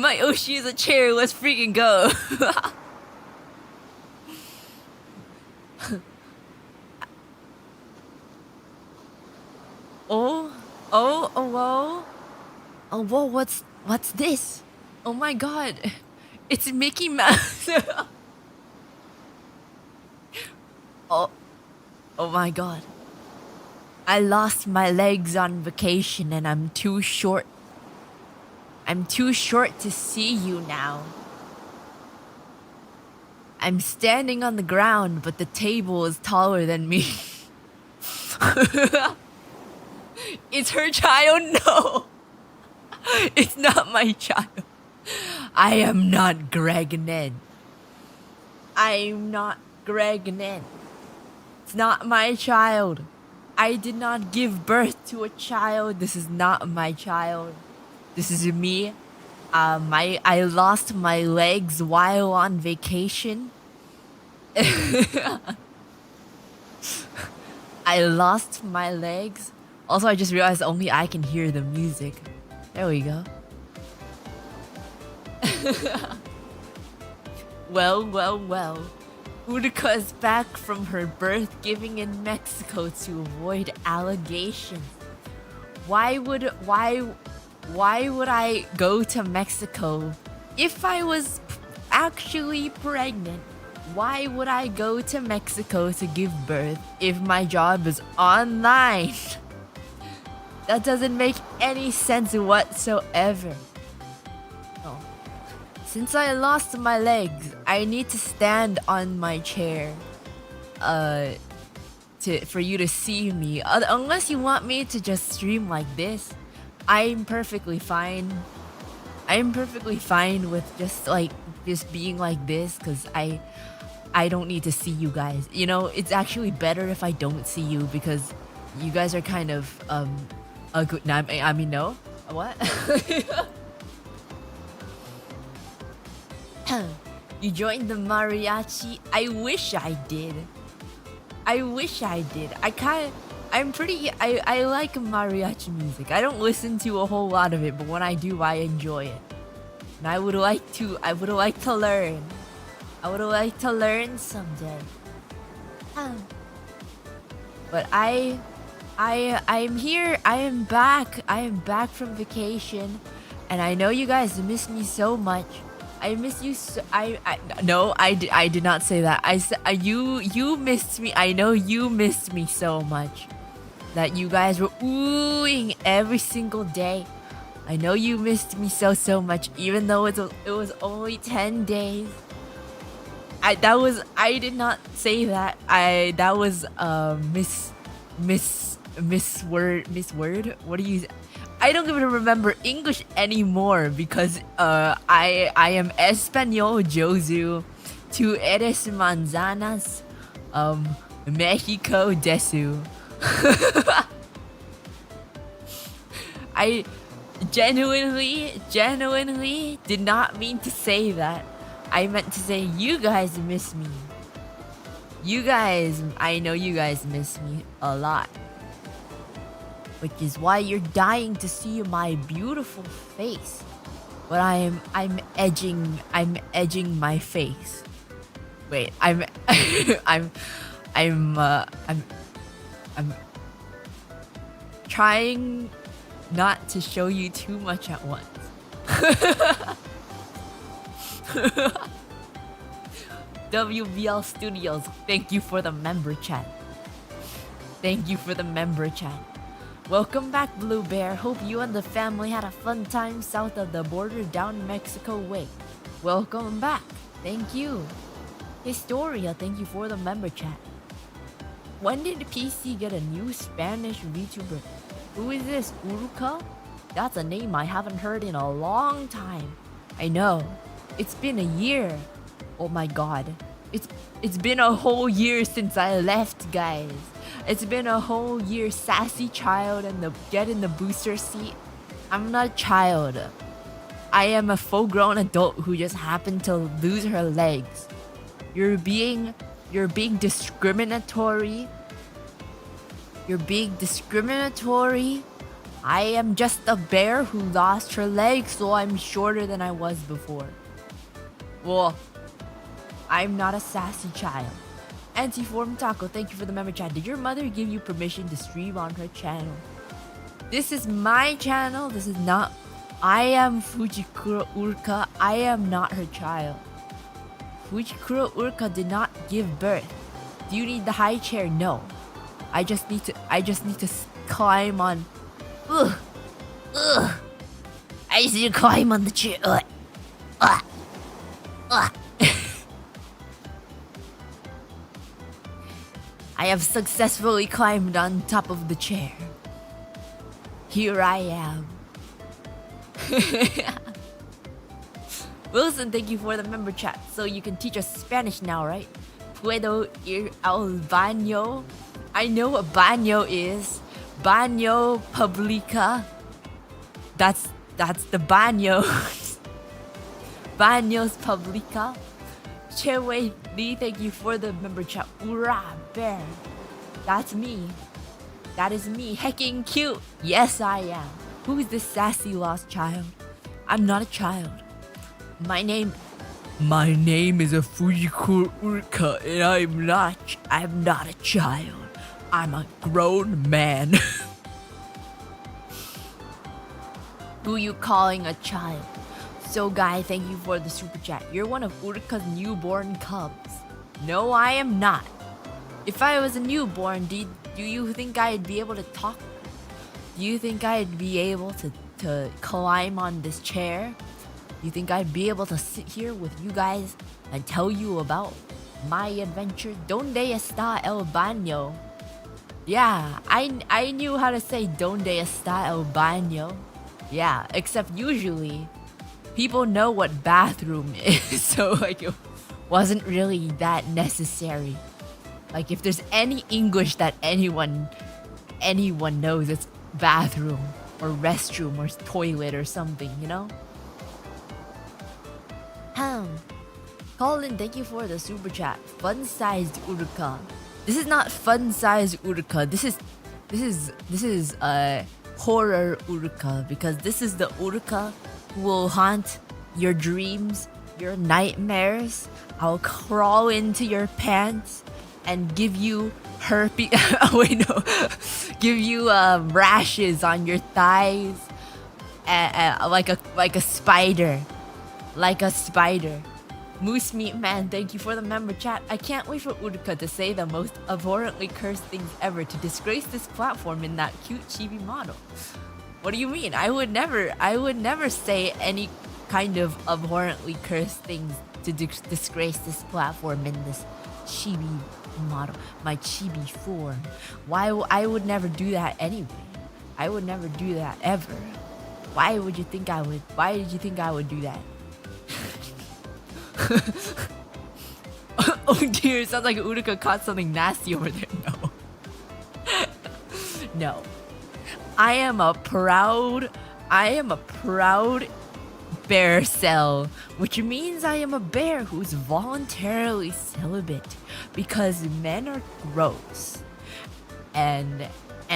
My Oshi is a chair. Let's freaking go. Oh, whoa. Oh, whoa, what's this? Oh my god. It's Mickey Mouse. Oh my god. I lost my legs on vacation and I'm too short. I'm too short to see you now. I'm standing on the ground, but the table is taller than me. It's her child? No. It's not my child. I am not Greg Ned. I'm not Greg Ned. It's not my child. I did not give birth to a child. This is not my child. This is me. I lost my legs while on vacation. I lost my legs. Also, I just realized only I can hear the music. There we go. Well. Uruka is back from her birth giving in Mexico to avoid allegations. Why would I go to Mexico if I was actually pregnant? Why would I go to Mexico to give birth if my job is online? That doesn't make any sense whatsoever. Oh. Since I lost my legs, I need to stand on my chair for you to see me. Unless you want me to just stream like this, I'm perfectly fine. I'm perfectly fine with just being like this because I don't need to see you guys. You know, it's actually better if I don't see you because you guys are kind of good. I mean, no. What? You joined the mariachi? I wish I did. I like mariachi music. I don't listen to a whole lot of it, but when I do, I enjoy it. And I would like to learn. I would like to learn someday. But I'm here. I am back. I am back from vacation, and I know you guys miss me so much. I miss you. I did not say that. I said you missed me. I know you missed me so much that you guys were oohing every single day. I know you missed me so much, even though it was only 10 days. I did not say that. That was misword. What do you? I don't even remember English anymore because I am Español Josu. Tu eres manzanas, Mexico desu. I genuinely did not mean to say that. I meant to say you guys miss me. You guys, I know you guys miss me a lot. Which is why you're dying to see my beautiful face. But I'm edging my face. Wait, I'm trying not to show you too much at once. WBL Studios, thank you for the member chat. Welcome back, Blue Bear. Hope you and the family had a fun time south of the border down Mexico way. Welcome back. Thank you. Historia, thank you for the member chat. When did PC get a new Spanish VTuber? Who is this, Uruka? That's a name I haven't heard in a long time. I know. It's been a year. Oh my god. It's been a whole year since I left, guys. It's been a whole year. Sassy child and get in the booster seat. I'm not a child. I am a full-grown adult who just happened to lose her legs. You're being discriminatory. You're being discriminatory I am just a bear who lost her leg, so I'm shorter than I was before. Well, I'm not a sassy child. Antiform Taco, thank you for the member chat. Did your mother give you permission to stream on her channel? This is my channel. This is not... I am Fujikura Uruka. I am not her child. Fujikura Uruka did not give birth. Do you need the high chair? No. I just need to climb on... Ugh. Ugh. I just need to climb on the chair. Ugh. Ugh. Ugh. I have successfully climbed on top of the chair. Here I am. Wilson, thank you for the member chat. So you can teach us Spanish now, right? Puedo ir al baño. I know what baño is. Baño publica. That's the baño. Baños publica. Chewe Lee, thank you for the member chat. Ura bear. That's me. That is me. Hecking cute. Yes, I am. Who is this sassy lost child? I'm not a child. My name is a Fujikura Uruka, and I'm not a child. I'm a grown man. Who you calling a child? So guy, thank you for the super chat. You're one of Uruka's newborn cubs. No, I am not. If I was a newborn, do you think I'd be able to talk? Do you think I'd be able to climb on this chair? You think I'd be able to sit here with you guys and tell you about my adventure? Donde está el baño? Yeah, I knew how to say donde está el baño. Yeah, except usually people know what bathroom is, so like it wasn't really that necessary. Like if there's any English that anyone knows, it's bathroom or restroom or toilet or something, you know? Colin, thank you for the super chat. Fun-sized Uruka. This is not fun-sized Uruka. This is horror Uruka, because this is the Uruka who will haunt your dreams, your nightmares. I'll crawl into your pants and give you herpes. Oh wait, no. Give you rashes on your thighs, like a spider, like a spider. Moose Meat Man, thank you for the member chat. I can't wait for Uruka to say the most abhorrently cursed things ever to disgrace this platform in that cute chibi model. What do you mean? I would never say any kind of abhorrently cursed things to disgrace this platform in this chibi model, my chibi form. I would never do that anyway. I would never do that ever. Why would you think I would? Why did you think I would do that? Oh dear, it sounds like Uruka caught something nasty over there. No. No. I am a proud bear cell, which means I am a bear who's voluntarily celibate because men are gross. And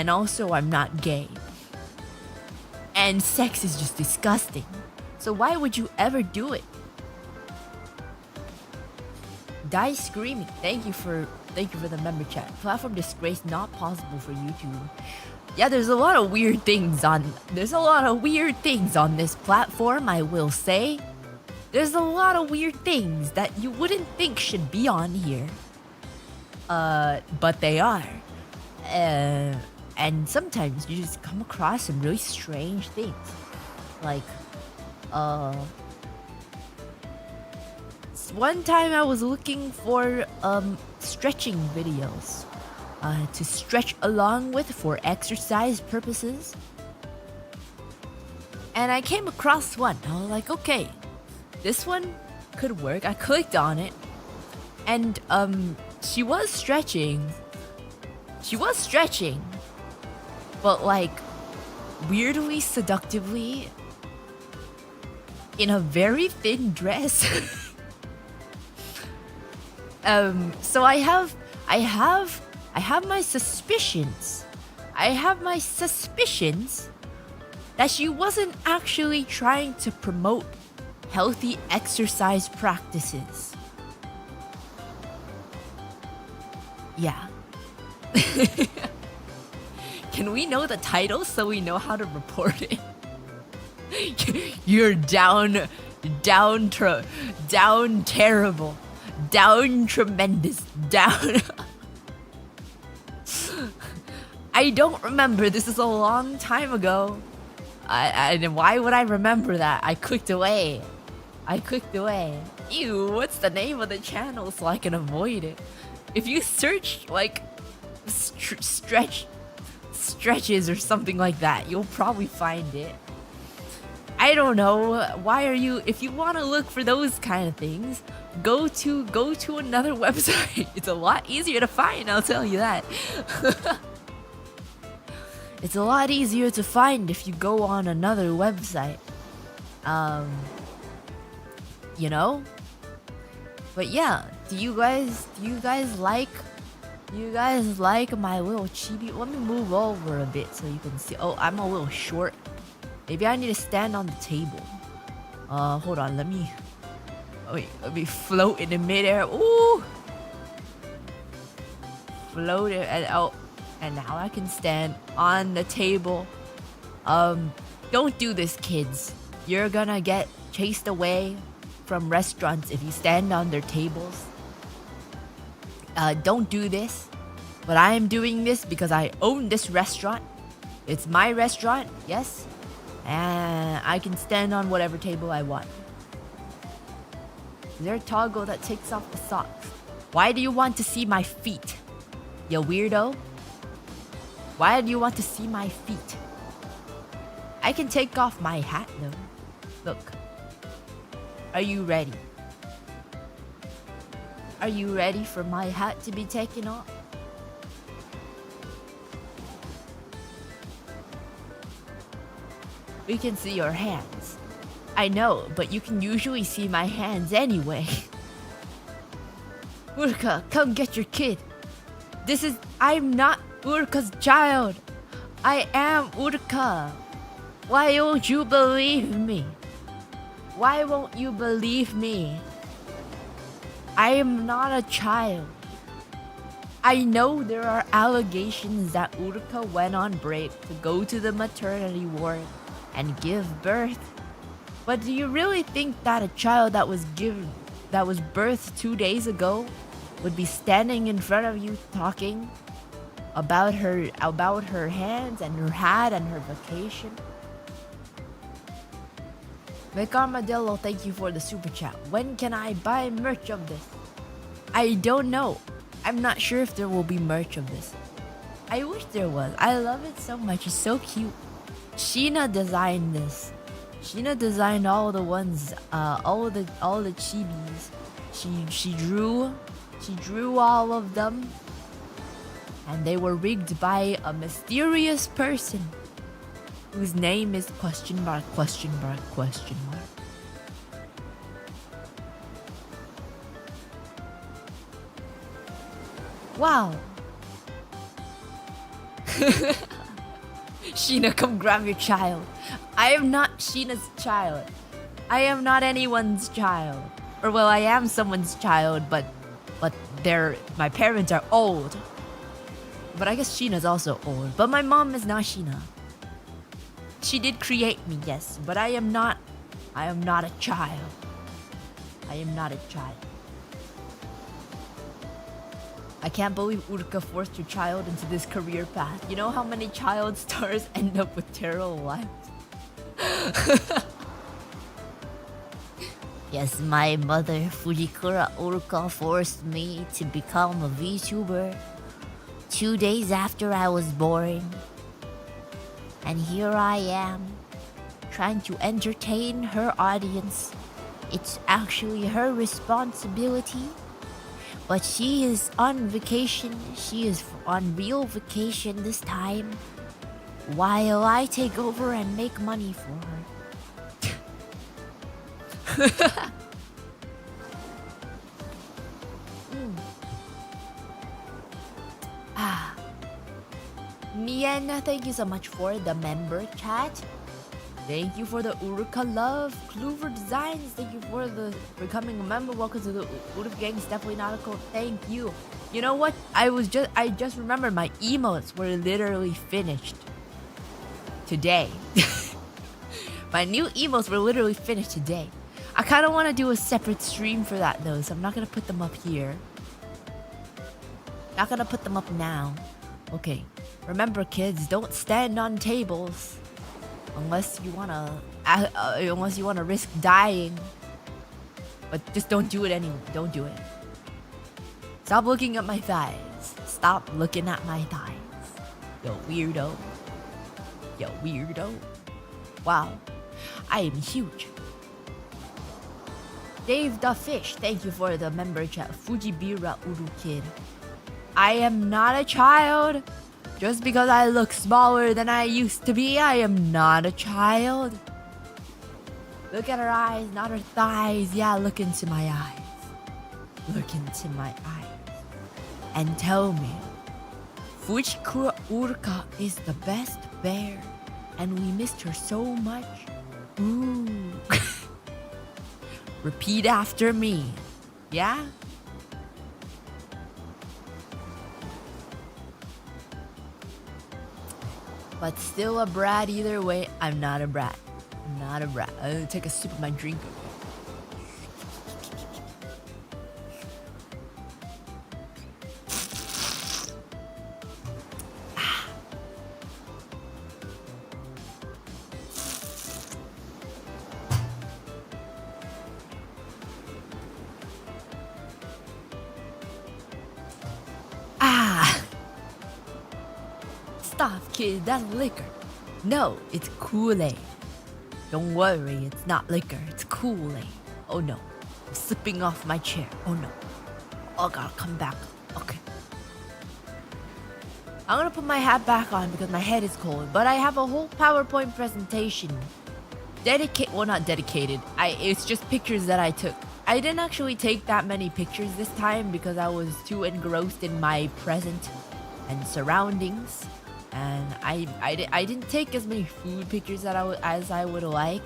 also I'm not gay. And sex is just disgusting. So why would you ever do it? Die Screaming, thank you for the member chat. Platform disgrace not possible for YouTube. Yeah, there's a lot of weird things on this platform, I will say. There's a lot of weird things that you wouldn't think should be on here. But they are. And sometimes you just come across some really strange things. Like, one time I was looking for stretching videos to stretch along with for exercise purposes, and I came across one. I was like, okay, this one could work. I clicked on it, and she was stretching, but like weirdly seductively in a very thin dress. So I have my suspicions. that she wasn't actually trying to promote healthy exercise practices. Yeah. Can we know the title so we know how to report it? You're down terrible, down tremendous, down. I don't remember. This is a long time ago. Why would I remember that? I clicked away. Ew, what's the name of the channel so I can avoid it? If you search like stretches or something like that, you'll probably find it. I don't know. Why are you? If you want to look for those kind of things, go to another website. It's a lot easier to find, I'll tell you that. It's a lot easier to find if you go on another website. You know? But yeah, do you guys like my little chibi? Let me move over a bit so you can see. Oh, I'm a little short. Maybe I need to stand on the table. Hold on, let me float in the midair. Ooh! Float it, and now I can stand on the table. Don't do this, kids. You're gonna get chased away from restaurants if you stand on their tables. Don't do this. But I am doing this because I own this restaurant. It's my restaurant, yes. And I can stand on whatever table I want. Is there a toggle that takes off the socks? Why do you want to see my feet? You weirdo. Why do you want to see my feet? I can take off my hat though. Look. Are you ready? Are you ready for my hat to be taken off? We can see your hands. I know, but you can usually see my hands anyway. Uruka, come get your kid. I'm not Uruka's child. I am Uruka. Why won't you believe me? Why won't you believe me? I am not a child. I know there are allegations that Uruka went on break to go to the maternity ward and give birth. But do you really think that a child that was birthed 2 days ago would be standing in front of you talking about her hands and her hat and her vacation? Mick Armadillo, thank you for the super chat. When can I buy merch of this? I don't know. I'm not sure if there will be merch of this. I wish there was. I love it so much. It's so cute. Sheena designed this. Sheena designed all the ones, all the chibis. She drew all of them, and they were rigged by a mysterious person whose name is question mark. Wow. Sheena, come grab your child. I am not Sheena's child. I am not anyone's child. Or well, I am someone's child, but my parents are old. But I guess Sheena's also old. But my mom is not Sheena. She did create me, yes, but I am not a child. I am not a child. I can't believe Uruka forced her child into this career path. You know how many child stars end up with terrible lives? Yes, my mother, Fujikura Uruka, forced me to become a VTuber 2 days after I was born. And here I am, trying to entertain her audience. It's actually her responsibility. But she is on vacation. She is on real vacation this time, while I take over and make money for her. Mien, thank you so much for the member chat. Thank you for the Uruka love. Clover Designs, thank you for becoming a member. Welcome to the Uruka gang. It's definitely not a code. Thank you. You know what? I just remembered my emotes were literally finished today. My new emotes were literally finished today. I kind of want to do a separate stream for that though, so I'm not going to put them up here. Not going to put them up now. Okay. Remember kids, don't stand on tables unless you want to risk dying. But just don't do it anyway. Don't do it. Stop looking at my thighs. Stop looking at my thighs. Yo weirdo. Yo weirdo. Wow. I am huge. Dave the Fish, thank you for the member chat. Fujikura Uruka. I am not a child. Just because I look smaller than I used to be, I am not a child. Look at her eyes, not her thighs. Yeah, look into my eyes. Look into my eyes. And tell me, Fujikura Uruka is the best bear. And we missed her so much. Ooh. Repeat after me. Yeah? But still a brat either way. I'm not a brat. I'm not a brat. I'm gonna take a sip of my drink. Stop, kid, that's liquor. No, it's Kool-Aid. Don't worry, it's not liquor, it's Kool-Aid. Oh no, I'm slipping off my chair. Oh no. Oh, gotta come back. Okay. I'm gonna put my hat back on because my head is cold, but I have a whole PowerPoint presentation. Well, not dedicated. It's just pictures that I took. I didn't actually take that many pictures this time because I was too engrossed in my present and surroundings. And I didn't take as many food pictures as I would like.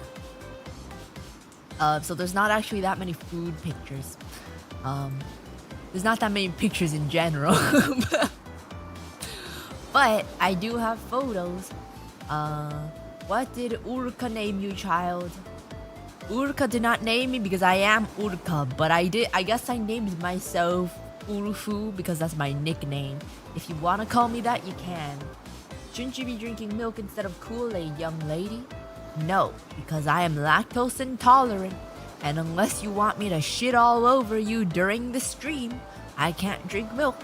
So there's not actually that many food pictures. There's not that many pictures in general. But I do have photos. What did Uruka name you, child? Uruka did not name me because I am Uruka, but I guess I named myself Urufu because that's my nickname. If you wanna call me that, you can. Shouldn't you be drinking milk instead of Kool-Aid, young lady? No, because I am lactose intolerant. And unless you want me to shit all over you during the stream, I can't drink milk.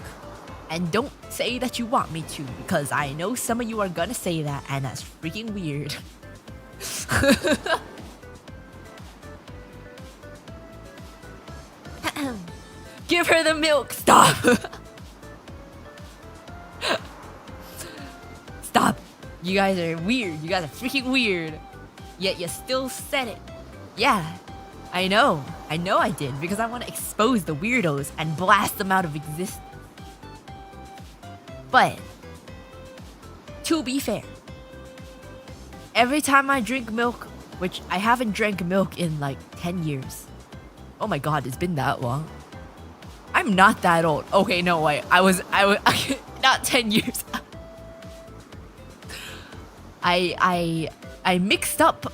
And don't say that you want me to, because I know some of you are gonna say that, and that's freaking weird. Give her the milk, stop! Stop! You guys are weird. You guys are freaking weird. Yet you still said it. Yeah, I know. I know I did because I want to expose the weirdos and blast them out of existence. But, to be fair, every time I drink milk, which I haven't drank milk in like 10 years. Oh my god, it's been that long. I'm not that old. Okay, no, wait. I was not 10 years. I mixed up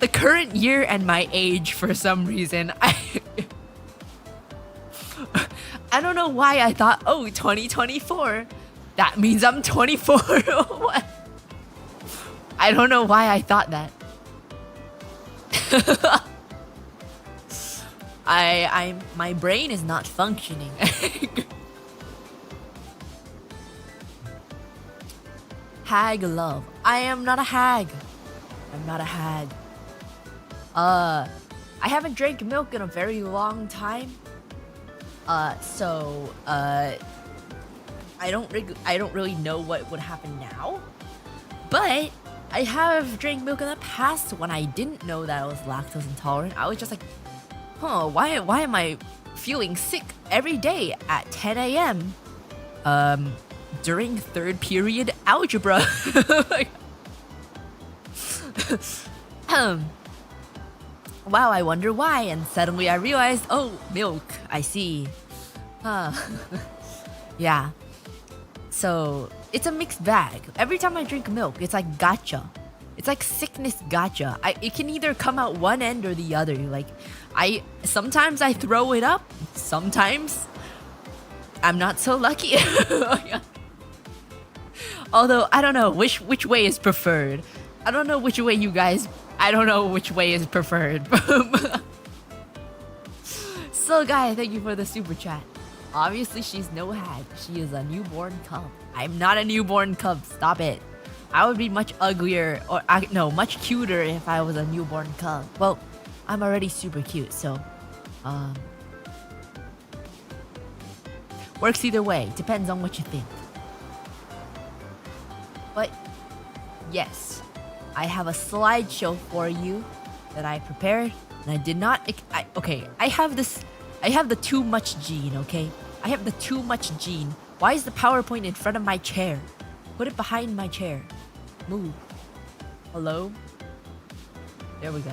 the current year and my age for some reason. I don't know why I thought, oh, 2024. That means I'm 24. What? I don't know why I thought that. My brain is not functioning. Hag love. I am not a hag. I'm not a hag. I haven't drank milk in a very long time. So I don't really know what would happen now. But I have drank milk in the past when I didn't know that I was lactose intolerant. I was just like, huh, why am I feeling sick every day at 10 a.m. During third period algebra? Wow, I wonder why. And suddenly I realized, oh, milk. I see. Huh. Yeah. So it's a mixed bag. Every time I drink milk, it's like gotcha. It's like sickness gotcha. It can either come out one end or the other. Like, sometimes I throw it up. Sometimes I'm not so lucky. Although I don't know which way is preferred. I don't know which way is preferred. So guys, thank you for the super chat. Obviously she's no hag. She is a newborn cub. I'm not a newborn cub. Stop it. I would be much uglier much cuter if I was a newborn cub. Well, I'm already super cute, so works either way. Depends on what you think. But yes, I have a slideshow for you that I prepared, and I did not. I have the too much gene. Okay, I have the too much gene. Why is the PowerPoint in front of my chair? Put it behind my chair. Move. Hello. There we go.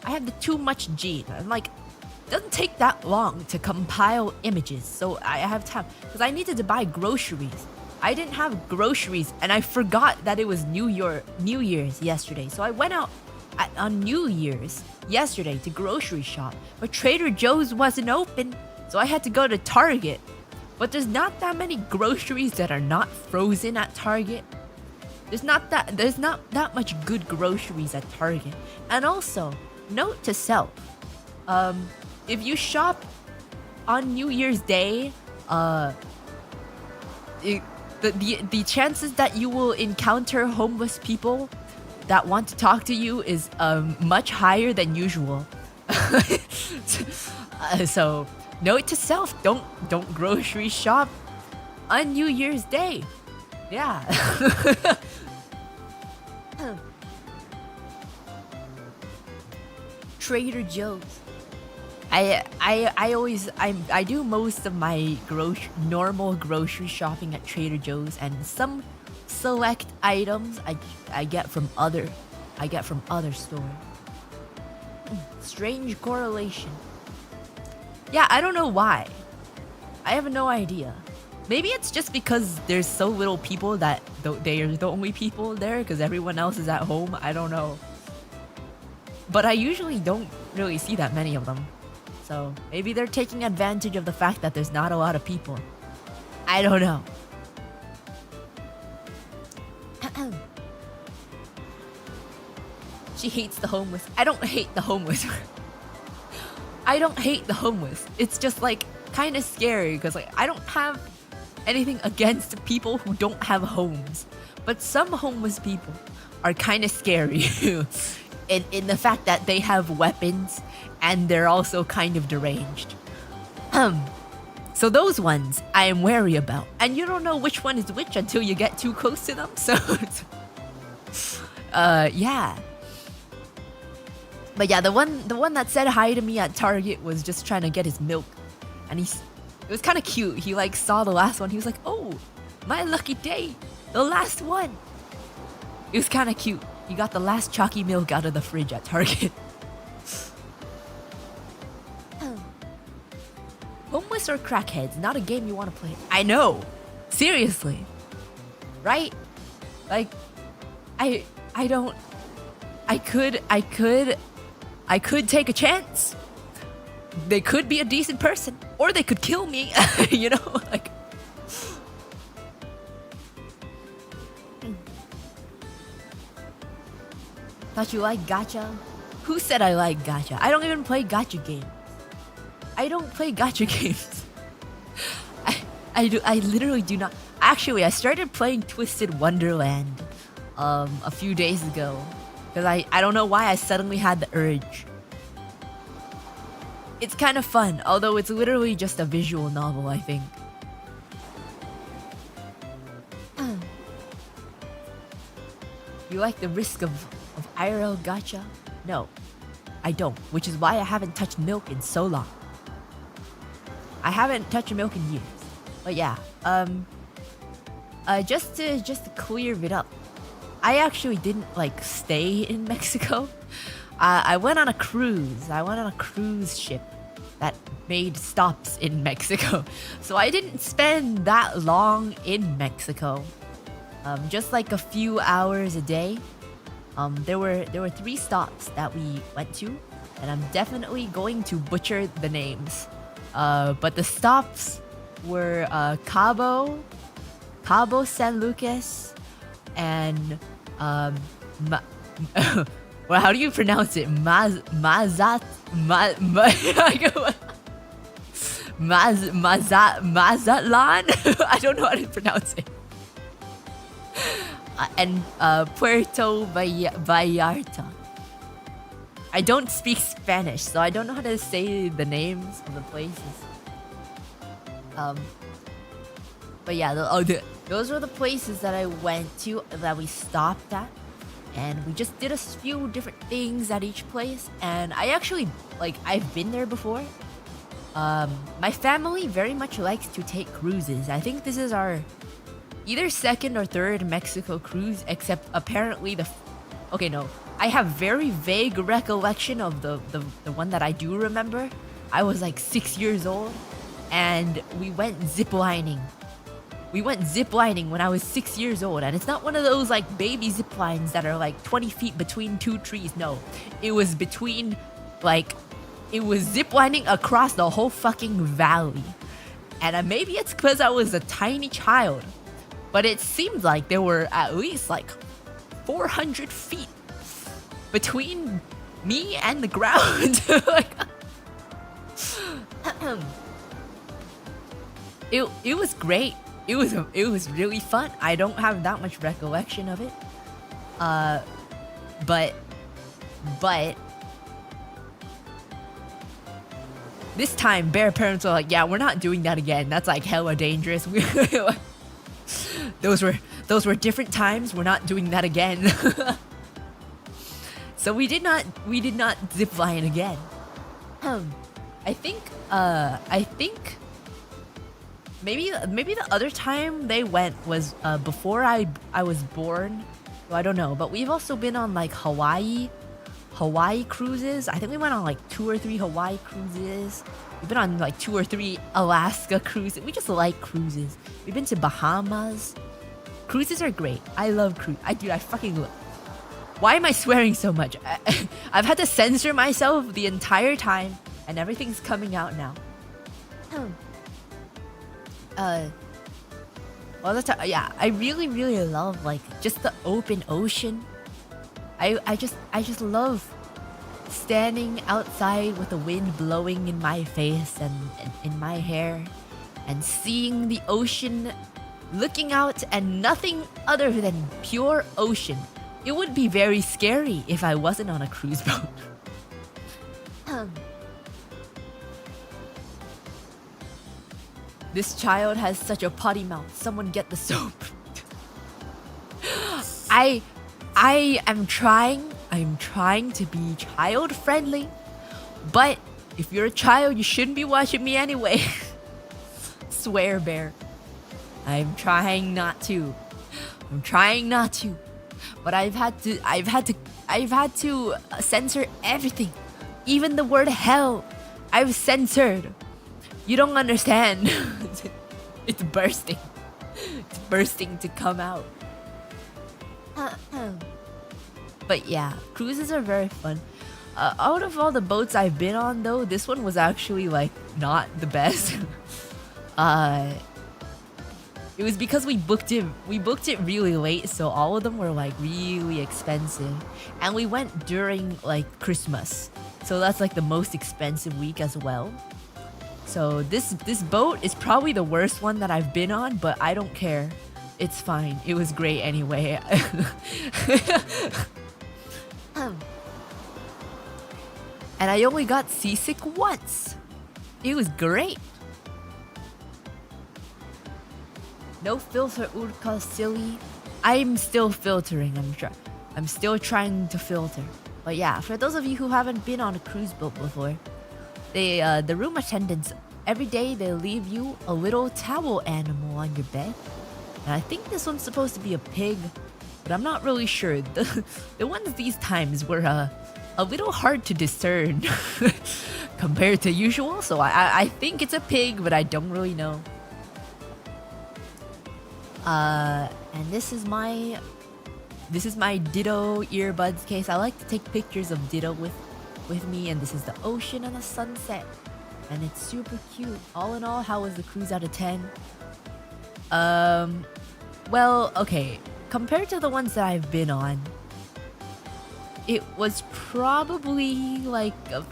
I have the too much gene. I'm like, it doesn't take that long to compile images, so I have time because I needed to buy groceries. I didn't have groceries, and I forgot that it was New Year's yesterday. So I went out on New Year's yesterday to grocery shop, but Trader Joe's wasn't open, so I had to go to Target. But there's not that many groceries that are not frozen at Target. There's not that much good groceries at Target. And also, note to self, if you shop on New Year's Day, the chances that you will encounter homeless people that want to talk to you is much higher than usual. So note to self, don't grocery shop on New Year's Day. Yeah. Trader Joe's. I do most of my normal grocery shopping at Trader Joe's, and some select items I get from other stores. Strange correlation. Yeah, I don't know why. I have no idea. Maybe it's just because there's so little people that they are the only people there because everyone else is at home. I don't know. But I usually don't really see that many of them. So maybe they're taking advantage of the fact that there's not a lot of people. I don't know. She hates the homeless. I don't hate the homeless. I don't hate the homeless. It's just like kind of scary because like I don't have anything against people who don't have homes. But some homeless people are kind of scary. in the fact that they have weapons and they're also kind of deranged. So those ones I am wary about. And you don't know which one is which until you get too close to them. So yeah. But yeah, the one that said hi to me at Target was just trying to get his milk. And it was kind of cute. He like saw the last one. He was like, "Oh, my lucky day. The last one." It was kind of cute. He got the last chalky milk out of the fridge at Target. Homeless or crackheads, not a game you want to play. I know. Seriously. Right? Like, I could take a chance. They could be a decent person. Or they could kill me. You know? Like... Thought you like gacha? Who said I like gacha? I don't even play gacha games. I don't play gacha games. I literally do not. Actually, I started playing Twisted Wonderland a few days ago. Because I don't know why I suddenly had the urge. It's kind of fun, although it's literally just a visual novel, I think. You like the risk of IRL gacha? No, I don't, which is why I haven't touched milk in so long. I haven't touched milk in years. But yeah, just to clear it up, I actually didn't like stay in Mexico. I went on a cruise. I went on a cruise ship that made stops in Mexico. So I didn't spend that long in Mexico. Just like a few hours a day. There were 3 stops that we went to, and I'm definitely going to butcher the names. But the stops were Cabo San Lucas, and well, how do you pronounce it? Mazatlan. I don't know how to pronounce it. And Puerto Vallarta. I don't speak Spanish, so I don't know how to say the names of the places. But yeah, those were the places that I went to, that we stopped at. And we just did a few different things at each place. And I actually, I've been there before. My family very much likes to take cruises. I think this is our either second or third Mexico cruise, except apparently okay, no. I have very vague recollection of the one that I do remember. I was like 6 years old, and we went ziplining. We went ziplining when I was 6 years old, and it's not one of those like baby zip lines that are like 20 feet between 2 trees. No, it was between it was ziplining across the whole fucking valley. And maybe it's because I was a tiny child, but it seemed like there were at least like 400 feet between me and the ground. It was great. It was really fun. I don't have that much recollection of it. But this time Bear parents were like, yeah, we're not doing that again. That's like hella dangerous. Those were different times. We're not doing that again. So we did not zip line again. I think maybe the other time they went was before I was born. So I don't know, but we've also been on like Hawaii cruises. I think we went on like 2 or 3 Hawaii cruises. We've been on like 2 or 3 Alaska cruises. We just like cruises. We've been to Bahamas. Cruises are great. I love cruise. I fucking love. Why am I swearing so much? I've had to censor myself the entire time, and everything's coming out now. All the time, yeah. I really love like just the open ocean. I just love standing outside with the wind blowing in my face and in my hair, and seeing the ocean, looking out, and nothing other than pure ocean. It would be very scary if I wasn't on a cruise boat. This child has such a potty mouth. Someone get the soap. I am trying to be child friendly, but if you're a child, you shouldn't be watching me anyway. Swear, Bear. I'm trying not to. But I've had to censor everything. Even the word hell, I've censored. You don't understand. It's bursting. It's bursting to come out. But yeah, cruises are very fun. Out of all the boats I've been on though, this one was actually like not the best. It was because we booked it really late, so all of them were like really expensive. And we went during like Christmas. So that's like the most expensive week as well. So this boat is probably the worst one that I've been on, but I don't care. It's fine. It was great anyway. And I only got seasick once. It was great. No filter, Uruka, silly. I'm still filtering. I'm still trying to filter. But yeah, for those of you who haven't been on a cruise boat before, the room attendants, every day they leave you a little towel animal on your bed. And I think this one's supposed to be a pig. but I'm not really sure. The ones these times were a little hard to discern compared to usual, so I think it's a pig, but I don't really know. And this is my Ditto earbuds case. I like to take pictures of Ditto with me, and this is the ocean and the sunset, and it's super cute. All in all, how was the cruise out of 10? Well, okay, compared to the ones that I've been on, it was probably like a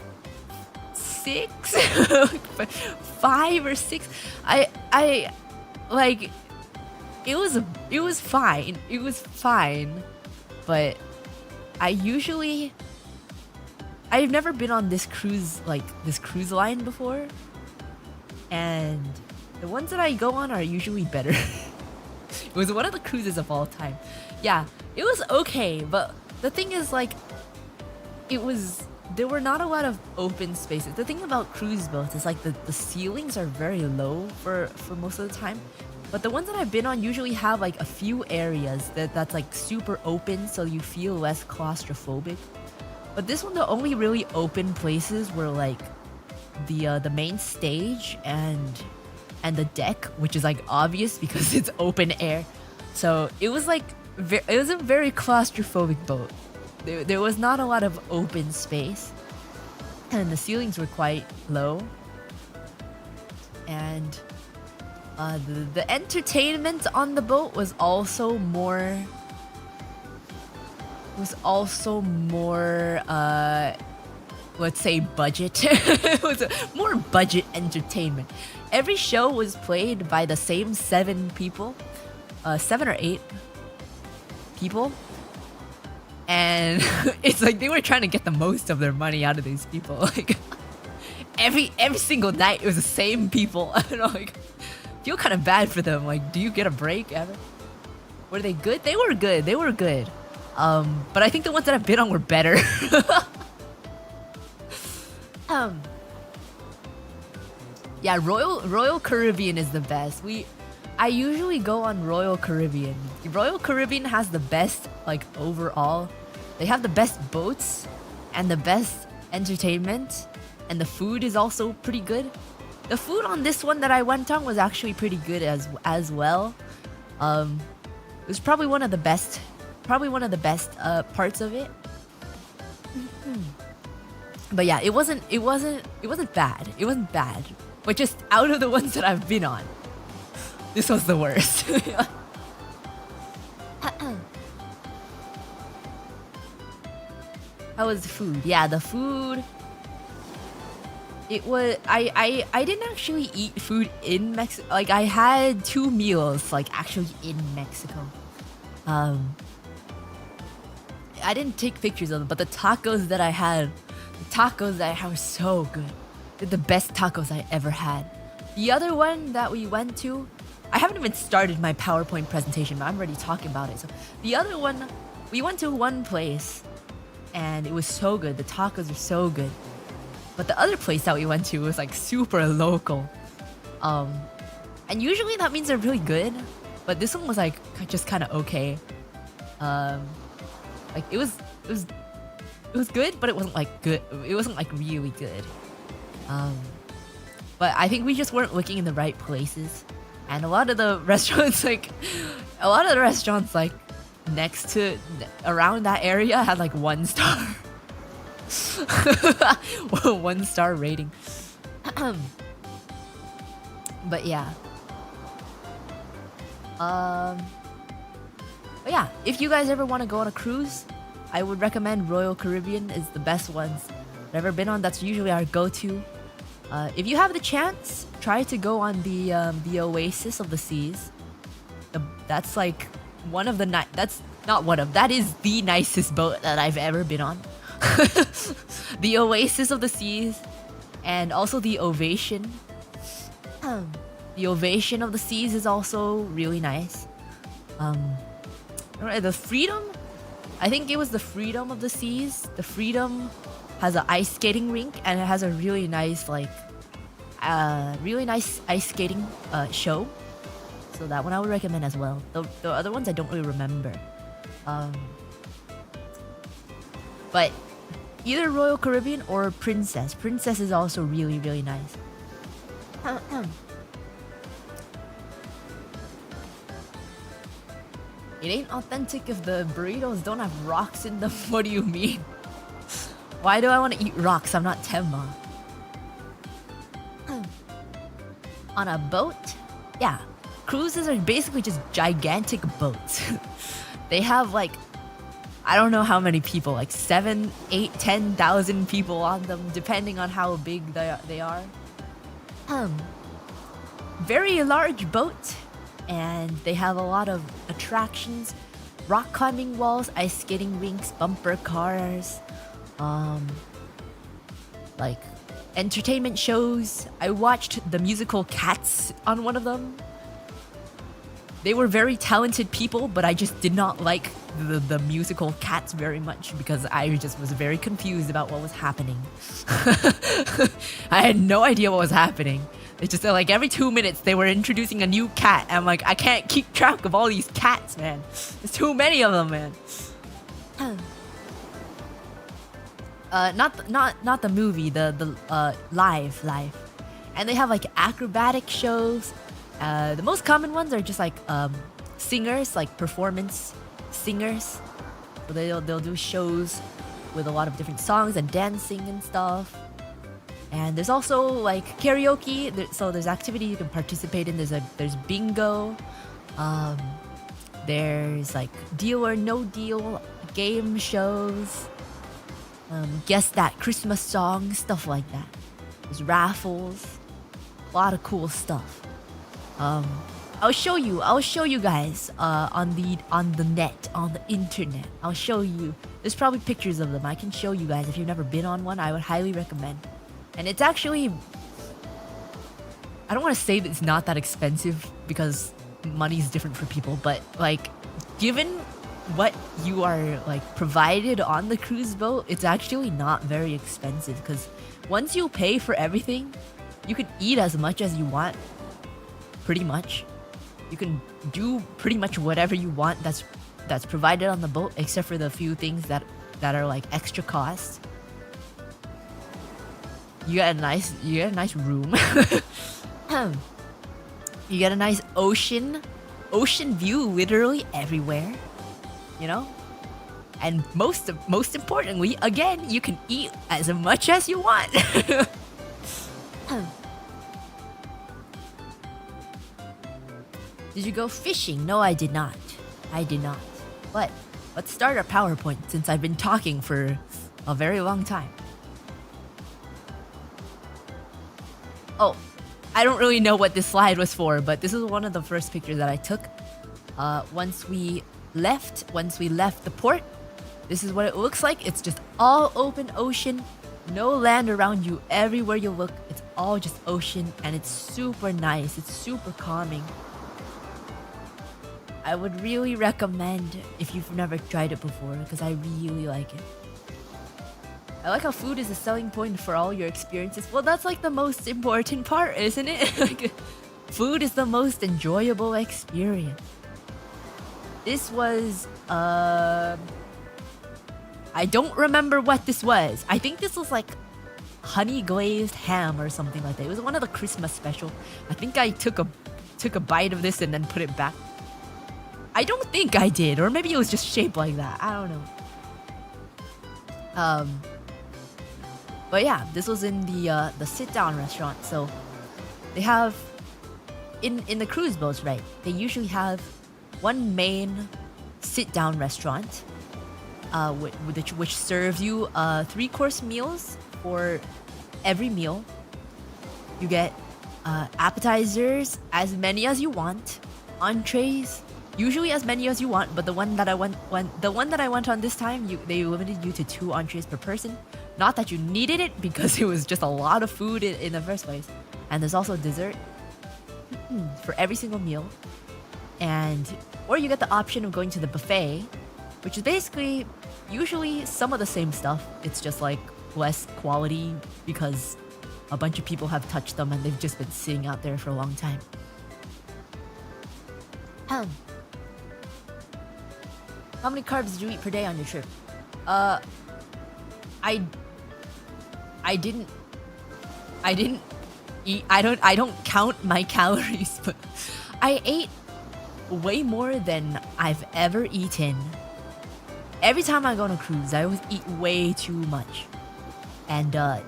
6, 5 or 6. I like it was fine. It was fine, but I've never been on this cruise line before, and the ones that I go on are usually better. It was one of the cruises of all time. Yeah, it was okay, but the thing is, like, there were not a lot of open spaces. The thing about cruise boats is like the ceilings are very low for most of the time. But the ones that I've been on usually have like a few areas that's like super open, so you feel less claustrophobic. But this one, the only really open places were like the main stage and the deck, which is like obvious because it's open air. So it was like it was a very claustrophobic boat. There was not a lot of open space, and the ceilings were quite low. And the entertainment on the boat was also more let's say budget. It was more budget entertainment. Every show was played by the same 7 people, 7 or 8 people, and it's like they were trying to get the most of their money out of these people. Like every single night, it was the same people. I don't know, like, feel kind of bad for them. Like, do you get a break ever? Were they good? They were good. They were good. But I think the ones that I've been on were better. Yeah, Royal Caribbean is the best. I usually go on Royal Caribbean. Royal Caribbean has the best, like, overall. They have the best boats and the best entertainment, and the food is also pretty good. The food on this one that I went on was actually pretty good as well. It was probably one of the best parts of it. But yeah, it wasn't bad. It wasn't bad. But just out of the ones that I've been on, this was the worst. How was the food? Yeah, the food. It was I didn't actually eat food in Mexico. Like, I had 2 meals like actually in Mexico. I didn't take pictures of them, but the tacos that I had were so good. They're the best tacos I ever had. The other one that we went to, I haven't even started my PowerPoint presentation, but I'm already talking about it. So the other one, we went to one place, and it was so good. The tacos were so good. But the other place that we went to was like super local. And usually that means they're really good, but this one was like just kind of okay. Like it was good, but it wasn't like good. It wasn't like really good. But I think we just weren't looking in the right places. And a lot of the restaurants like next to around that area had like 1 star. 1 star rating. But yeah. But yeah, if you guys ever want to go on a cruise, I would recommend Royal Caribbean is the best ones I've ever been on. That's usually our go-to. If you have the chance, try to go on the Oasis of the Seas. That's like one of the that is the nicest boat that I've ever been on. The Oasis of the Seas, and also the Ovation. The Ovation of the Seas is also really nice. The Freedom, I think it was the Freedom of the Seas. The Freedom has an ice skating rink, and it has a really nice ice skating show. So that one I would recommend as well. The other ones I don't really remember. But either Royal Caribbean or Princess. Princess is also really, really nice. It ain't authentic if the burritos don't have rocks in them. What do you mean? Why do I want to eat rocks? I'm not Tenma. On a boat? Yeah. Cruises are basically just gigantic boats. They have like, I don't know how many people, like 7, 8, 10,000 people on them, depending on how big they are. Very large boat, and they have a lot of attractions, rock climbing walls, ice skating rinks, bumper cars, like entertainment shows. I watched the musical Cats on one of them. They were very talented people, but I just did not like the musical Cats very much because I just was very confused about what was happening. I had no idea what was happening. It's just like every 2 minutes they were introducing a new cat. And I'm like, I can't keep track of all these cats, man. There's too many of them, man. Not the movie, the live. And they have like acrobatic shows. The most common ones are just like singers, like performance singers. So they'll do shows with a lot of different songs and dancing and stuff. And there's also like karaoke. So there's activity you can participate in. There's bingo. There's like deal or no deal game shows. Guess that Christmas song, stuff like that. There's raffles. A lot of cool stuff. I'll show you guys on the net, on the internet. I'll show you. There's probably pictures of them. I can show you guys. If you've never been on one, I would highly recommend. And it's actually, I don't want to say that it's not that expensive because money is different for people, but like given what you are like provided on the cruise boat, it's actually not very expensive because once you pay for everything, you can eat as much as you want. Pretty much. You can do pretty much whatever you want that's provided on the boat, except for the few things that are like extra cost. You get a nice room. You get a nice ocean view literally everywhere, you know? And most importantly, again, you can eat as much as you want. Did you go fishing? No, I did not. But let's start our PowerPoint since I've been talking for a very long time. Oh, I don't really know what this slide was for, but this is one of the first pictures that I took. Once we left the port, this is what it looks like. It's just all open ocean, no land around you. Everywhere you look, it's all just ocean, and it's super nice. It's super calming. I would really recommend if you've never tried it before, because I really like it. I like how food is a selling point for all your experiences. Well, that's like the most important part, isn't it? Like, food is the most enjoyable experience. This was, I don't remember what this was. I think this was like honey glazed ham or something like that. It was one of the Christmas special. I think I took a bite of this and then put it back. I don't think I did, or maybe it was just shaped like that. I don't know. But yeah, this was in the sit-down restaurant. So they have in the cruise boats, right? They usually have one main sit-down restaurant, which serves you 3-course meals for every meal. You get appetizers, as many as you want, entrees. Usually as many as you want, but the one that I went on this time, they limited you to 2 entrees per person. Not that you needed it, because it was just a lot of food in the first place. And there's also dessert for every single meal. Or you get the option of going to the buffet, which is basically usually some of the same stuff. It's just like less quality because a bunch of people have touched them and they've just been sitting out there for a long time. How many carbs did you eat per day on your trip? I didn't eat. I don't count my calories, but I ate way more than I've ever eaten. Every time I go on a cruise, I always eat way too much, and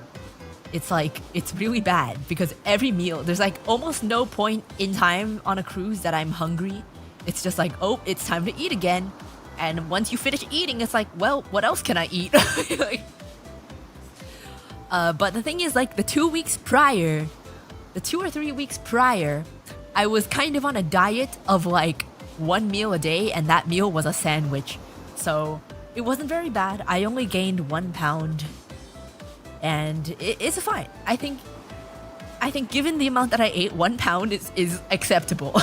it's like it's really bad because every meal there's like almost no point in time on a cruise that I'm hungry. It's just like, oh, it's time to eat again. And once you finish eating, it's like, well, what else can I eat? Like, but the thing is, like, the 2 or 3 weeks prior, I was kind of on a diet of like 1 meal a day, and that meal was a sandwich. So it wasn't very bad. I only gained 1 pound, and it's fine. I think given the amount that I ate, 1 pound is acceptable.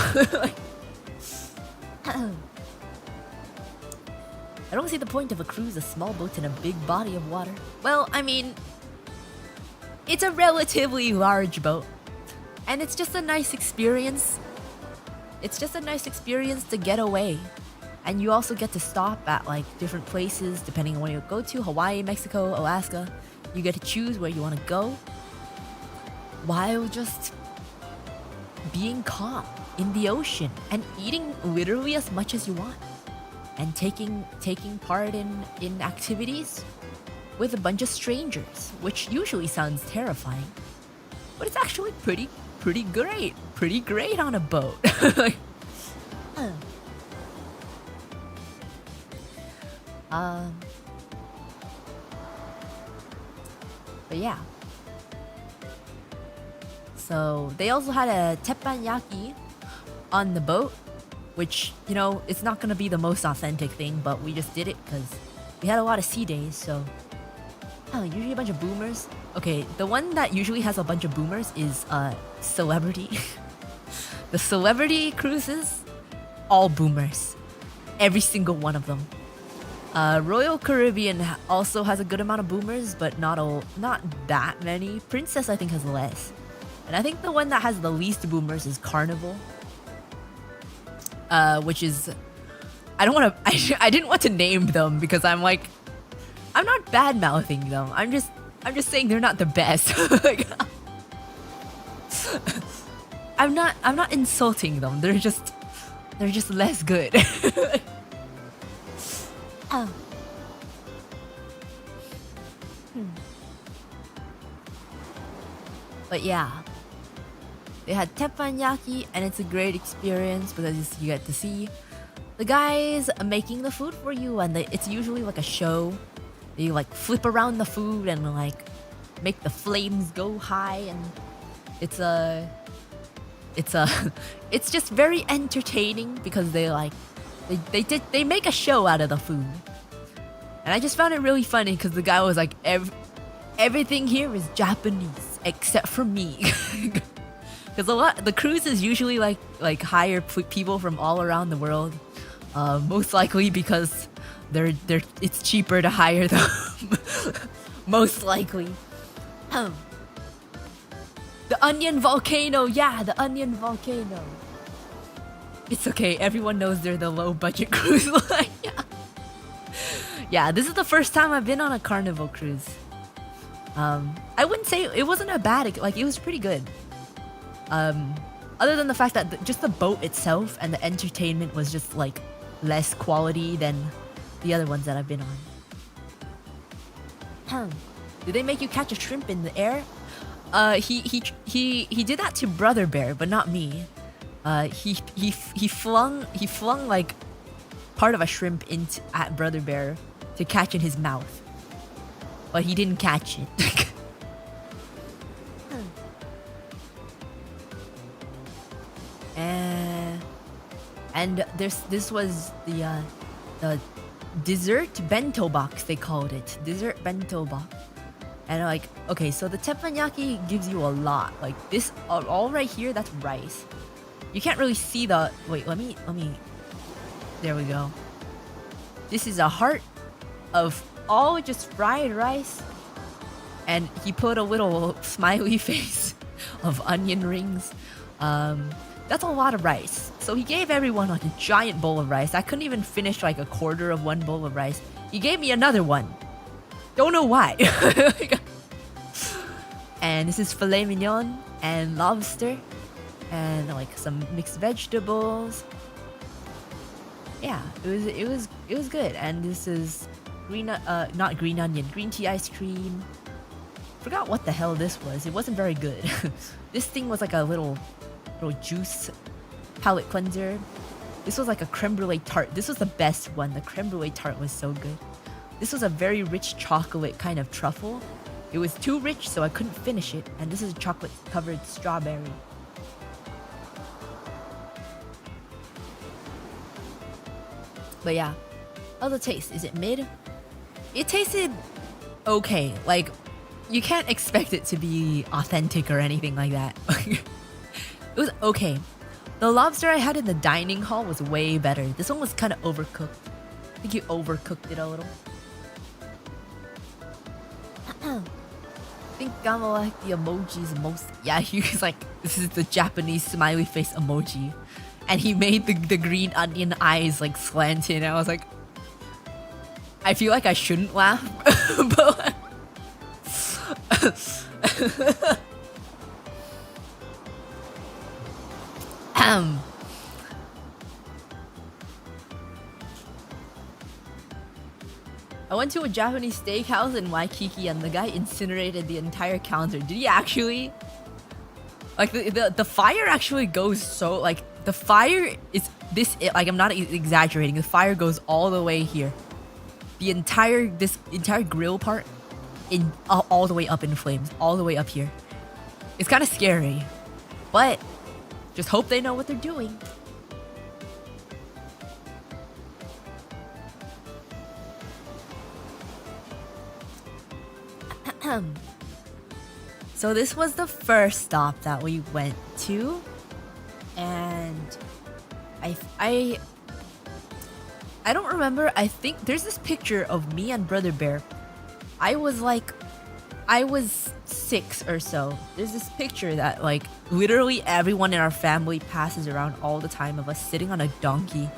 I don't see the point of a cruise, a small boat in a big body of water. Well, I mean, it's a relatively large boat, and it's just a nice experience. It's just a nice experience to get away. And you also get to stop at like different places depending on where you go to. Hawaii, Mexico, Alaska. You get to choose where you want to go, while just being calm in the ocean and eating literally as much as you want. And taking part in activities with a bunch of strangers, which usually sounds terrifying, but it's actually pretty great on a boat. But yeah. So they also had a teppanyaki on the boat, which, you know, it's not gonna be the most authentic thing, but we just did it because we had a lot of sea days, so... usually a bunch of boomers. Okay, the one that usually has a bunch of boomers is, Celebrity. The Celebrity cruises, all boomers. Every single one of them. Royal Caribbean also has a good amount of boomers, but not that many. Princess, I think, has less. And I think the one that has the least boomers is Carnival. Which is, I didn't want to name them because I'm like, I'm not bad mouthing them. I'm just saying they're not the best. Like, I'm not insulting them. They're just less good. But yeah. They had teppanyaki, and it's a great experience because you get to see the guys making the food for you, and it's usually like a show. They like flip around the food and like make the flames go high, and it's just very entertaining because they make a show out of the food. And I just found it really funny because the guy was like, everything here is Japanese except for me. Because the cruises usually like hire people from all around the world, most likely because it's cheaper to hire them. Most likely. The Onion Volcano, yeah, the Onion Volcano. It's okay, everyone knows they're the low budget cruise line. Yeah, this is the first time I've been on a Carnival cruise. I wouldn't say it wasn't a bad, like it was pretty good. Other than the fact that just the boat itself and the entertainment was just like less quality than the other ones that I've been on. Did they make you catch a shrimp in the air? He did that to Brother Bear, but not me. He flung like part of a shrimp at Brother Bear to catch in his mouth, but he didn't catch it. And this was the dessert bento box, they called it. Dessert bento box. And like, okay, so the teppanyaki gives you a lot. Like this, all right here, that's rice. You can't really see the, wait, let me, there we go. This is a heart of all just fried rice. And he put a little smiley face of onion rings. That's a lot of rice. So he gave everyone like a giant bowl of rice. I couldn't even finish like a quarter of one bowl of rice. He gave me another one. Don't know why. And this is filet mignon and lobster and like some mixed vegetables. Yeah, it was good. And this is not green onion, green tea ice cream. Forgot what the hell this was. It wasn't very good. This thing was like a little juice palate cleanser. This was like a creme brulee tart. This was the best one. The creme brulee tart was so good. This was a very rich chocolate kind of truffle. It was too rich, so I couldn't finish it. And this is chocolate covered strawberry. But yeah, how's the taste? Is it mid? It tasted okay. Like, you can't expect it to be authentic or anything like that. It was okay. The lobster I had in the dining hall was way better. This one was kind of overcooked. I think you overcooked it a little. I think Gama liked the emojis most. Yeah, he was like, this is the Japanese smiley face emoji. And he made the green onion eyes like slanted. And I was like, I feel like I shouldn't laugh. But I went to a Japanese steakhouse in Waikiki and the guy incinerated the entire counter. Did he actually? Like the fire actually goes so like the fire is this like I'm not exaggerating. The fire goes all the way here. This entire grill part in all the way up in flames, all the way up here. It's kind of scary, but just hope they know what they're doing. So this was the first stop that we went to, and I don't remember. I think there's this picture of me and Brother Bear. I was 6 or so. There's this picture that like literally everyone in our family passes around all the time of us sitting on a donkey.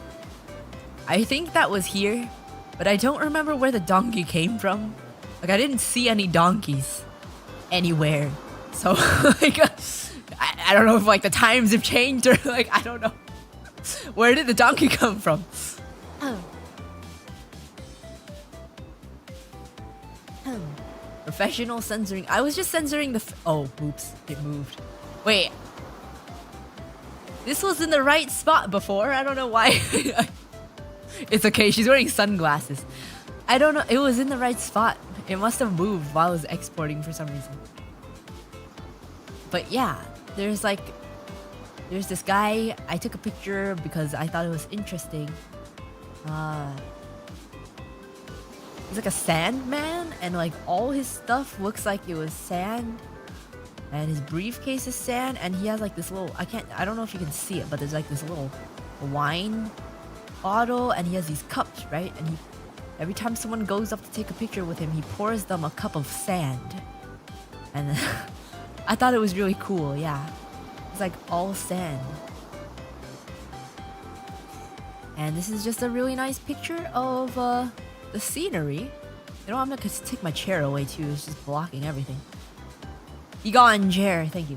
I think that was here, but I don't remember where the donkey came from. Like I didn't see any donkeys anywhere. So like I don't know if like the times have changed or like I don't know. Where did the donkey come from? Professional censoring. I was just censoring the oh, oops, it moved. Wait. This was in the right spot before. I don't know why. It's okay. She's wearing sunglasses. I don't know. It was in the right spot. It must have moved while I was exporting for some reason. But yeah, there's this guy. I took a picture because I thought it was interesting. He's like a sand man, and like all his stuff looks like it was sand. And his briefcase is sand, and he has like this little, I don't know if you can see it, but there's like this little wine bottle, and he has these cups, right? And every time someone goes up to take a picture with him, he pours them a cup of sand. And I thought it was really cool, yeah. It's like all sand. And this is just a really nice picture of the scenery. You know, I'm gonna take my chair away too. It's just blocking everything. You gone, chair. Thank you.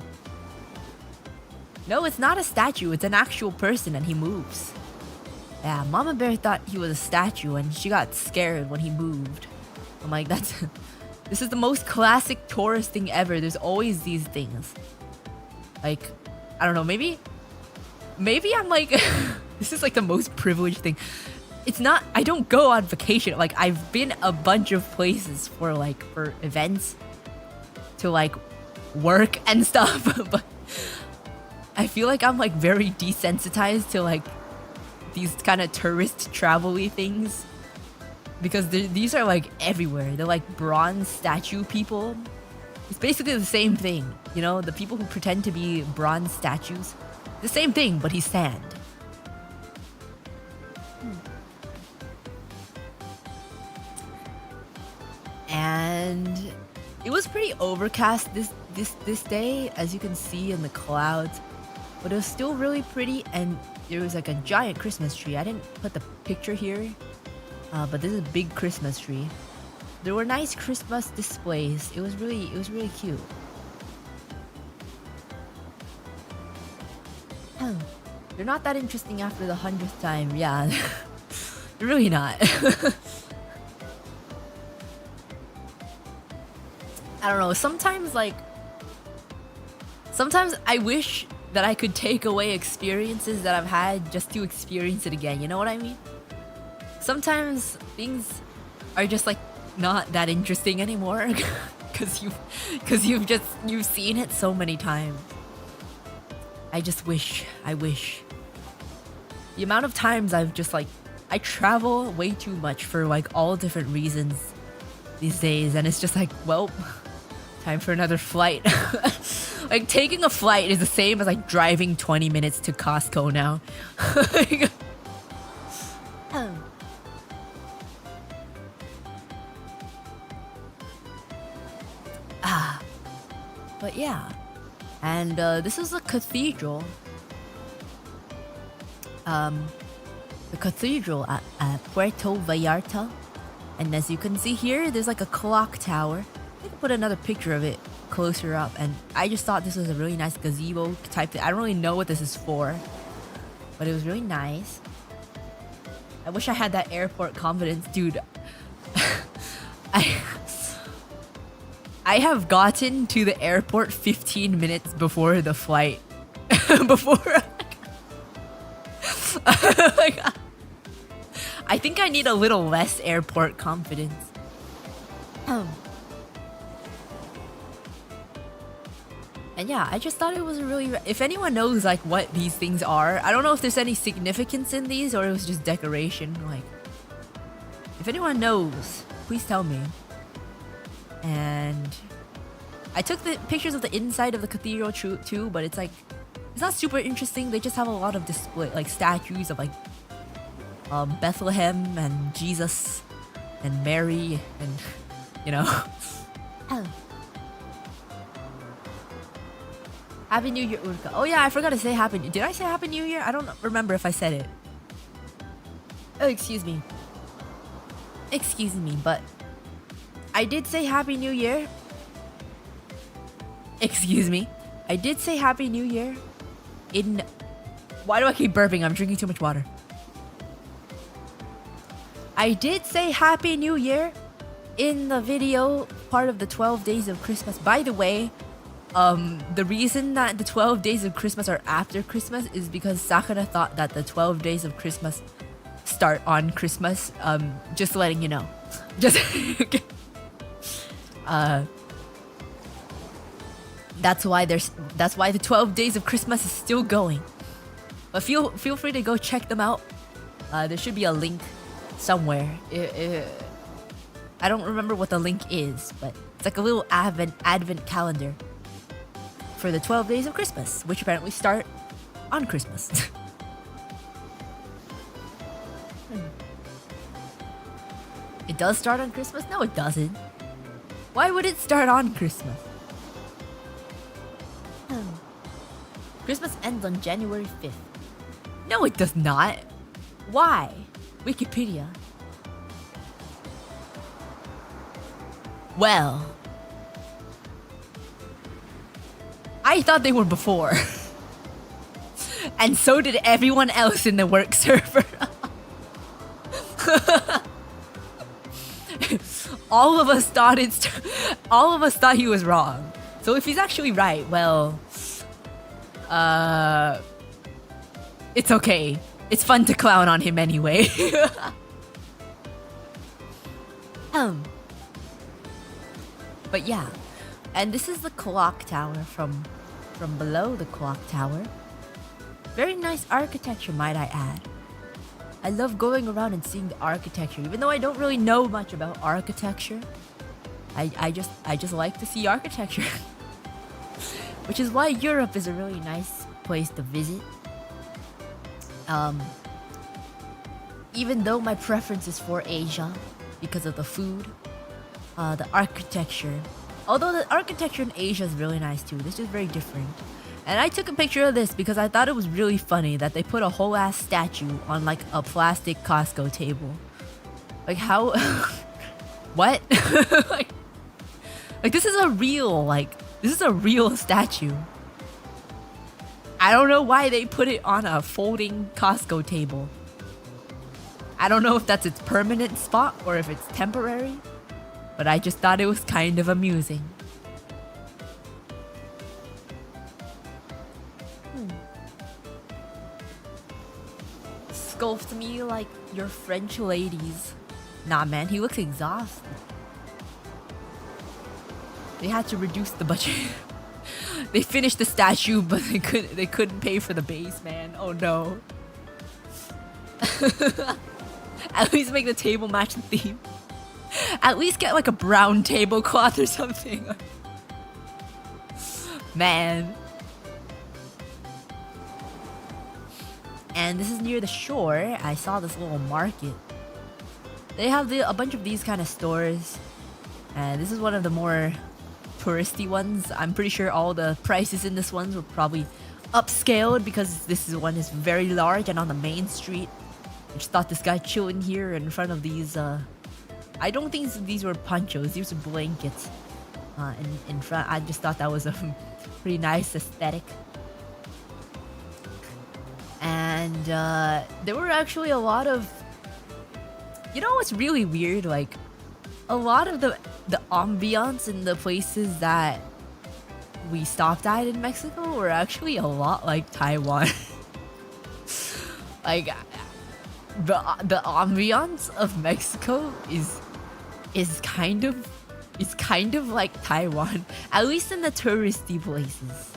No, it's not a statue. It's an actual person and he moves. Yeah, Mama Bear thought he was a statue and she got scared when he moved. I'm like, this is the most classic tourist thing ever. There's always these things. Like, I don't know, maybe I'm like, this is like the most privileged thing. It's not, I don't go on vacation. Like, I've been a bunch of places for events to like work and stuff. But I feel like I'm like very desensitized to like these kind of tourist travel-y things. Because these are like everywhere. They're like bronze statue people. It's basically the same thing. You know, the people who pretend to be bronze statues. The same thing, but he's sand. And it was pretty overcast this day, as you can see in the clouds. but it was still really pretty, and there was like a giant Christmas tree. I didn't put the picture here, but this is a big Christmas tree. There were nice Christmas displays. It was really cute. They're not that interesting after the 100th time. Yeah, they're really not. I don't know. Sometimes I wish that I could take away experiences that I've had just to experience it again. You know what I mean? Sometimes things are just like not that interesting anymore because you've seen it so many times. I wish. The amount of times I've just like, I travel way too much for like all different reasons these days, and it's just like, well, time for another flight. Like taking a flight is the same as like driving 20 minutes to Costco now. But yeah. And this is a cathedral. The cathedral at Puerto Vallarta. And as you can see here, there's like a clock tower. I can put another picture of it closer up. And I just thought this was a really nice gazebo type thing. I don't really know what this is for, but it was really nice. I wish I had that airport confidence, dude. I have gotten to the airport 15 minutes before the flight. I think I need a little less airport confidence. And yeah, I just thought it was a really... If anyone knows like what these things are, I don't know if there's any significance in these or it was just decoration. Like, if anyone knows, please tell me. And I took the pictures of the inside of the cathedral too, but it's like, it's not super interesting. They just have a lot of display, like statues of like Bethlehem and Jesus and Mary and, you know. Happy New Year, Uruka. Oh yeah, I forgot to say Happy New Year. Did I say Happy New Year? I don't remember if I said it. Oh, excuse me. Excuse me, but I did say Happy New Year. Excuse me. I did say Happy New Year in... Why do I keep burping? I'm drinking too much water. I did say Happy New Year in the video part of the 12 days of Christmas. By the way, the reason that the 12 days of Christmas are after Christmas is because Sakura thought that the 12 days of Christmas start on Christmas. Just letting you know. Just... That's why the 12 days of Christmas is still going. But feel free to go check them out. There should be a link somewhere. I don't remember what the link is, but it's like a little advent calendar for the 12 days of Christmas, which apparently start on Christmas. It does start on Christmas? No, it doesn't. Why would it start on Christmas? Christmas ends on January 5th. No, it does not. Why? Wikipedia. Well, I thought they were before. And so did everyone else in the work server. All of us thought he was wrong. So if he's actually right, well, it's okay. It's fun to clown on him anyway. But yeah, and this is the clock tower from below the clock tower. Very nice architecture, might I add. I love going around and seeing the architecture, even though I don't really know much about architecture. I just like to see architecture. Which is why Europe is a really nice place to visit. Even though my preference is for Asia because of the food, the architecture. Although the architecture in Asia is really nice too. This is very different. And I took a picture of this because I thought it was really funny that they put a whole ass statue on like a plastic Costco table. Like how what? like this is a real statue. I don't know why they put it on a folding Costco table. I don't know if that's its permanent spot or if it's temporary, but I just thought it was kind of amusing. Sculpt me like your French ladies. Nah, man, he looks exhausted. They had to reduce the budget. They finished the statue, but they couldn't pay for the base, man. Oh no. At least make the table match the theme. At least get like a brown tablecloth or something. Man. And this is near the shore. I saw this little market. They have a bunch of these kind of stores. And this is one of the more touristy ones. I'm pretty sure all the prices in this one were probably upscaled because this one is very large and on the main street. I just thought this guy chilling here in front of these I don't think these were ponchos, these were blankets in front. I just thought that was a pretty nice aesthetic. And there were actually a lot of, you know what's really weird, like a lot of the ambiance in the places that we stopped at in Mexico were actually a lot like Taiwan. Like the ambiance of Mexico is kind of like Taiwan, at least in the touristy places.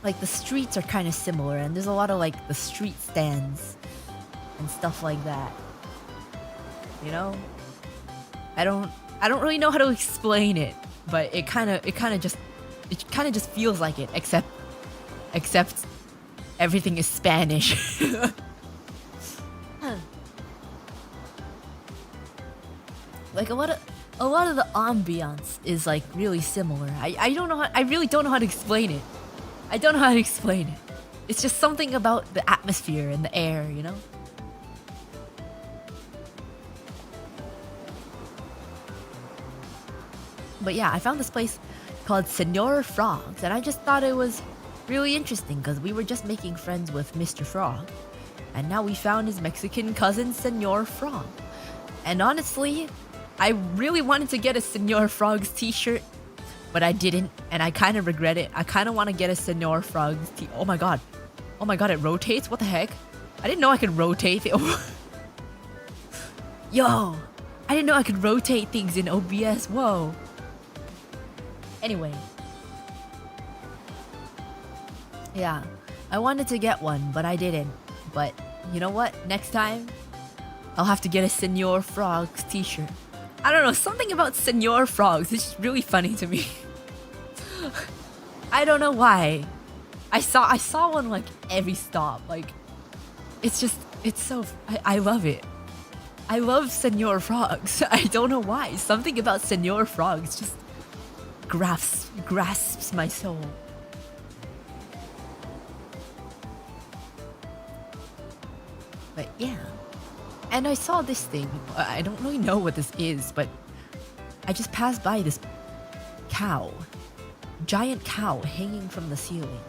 Like the streets are kind of similar, and there's a lot of like the street stands and stuff like that. You know, I don't really know how to explain it, but it kind of just feels like it, except everything is Spanish. Like a lot of the ambiance is like really similar. I really don't know how to explain it. It's just something about the atmosphere and the air, you know? But yeah, I found this place called Señor Frogs, and I just thought it was really interesting because we were just making friends with Mr. Frog, and now we found his Mexican cousin, Señor Frog. And honestly, I really wanted to get a Señor Frogs t-shirt, but I didn't, and I kind of regret it. I kind of want to get a Señor Frogs oh my god, it rotates? What the heck? I didn't know I could rotate it. Yo, I didn't know I could rotate things in OBS. Whoa. Anyway. Yeah, I wanted to get one, but I didn't. But you know what? Next time, I'll have to get a Señor Frogs t-shirt. I don't know, something about Señor Frogs is just really funny to me. I don't know why. I saw one like every stop. Like, it's so, I love it. I love Señor Frogs. I don't know why. Something about Señor Frogs just grasps my soul. But yeah. And I saw this thing. I don't really know what this is, but I just passed by this cow. Giant cow hanging from the ceiling.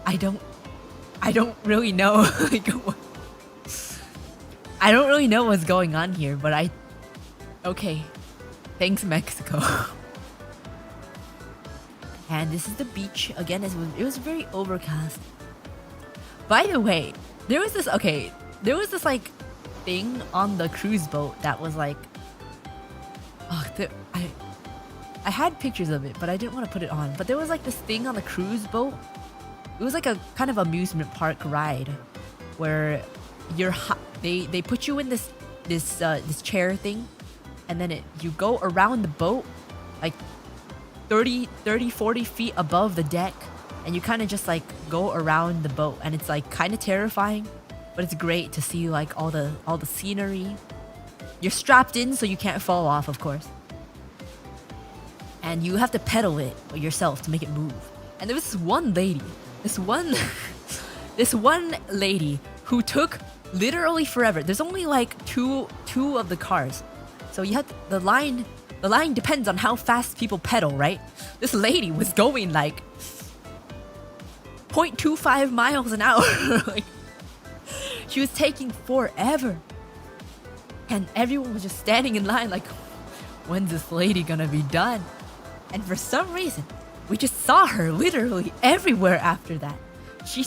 I don't really know. I don't really know what's going on here, but okay. Thanks, Mexico. And this is the beach. Again, it was very overcast. By the way, there was this like thing on the cruise boat that was like, I had pictures of it, but I didn't want to put it on. But there was like this thing on the cruise boat. It was like a kind of amusement park ride where they put you in this chair thing, and then you go around the boat like 30, 40 feet above the deck. And you kind of just like go around the boat, and it's like kind of terrifying, but it's great to see like all the scenery You're strapped in so you can't fall off, of course. And you have to pedal it yourself to make it move. And there was this one lady, this one lady who took literally forever. There's only like two of the cars, so you have the line. The line depends on how fast people pedal, right? This lady was going like 0.25 miles an hour. Like, she was taking forever, and everyone was just standing in line like, when's this lady gonna be done? And for some reason, we just saw her literally everywhere after that. We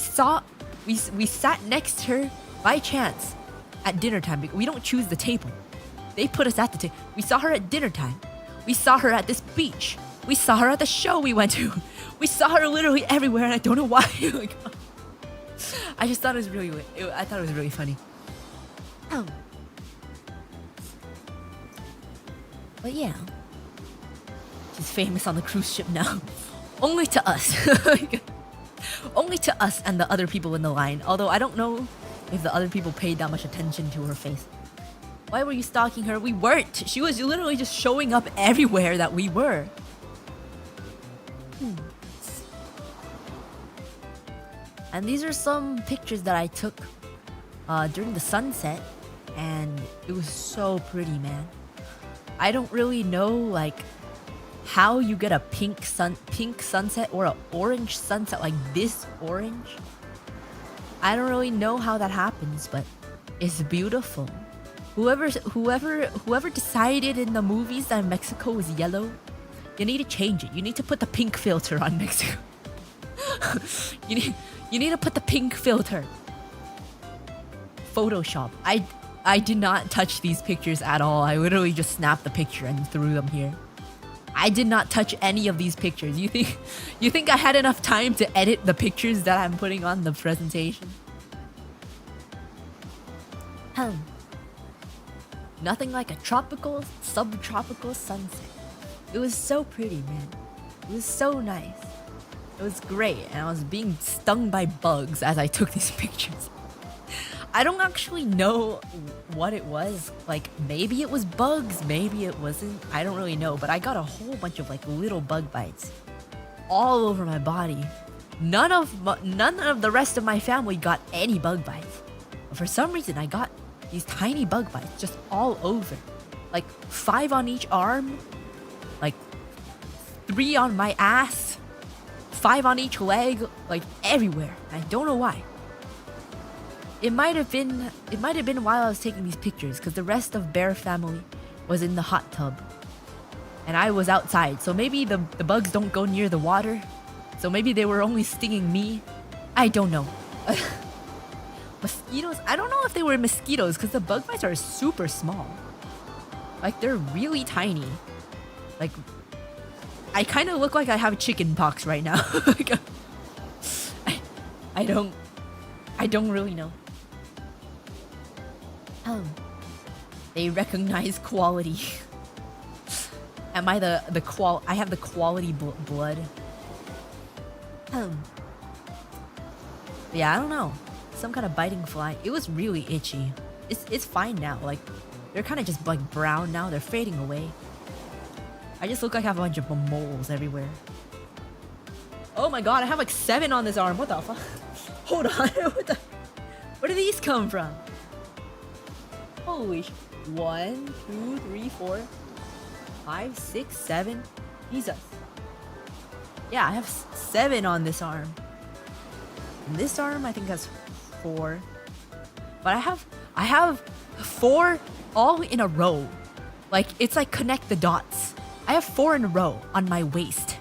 sat next to her by chance at dinner time. We don't choose the table. They put us at the table. We saw her at dinner time. We saw her at this beach. We saw her at the show we went to. We saw her literally everywhere, and I don't know why. Like, I just thought it was I thought it was really funny. But yeah, she's famous on the cruise ship now. Only to us. Only to us and the other people in the line. Although I don't know if the other people paid that much attention to her face. Why were you stalking her? We weren't. She was literally just showing up everywhere that we were. And these are some pictures that I took during the sunset, and it was so pretty, man. I don't really know like how you get a pink sunset or an orange sunset, like this orange. I don't really know how that happens, but it's beautiful. Whoever decided in the movies that Mexico was yellow, you need to change it. You need to put the pink filter on Mexico. You need to put the pink filter. Photoshop. I did not touch these pictures at all. I literally just snapped the picture and threw them here. I did not touch any of these pictures. You think I had enough time to edit the pictures that I'm putting on the presentation? Nothing like a tropical, subtropical sunset. It was so pretty, man. It was so nice. It was great, and I was being stung by bugs as I took these pictures. I don't actually know what it was. Like, maybe it was bugs, maybe it wasn't. I don't really know, but I got a whole bunch of like little bug bites all over my body. None of the rest of my family got any bug bites. But for some reason, I got these tiny bug bites just all over. Like 5 on each arm, like 3 on my ass, 5 on each leg, like everywhere. I don't know why. It might have been while I was taking these pictures, because the rest of Bear family was in the hot tub and I was outside, so maybe the bugs don't go near the water, so maybe they were only stinging me. I don't know. Mosquitoes, I don't know if they were mosquitoes, because the bug bites are super small. Like, they're really tiny. Like, I kind of look like I have chicken pox right now. I don't really know. They recognize quality. Am I I have the quality blood. Yeah, I don't know. Some kind of biting fly. It was really itchy. It's fine now. Like, they're kind of just like brown now. They're fading away. I just look like I have a bunch of moles everywhere. Oh my god, I have like 7 on this arm. What the fuck? Hold on. Where do these come from? Holy sh... 1, 2, 3, 4, 5, 6, 7. Jesus. Yeah, I have 7 on this arm. And this arm, I think, has 4. But I have 4 all in a row. Like, it's like connect the dots. I have 4 in a row on my waist.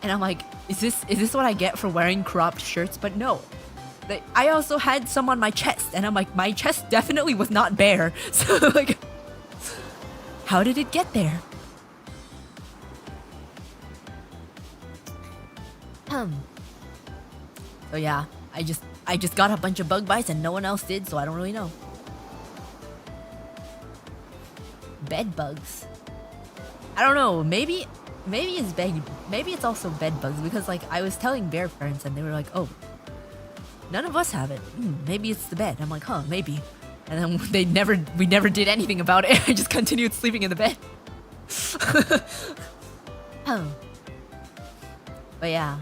And I'm like, is this what I get for wearing cropped shirts? But no. I also had some on my chest, and I'm like, my chest definitely was not bare. So like, how did it get there? So yeah, I just got a bunch of bug bites and no one else did, so I don't really know. Bed bugs. I don't know, maybe it's also bed bugs, because like I was telling bear parents and they were like, oh, none of us have it. Maybe it's the bed. I'm like, huh, maybe. And then we never did anything about it. I just continued sleeping in the bed. But yeah,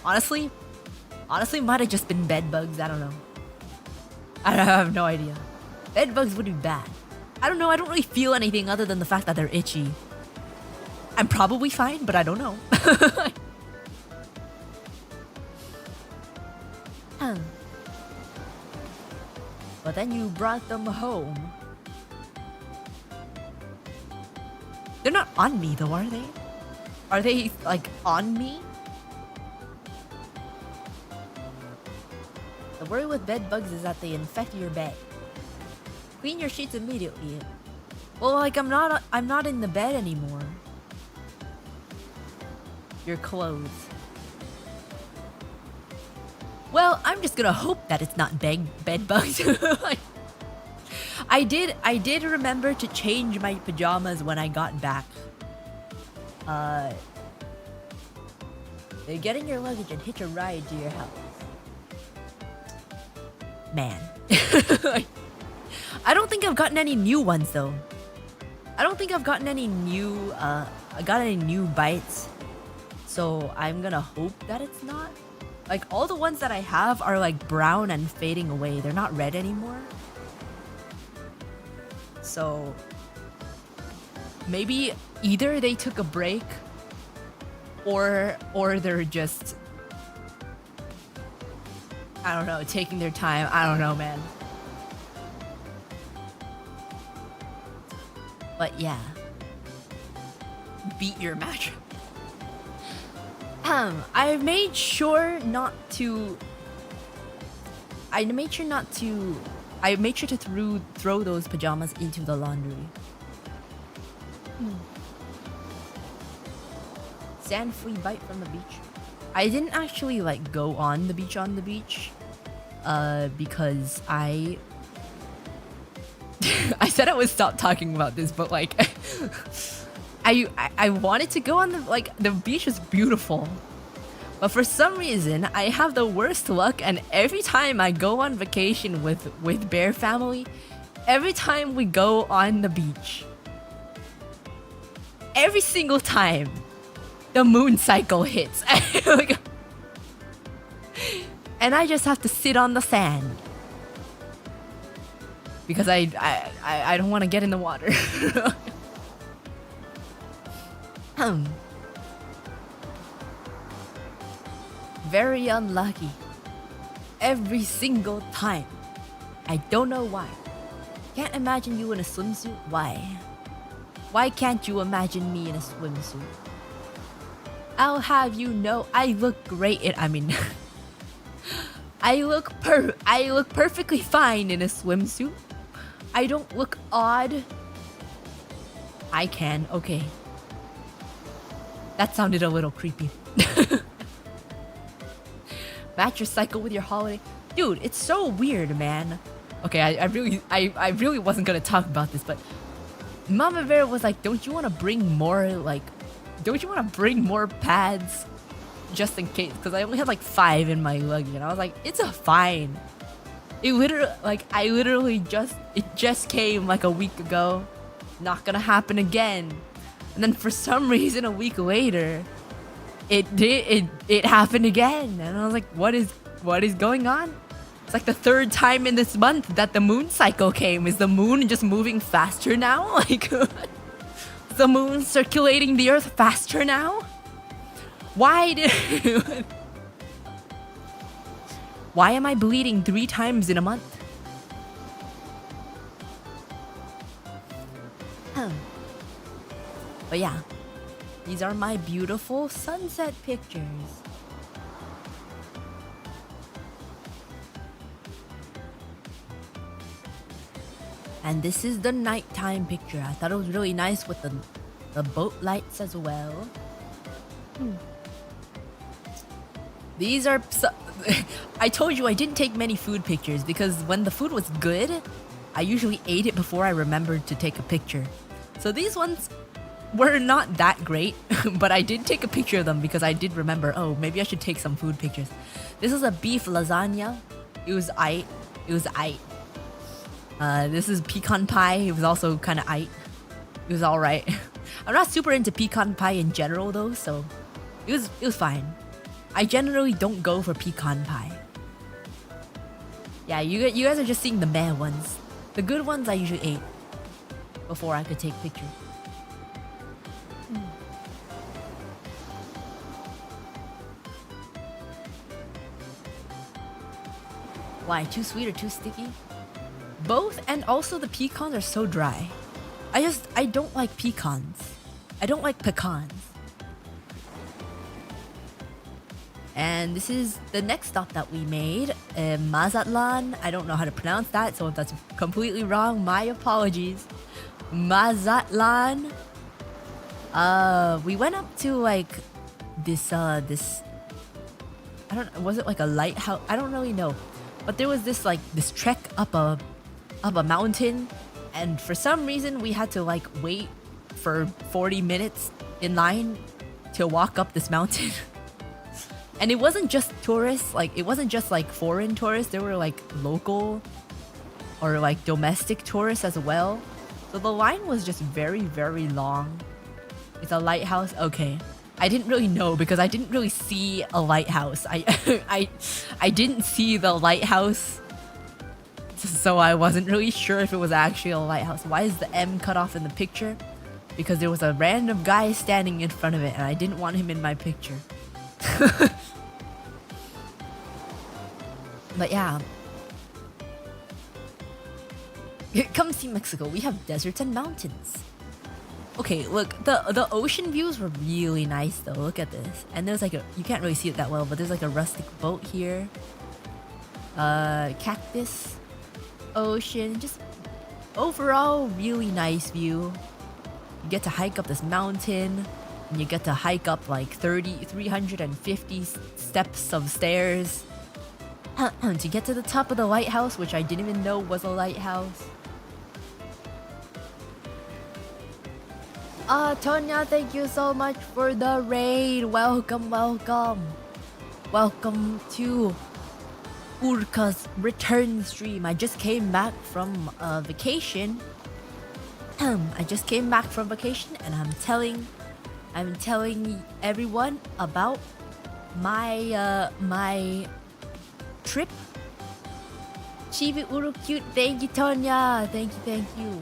honestly, might have just been bed bugs. I don't know. I have no idea. Bed bugs would be bad. I don't know. I don't really feel anything other than the fact that they're itchy. I'm probably fine, but I don't know. But then you brought them home. They're not on me though, are they? Are they like on me? The worry with bed bugs is that they infect your bed. Clean your sheets immediately. Well, like I'm not in the bed anymore. Your clothes. Well, I'm just gonna hope that it's not bed bugs. I did remember to change my pajamas when I got back. Getting your luggage and hitch a ride to your house. Man. I don't think I've gotten any new ones though. I don't think I've gotten any new bites. So I'm gonna hope that it's not. Like all the ones that I have are like brown and fading away. They're not red anymore. So maybe either they took a break or they're just, I don't know, taking their time. I don't know, man. But yeah. Beat your mattress. I made sure to throw those pajamas into the laundry. Sand-free bite from the beach. I didn't actually like go on the beach because I said I would stop talking about this, but like I wanted to go on the beach is beautiful. But for some reason, I have the worst luck, and every time I go on vacation with Bear family, every time we go on the beach, every single time, the moon cycle hits. And I just have to sit on the sand. Because I don't want to get in the water. Very unlucky. Every single time. I don't know why. Can't imagine you in a swimsuit. Why? Why can't you imagine me in a swimsuit? I'll have you know I look great I look perfectly fine in a swimsuit. I don't look odd. I can, okay. That sounded a little creepy. Match your cycle with your holiday. Dude, it's so weird, man. Okay, I really wasn't gonna talk about this, but Mama Bear was like, don't you wanna bring more pads? Just in case, because I only had like 5 in my luggage, and I was like, it's a fine. It just came like a week ago. Not gonna happen again. And then for some reason a week later, it happened again. And I was like, what is going on? It's like the 3rd time in this month that the moon cycle came. Is the moon just moving faster now? Like, the moon circulating the earth faster now? Why am I bleeding 3 times in a month? But yeah, these are my beautiful sunset pictures. And this is the nighttime picture. I thought it was really nice with the boat lights as well. These are... I told you I didn't take many food pictures because when the food was good, I usually ate it before I remembered to take a picture. So these ones were not that great, but I did take a picture of them because I did remember, oh, maybe I should take some food pictures. This is a beef lasagna. It was aight. This is pecan pie. It was also kind of it was all right. I'm not super into pecan pie in general though, so it was fine. I generally don't go for pecan pie. Yeah, you guys are just seeing the meh ones. The good ones I usually ate before I could take pictures. Why? Too sweet or too sticky? Both, and also the pecans are so dry. I don't like pecans. I don't like pecans. And this is the next stop that we made, Mazatlan. I don't know how to pronounce that, so if that's completely wrong, my apologies. Mazatlan. We went up to like this I don't know, was it like a lighthouse? I don't really know. But there was this trek up a mountain, and for some reason we had to like wait for 40 minutes in line to walk up this mountain. And it wasn't just tourists, like it wasn't just like foreign tourists, there were like local or like domestic tourists as well. So the line was just very, very long. It's a lighthouse, okay. I didn't really know because I didn't really see a lighthouse. I didn't see the lighthouse, so I wasn't really sure if it was actually a lighthouse. Why is the M cut off in the picture? Because there was a random guy standing in front of it and I didn't want him in my picture. But yeah, come see Mexico. We have deserts and mountains. Okay, look, the ocean views were really nice though. Look at this. And there's like you can't really see it that well, but there's like a rustic boat here. Cactus, ocean, just overall really nice view. You get to hike up this mountain, and you get to hike up like 350 steps of stairs to get to the top of the lighthouse, which I didn't even know was a lighthouse. Tonya, thank you so much for the raid. Welcome, welcome. Welcome to Uruka's return stream. I just came back from vacation. I just came back from vacation and I'm telling everyone about my my trip. Chibi Uruka, thank you, Tonya. Thank you.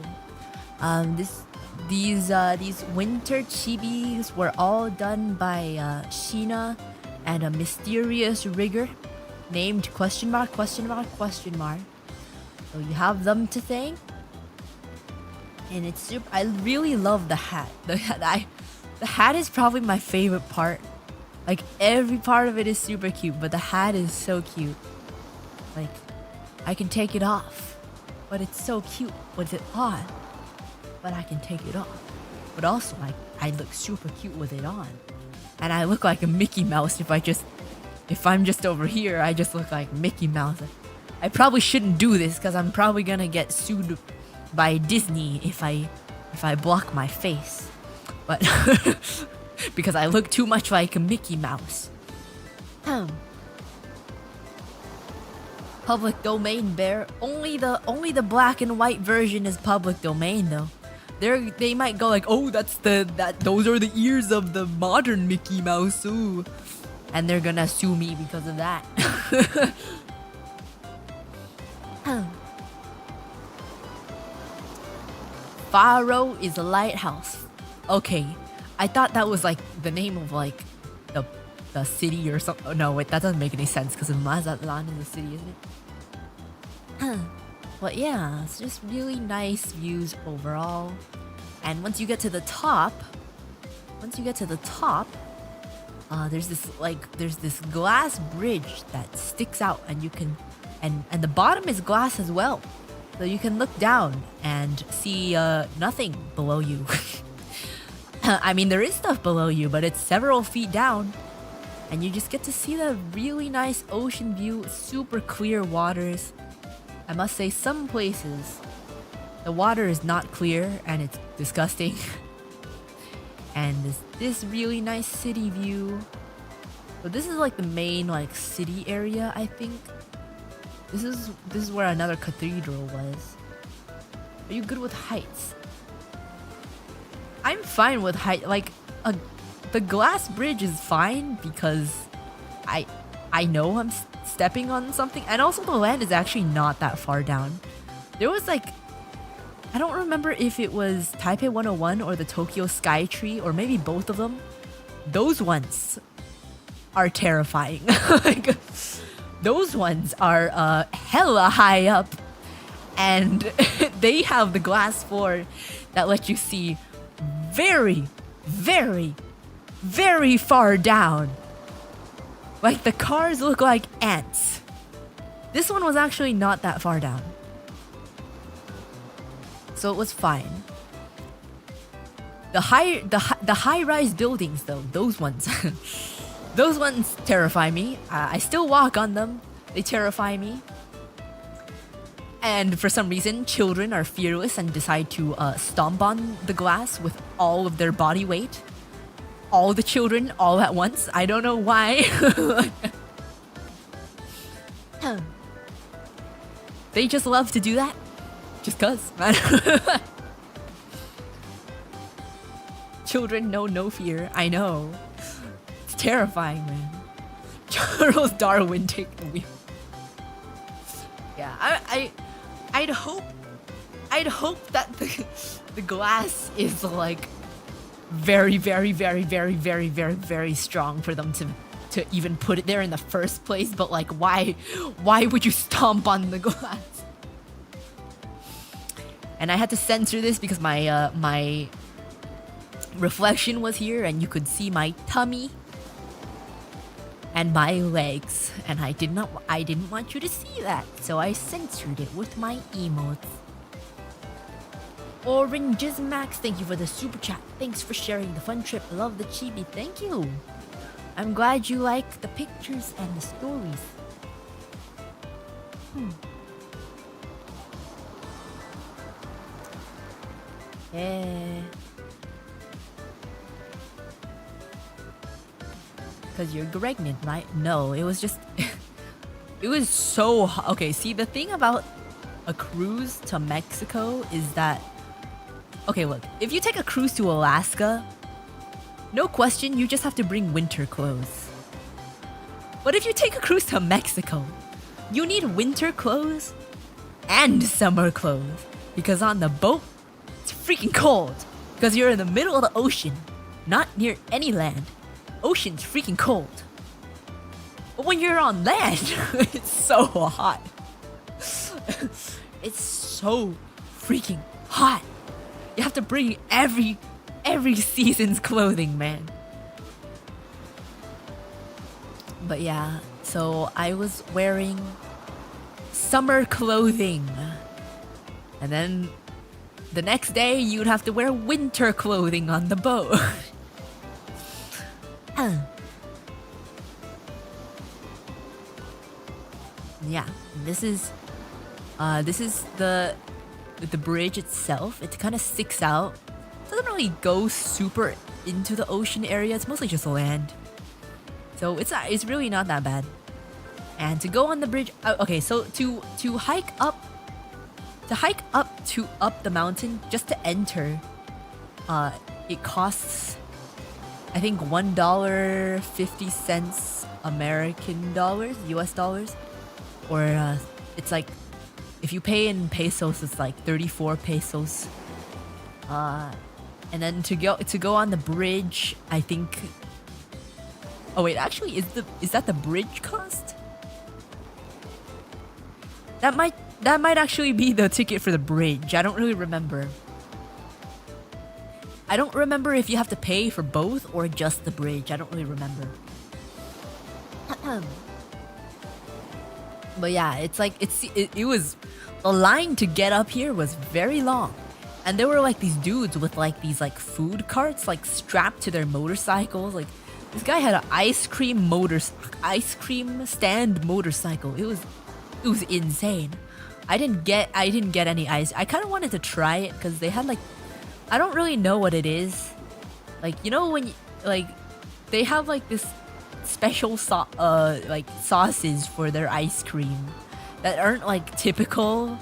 These winter chibis were all done by Sheena and a mysterious rigger named question mark. So you have them to thank. And it's super. I really love the hat. The hat is probably my favorite part. Like every part of it is super cute, but the hat is so cute. Like I can take it off, but it's so cute with it on. But I can take it off. But also I look super cute with it on. And I look like a Mickey Mouse if I'm just over here. I just look like Mickey Mouse. I probably shouldn't do this because I'm probably gonna get sued by Disney if I block my face. But because I look too much like a Mickey Mouse. Public domain, bear. Only the black and white version is public domain though. They might go like, oh, those are the ears of the modern Mickey Mouse, ooh. And they're gonna sue me because of that. Faro is a lighthouse. Okay, I thought that was like the name of like the city or something. Oh, no, wait, that doesn't make any sense because Mazatlan is a city, isn't it? But yeah, it's just really nice views overall. And once you get to the top, there's this glass bridge that sticks out, and you can, and the bottom is glass as well, so you can look down and see nothing below you. I mean, there is stuff below you, but it's several feet down, and you just get to see the really nice ocean view, super clear waters. I must say, some places the water is not clear and it's disgusting. And this really nice city view. So this is like the main like city area, I think. This is where another cathedral was. Are you good with heights? I'm fine with height. Like, the glass bridge is fine because I know I'm stepping on something, and also the land is actually not that far down. There was like, I don't remember if it was Taipei 101 or the Tokyo Sky Tree, or maybe both of them. Those ones are terrifying. Like, those ones are hella high up, and they have the glass floor that lets you see very, very, very far down. Like, the cars look like ants. This one was actually not that far down, so it was fine. The high-rise buildings, though, those ones, those ones terrify me. I still walk on them. They terrify me. And for some reason, children are fearless and decide to stomp on the glass with all of their body weight. All the children, all at once. I don't know why. They just love to do that. Just cuz, man. Children know no fear. I know. It's terrifying, man. Charles Darwin take the wheel. Yeah, I'd hope that the glass is like very, very, very, very, very, very, very strong for them to even put it there in the first place. But like, why would you stomp on the glass? And I had to censor this because my my reflection was here, and you could see my tummy and my legs, and I didn't want you to see that, so I censored it with my emotes. Oranges Max, thank you for the super chat. Thanks for sharing the fun trip. Love the chibi. Thank you. I'm glad you like the pictures and the stories. Yeah. Because you're pregnant, right? No, it was just... it was so... Okay, see, the thing about a cruise to Mexico is that... Okay, look, if you take a cruise to Alaska, no question, you just have to bring winter clothes. But if you take a cruise to Mexico, you need winter clothes and summer clothes. Because on the boat, it's freaking cold. Because you're in the middle of the ocean, not near any land. Ocean's freaking cold. But when you're on land, it's so hot. It's so freaking hot. You have to bring every season's clothing, man. But yeah, so I was wearing summer clothing. And then the next day you'd have to wear winter clothing on the boat. Yeah, this is the bridge itself. It kind of sticks out. It doesn't really go super into the ocean area. It's mostly just land, so it's really not that bad. And to go on the bridge, okay, so to hike up the mountain just to enter, it costs, I think, $1.50 American dollars, US dollars, or it's like, if you pay in pesos, it's like 34 pesos. And then to go on the bridge, I think. Oh wait, actually, is that the bridge cost? That might actually be the ticket for the bridge. I don't really remember. I don't remember if you have to pay for both or just the bridge. I don't really remember. But yeah, it's like it was, the line to get up here was very long, and there were like these dudes with like these like food carts like strapped to their motorcycles. Like, this guy had an ice cream stand motorcycle. It was insane. I didn't get any ice. I kind of wanted to try it because they had like, I don't really know what it is. Like, you know when like they have like this special like sauces for their ice cream that aren't like typical.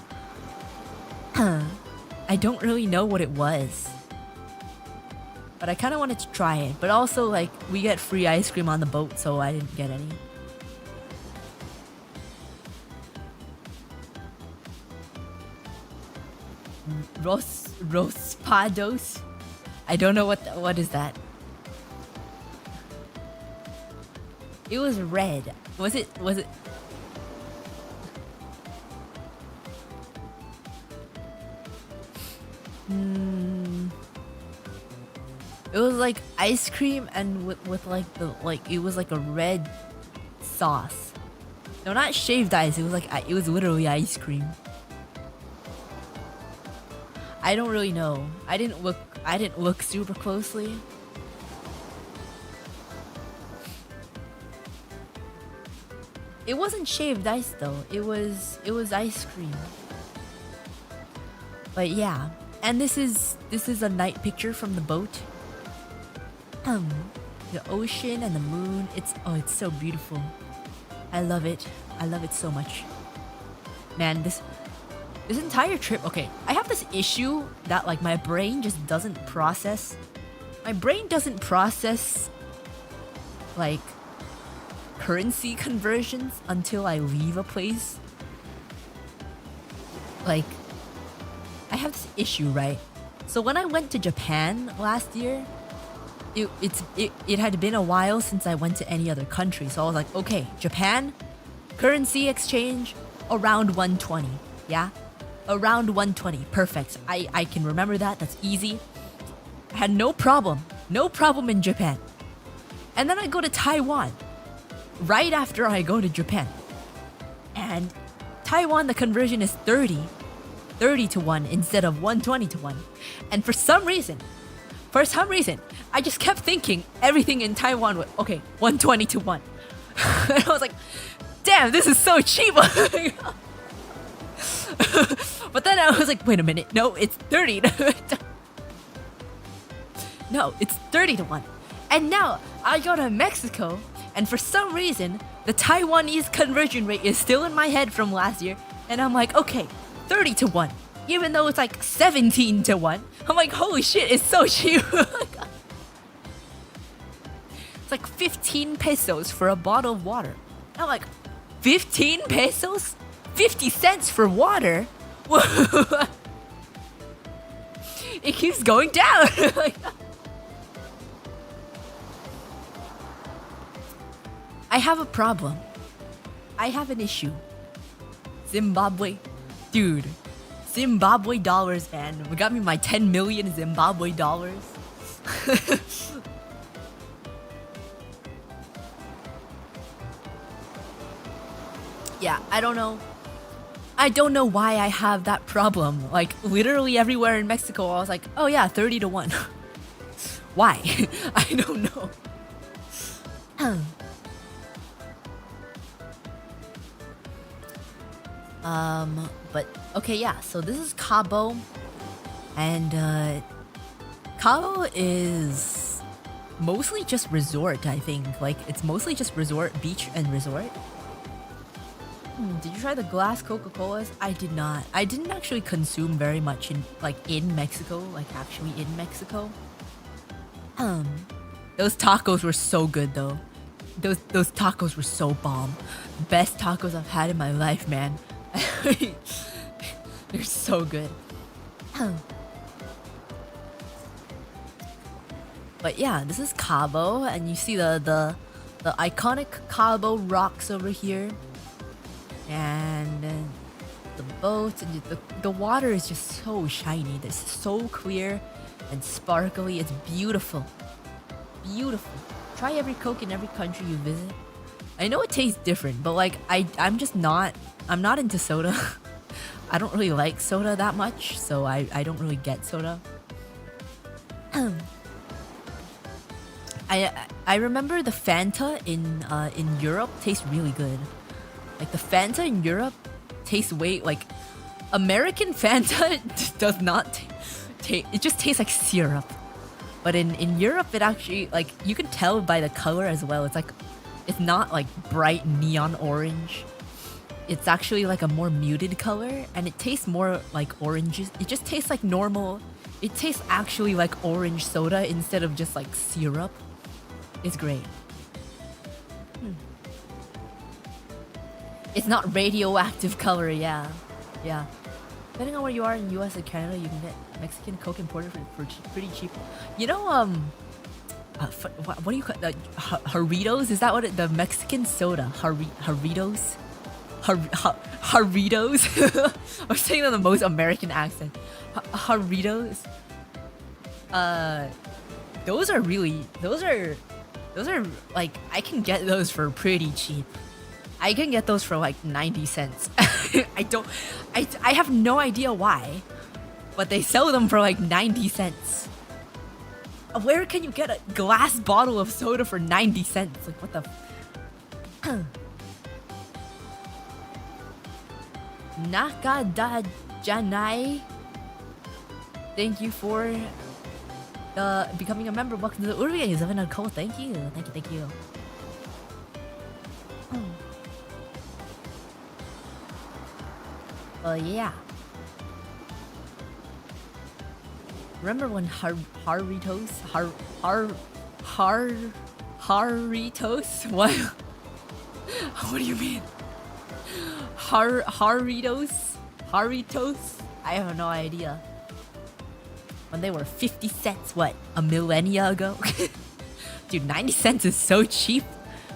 I don't really know what it was. But I kind of wanted to try it. But also, like, we get free ice cream on the boat, so I didn't get any. Rospados? I don't know what is that. It was red. Was it? It was like ice cream and with like it was like a red sauce. No, not shaved ice. It was literally ice cream. I don't really know. I didn't look super closely. It wasn't shaved ice though. It was ice cream. But yeah, and this is a night picture from the boat. The ocean and the moon. It's so beautiful. I love it. I love it so much. Man, this entire trip. Okay, I have this issue that like my brain just doesn't process. My brain doesn't process like currency conversions until I leave a place. Like, I have this issue, right? So when I went to Japan last year, it had been a while since I went to any other country. So I was like, okay, Japan, currency exchange around 120. Yeah? Around 120. Perfect. I can remember that. That's easy. I had no problem. No problem in Japan. And then I go to Taiwan. Right after I go to Japan. And Taiwan, the conversion is 30 to 1 instead of 120 to 1. And for some reason, I just kept thinking everything in Taiwan was, okay, 120 to 1. And I was like, damn, this is so cheap. But then I was like, wait a minute, no, it's 30 to No, it's 30 to 1. And now I go to Mexico, and for some reason, the Taiwanese conversion rate is still in my head from last year. And I'm like, okay, 30 to 1. Even though it's like 17 to 1. I'm like, holy shit, it's so cheap. It's like 15 pesos for a bottle of water. And I'm like, 15 pesos? 50 cents for water? It keeps going down. I have a problem. I have an issue. Zimbabwe. Dude. Zimbabwe dollars, man. Got me my 10 million Zimbabwe dollars. Yeah, I don't know. I don't know why I have that problem. Like, literally everywhere in Mexico, I was like, oh yeah, 30 to 1. Why? I don't know. But okay, yeah, so this is Cabo, and Cabo is mostly just resort, I think. Like, it's mostly just resort, beach and resort. Did you try the glass Coca-Colas? I did not. I didn't actually consume very much in Mexico, actually in Mexico. Those tacos were so good though. Those tacos were so bomb. Best tacos I've had in my life, man. They're so good. But yeah, this is Cabo, and you see the iconic Cabo rocks over here, and the boats, and the water is just so shiny. It's so clear and sparkly. It's beautiful, beautiful. Try every Coke in every country you visit. I know it tastes different, but like I'm not into soda. I don't really like soda that much, so I don't really get soda. I remember the Fanta in Europe tastes really good. Like, the Fanta in Europe tastes American Fanta does not taste. It just tastes like syrup. But in Europe, it actually, like, you can tell by the color as well. It's not like bright neon orange. it's actually like a more muted color, and it tastes more like oranges. It just tastes like normal. It tastes actually like orange soda instead of just like syrup. It's great. It's not radioactive color, yeah. Yeah. Depending on where you are in US and Canada, you can get Mexican Coke imported for pretty cheap. You know, what do you call Jarritos? Is that what the Mexican soda? Jarritos? Jarritos? I'm saying that in the most American accent. Jarritos? Those are like, I can get those for pretty cheap. I can get those for like 90 cents. I have no idea why, but they sell them for like 90 cents. Where can you get a glass bottle of soda for 90 cents? Like, what the Nakadajanai. Thank you for becoming a member. Welcome to the Uruka. You're living on cold. Thank you. Thank you. Yeah. Remember when Jarritos? Jarritos? What? What do you mean? Jarritos? I have no idea. When they were 50 cents, what? A millennia ago? Dude, 90 cents is so cheap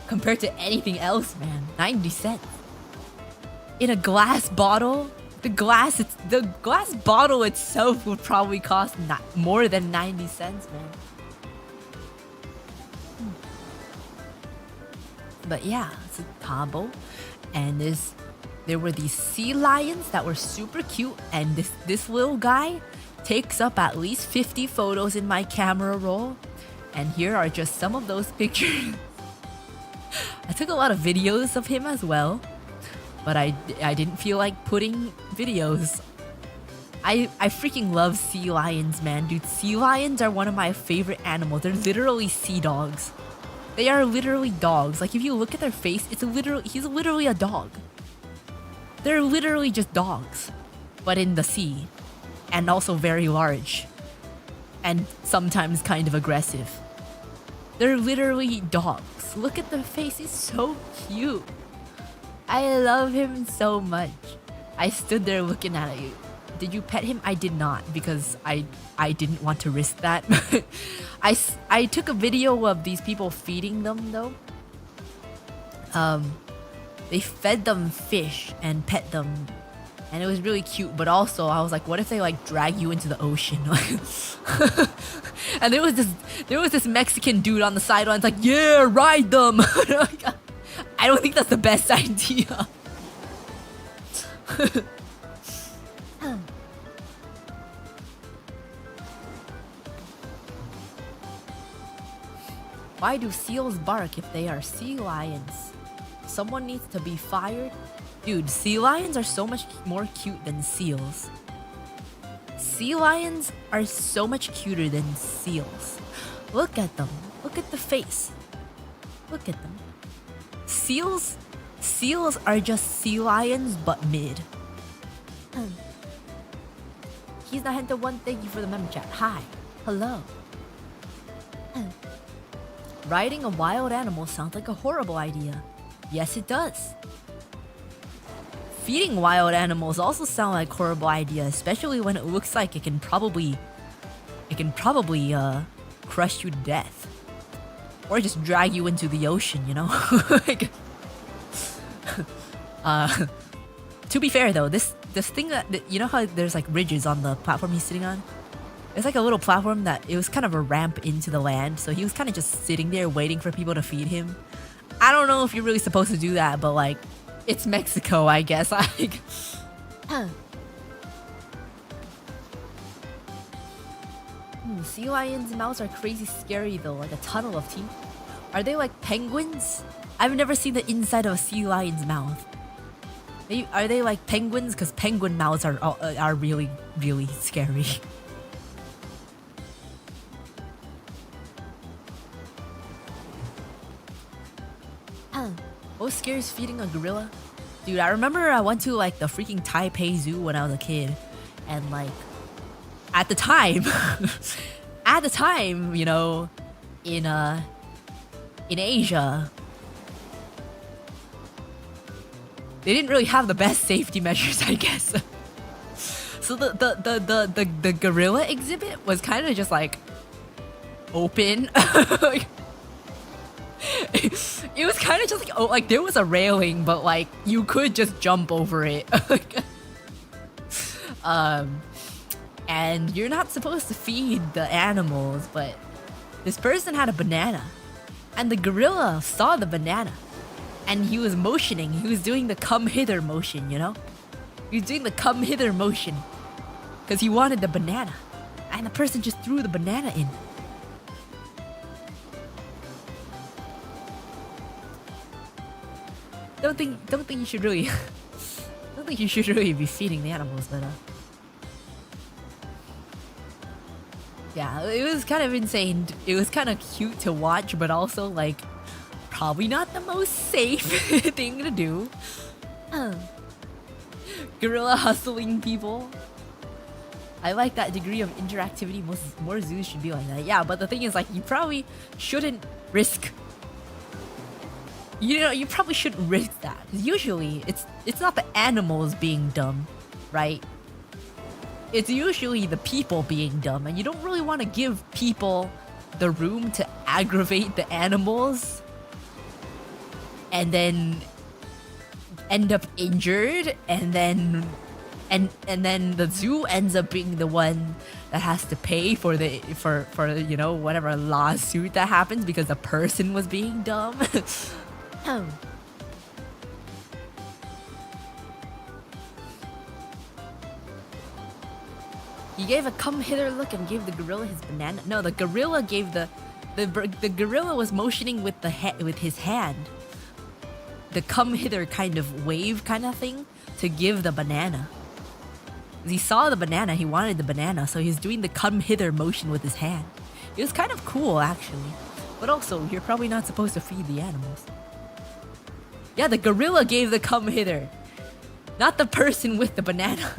compared to anything else, man. 90 cents. In a glass bottle? The glass bottle itself would probably cost more than 90 cents, man. But yeah, it's a Cabo, and there were these sea lions that were super cute, and this little guy takes up at least 50 photos in my camera roll, and here are just some of those pictures. I took a lot of videos of him as well, but I didn't feel like putting videos. I freaking love sea lions, man. Dude, sea lions are one of my favorite animals. They're literally sea dogs. They are literally dogs. Like, if you look at their face, he's literally a dog. They're literally just dogs, but in the sea, and also very large, and sometimes kind of aggressive. They're literally dogs. Look at the face, he's so cute. I love him so much. I stood there looking at it. Did you pet him? I did not, because I didn't want to risk that. I took a video of these people feeding them though. They fed them fish and pet them, and it was really cute. But also, I was like, what if they like drag you into the ocean? And there was this Mexican dude on the sidelines like, yeah, ride them. I don't think that's the best idea. Why do seals bark if they are sea lions? Someone needs to be fired? Dude, sea lions are so much more cute than seals. Sea lions are so much cuter than seals. Look at them. Look at the face. Look at them. Seals are just sea lions, but mid. He's not Henta One. Thank you for the member chat. Hi. Hello. Riding a wild animal sounds like a horrible idea. Yes, it does. Feeding wild animals also sound like a horrible idea, especially when it looks like it can probably crush you to death. Or just drag you into the ocean, you know? Like, to be fair though, this thing that, you know how there's like ridges on the platform he's sitting on? It's like a little platform that it was kind of a ramp into the land, so he was kind of just sitting there waiting for people to feed him. I don't know if you're really supposed to do that, but like, it's Mexico, I guess. Like, sea lions' mouths are crazy scary though, like a tunnel of teeth. Are they like penguins? I've never seen the inside of a sea lion's mouth. Are they like penguins? Because penguin mouths are really, really scary. Most scary is feeding a gorilla. Dude, I remember I went to like the freaking Taipei Zoo when I was a kid, and like at the time, you know, in Asia, they didn't really have the best safety measures, I guess. So the gorilla exhibit was kind of just like open. It was kind of just like, oh, like there was a railing, but like you could just jump over it. And you're not supposed to feed the animals, but this person had a banana, and the gorilla saw the banana, and he was motioning. He was doing the come hither motion, you know? He was doing the come hither motion because he wanted the banana, and the person just threw the banana in. Don't think you should really don't think you should really be feeding the animals, but yeah, it was kind of insane. It was kind of cute to watch, but also like probably not the most safe thing to do. Gorilla hustling people. I like that degree of interactivity. More zoos should be like that. Yeah, but the thing is, like, you probably shouldn't risk. You know, you probably shouldn't risk that. 'Cause usually, it's not the animals being dumb, right? It's usually the people being dumb, and you don't really want to give people the room to aggravate the animals and then end up injured, and then the zoo ends up being the one that has to pay for you know, whatever lawsuit that happens because the person was being dumb. He gave a come hither look and gave the gorilla his banana. No, the gorilla gave the gorilla was motioning with his hand. The come hither kind of wave kind of thing to give the banana. He saw the banana, he wanted the banana, so he's doing the come hither motion with his hand. It was kind of cool, actually. But also, you're probably not supposed to feed the animals. Yeah, the gorilla gave the come hither, not the person with the banana.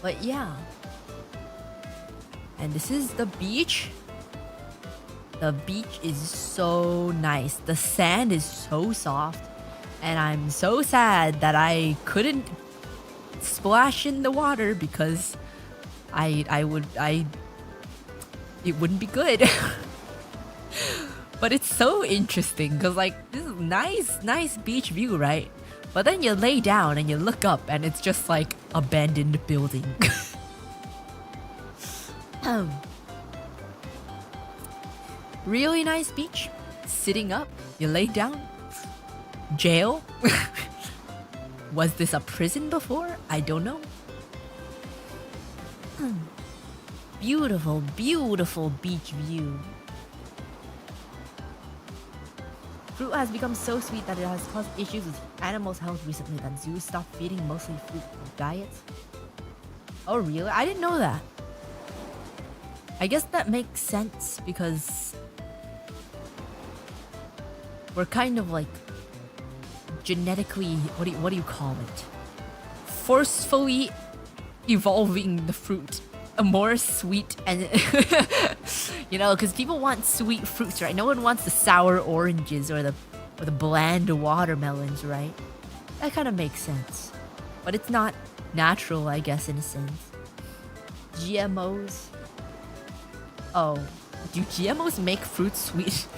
But yeah. And this is the beach. The beach is so nice. The sand is so soft. And I'm so sad that I couldn't splash in the water because it wouldn't be good. But it's so interesting because like this is nice beach view, right? But then you lay down and you look up and it's just like abandoned building. Really nice beach. Sitting up, you lay down. Jail? Was this a prison before? I don't know. Beautiful, beautiful beach view. Fruit has become so sweet that it has caused issues with animals' health recently that zoos stopped feeding mostly fruit diets. Oh really? I didn't know that. I guess that makes sense because we're kind of like genetically, what do you call it? Forcefully evolving the fruit. A more sweet and you know, because people want sweet fruits, right? No one wants the sour oranges or the bland watermelons, right? That kind of makes sense, but it's not natural, I guess, in a sense. GMOs. Oh, do GMOs make fruit sweet?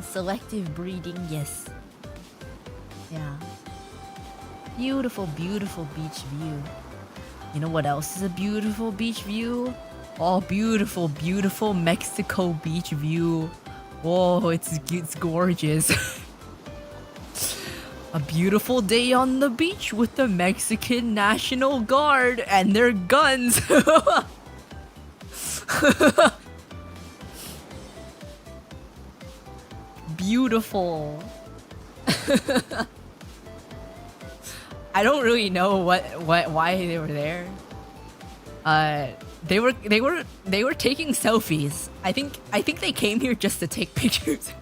Selective breeding, yes. Yeah. Beautiful, beautiful beach view. You know what else is a beautiful beach view? Oh, beautiful, beautiful Mexico beach view. Whoa, it's gorgeous. A beautiful day on the beach with the Mexican National Guard and their guns. Beautiful. I don't really know why they were there. they were taking selfies. I think they came here just to take pictures.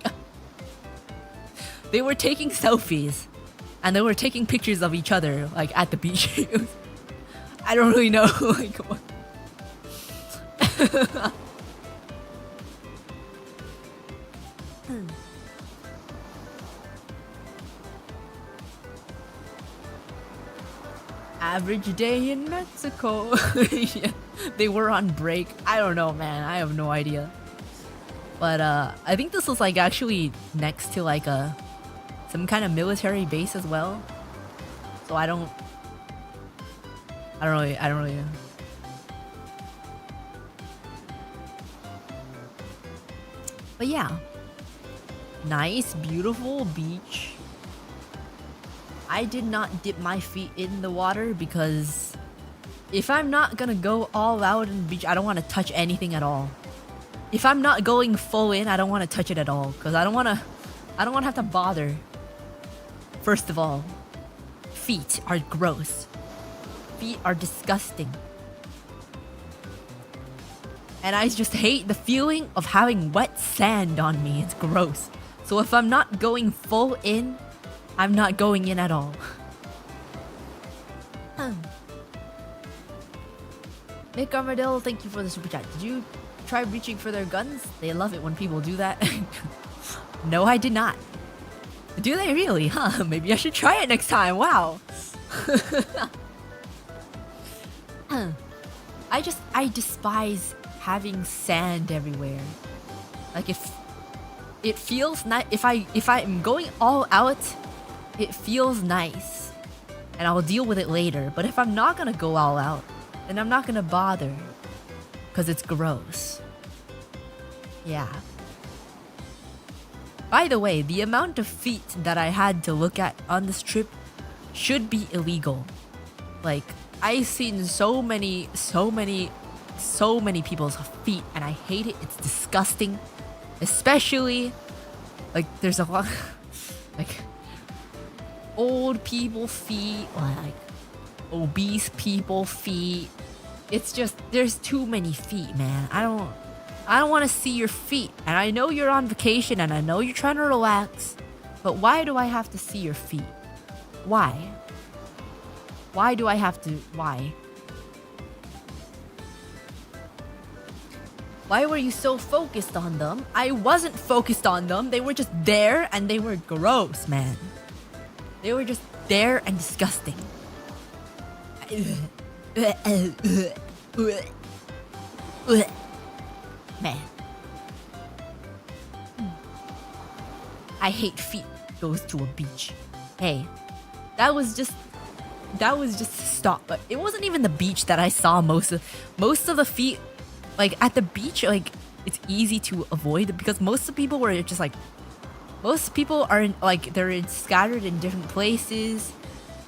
They were taking selfies, and they were taking pictures of each other like at the beach. I don't really know. Like, what? Average day in Mexico. Yeah, they were on break. I don't know, man. I have no idea. But I think this was like actually next to like some kind of military base as well. So I don't really. But yeah, nice, beautiful beach. I did not dip my feet in the water because if I'm not gonna go all out in the beach, I don't want to touch anything at all. If I'm not going full in, I don't want to touch it at all because I don't want to have to bother. First of all, feet are gross. Feet are disgusting. And I just hate the feeling of having wet sand on me. It's gross. So if I'm not going full in, I'm not going in at all. Nick Armadillo, thank you for the super chat. Did you try reaching for their guns? They love it when people do that. No, I did not. Do they really? Huh? Maybe I should try it next time. Wow. I despise having sand everywhere. Like if it feels nice, if I'm going all out, it feels nice, and I'll deal with it later. But if I'm not gonna go all out, then I'm not gonna bother, cause it's gross. Yeah. By the way, the amount of feet that I had to look at on this trip should be illegal. Like, I've seen so many people's feet, and I hate it. It's disgusting. Especially, like, there's a lot, like, old people feet, or like, obese people feet. It's just, there's too many feet, man. I don't want to see your feet. And I know you're on vacation, and I know you're trying to relax, but why do I have to see your feet? Why? Why do I have to? Why? Why were you so focused on them? I wasn't focused on them. They were just there, and they were gross, man. They were just there and disgusting. Man. I hate feet goes to a beach. Hey, that was just stop. But it wasn't even the beach that I saw most of the feet. Like at the beach, like it's easy to avoid because most of the people were just like, most people are in, like they're scattered in different places,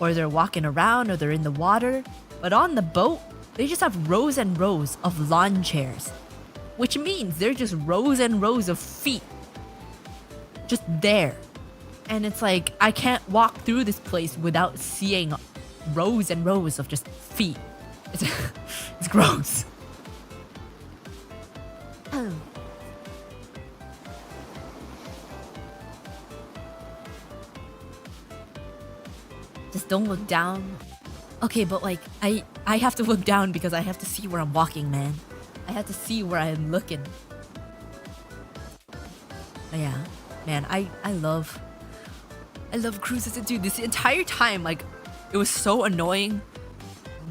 or they're walking around, or they're in the water. But on the boat, they just have rows and rows of lawn chairs, which means they're just rows and rows of feet just there. And it's like, I can't walk through this place without seeing rows and rows of just feet. It's gross. Just don't look down. Okay, but like, I have to look down because I have to see where I'm walking, man. I have to see where I'm looking. But yeah, man, I love cruises. And dude, this entire time, like, it was so annoying.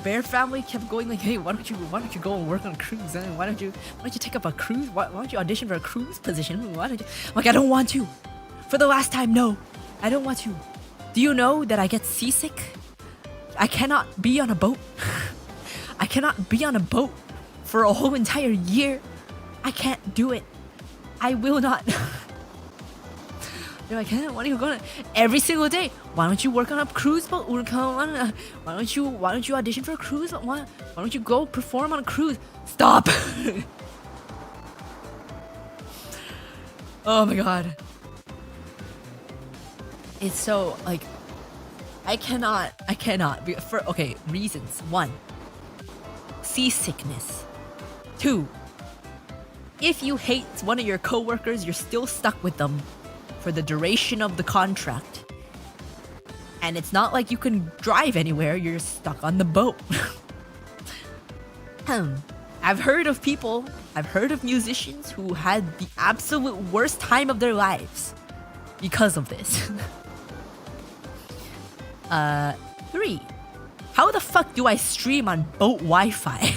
Bear family kept going like, hey, why don't you go and work on a cruise? Why don't you take up a cruise? Why don't you audition for a cruise position? Why don't you? Like, I don't want to. For the last time, no, I don't want to. Do you know that I get seasick? I cannot be on a boat. I cannot be on a boat for a whole entire year. I can't do it. I will not. They're like, hey, why don't you go every single day? Why don't you work on a cruise boat? Why don't you audition for a cruise boat? Why don't you go perform on a cruise? Stop. Oh my god. It's so like, I cannot for reasons. One, seasickness. 2, if you hate one of your coworkers, you're still stuck with them for the duration of the contract. And it's not like you can drive anywhere, you're stuck on the boat. I've heard of musicians who had the absolute worst time of their lives because of this. 3, how the fuck do I stream on boat Wi-Fi?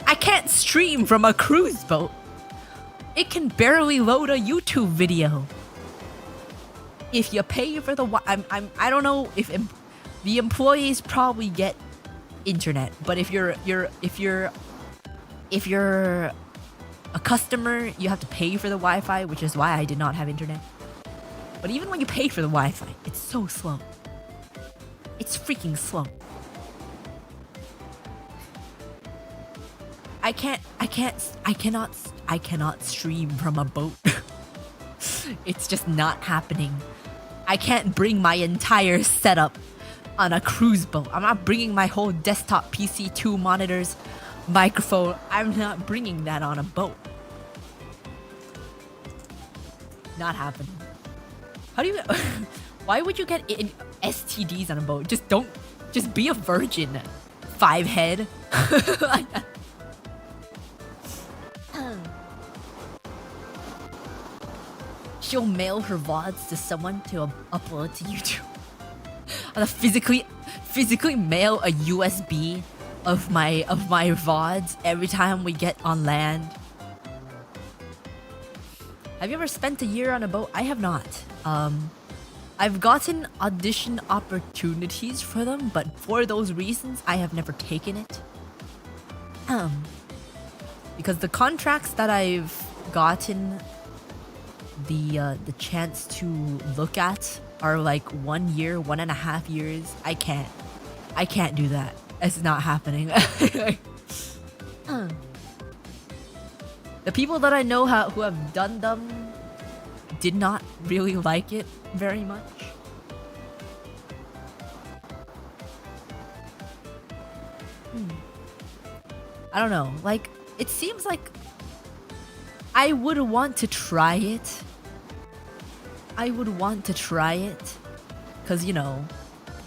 I can't stream from a cruise boat. It can barely load a YouTube video. If you pay for the I don't know if the employees probably get internet, but if you're a customer, you have to pay for the Wi-Fi, which is why I did not have internet. But even when you pay for the Wi-Fi, it's so slow. It's freaking slow. I cannot stream from a boat. It's just not happening. I can't bring my entire setup on a cruise boat. I'm not bringing my whole desktop PC, 2 monitors, microphone. I'm not bringing that on a boat. Not happening. How do you... Why would you get STDs on a boat? Just be a virgin. 5 head. She'll mail her VODs to someone to upload to YouTube. I'll physically mail a USB of my VODs every time we get on land. Have you ever spent a year on a boat? I have not. I've gotten audition opportunities for them, but for those reasons, I have never taken it. Because the contracts that I've gotten the chance to look at are like 1 year, 1.5 years. I can't do that. It's not happening. The people that I know who have done them did not really like it very much. I don't know. Like, it seems like I would want to try it. Because, you know,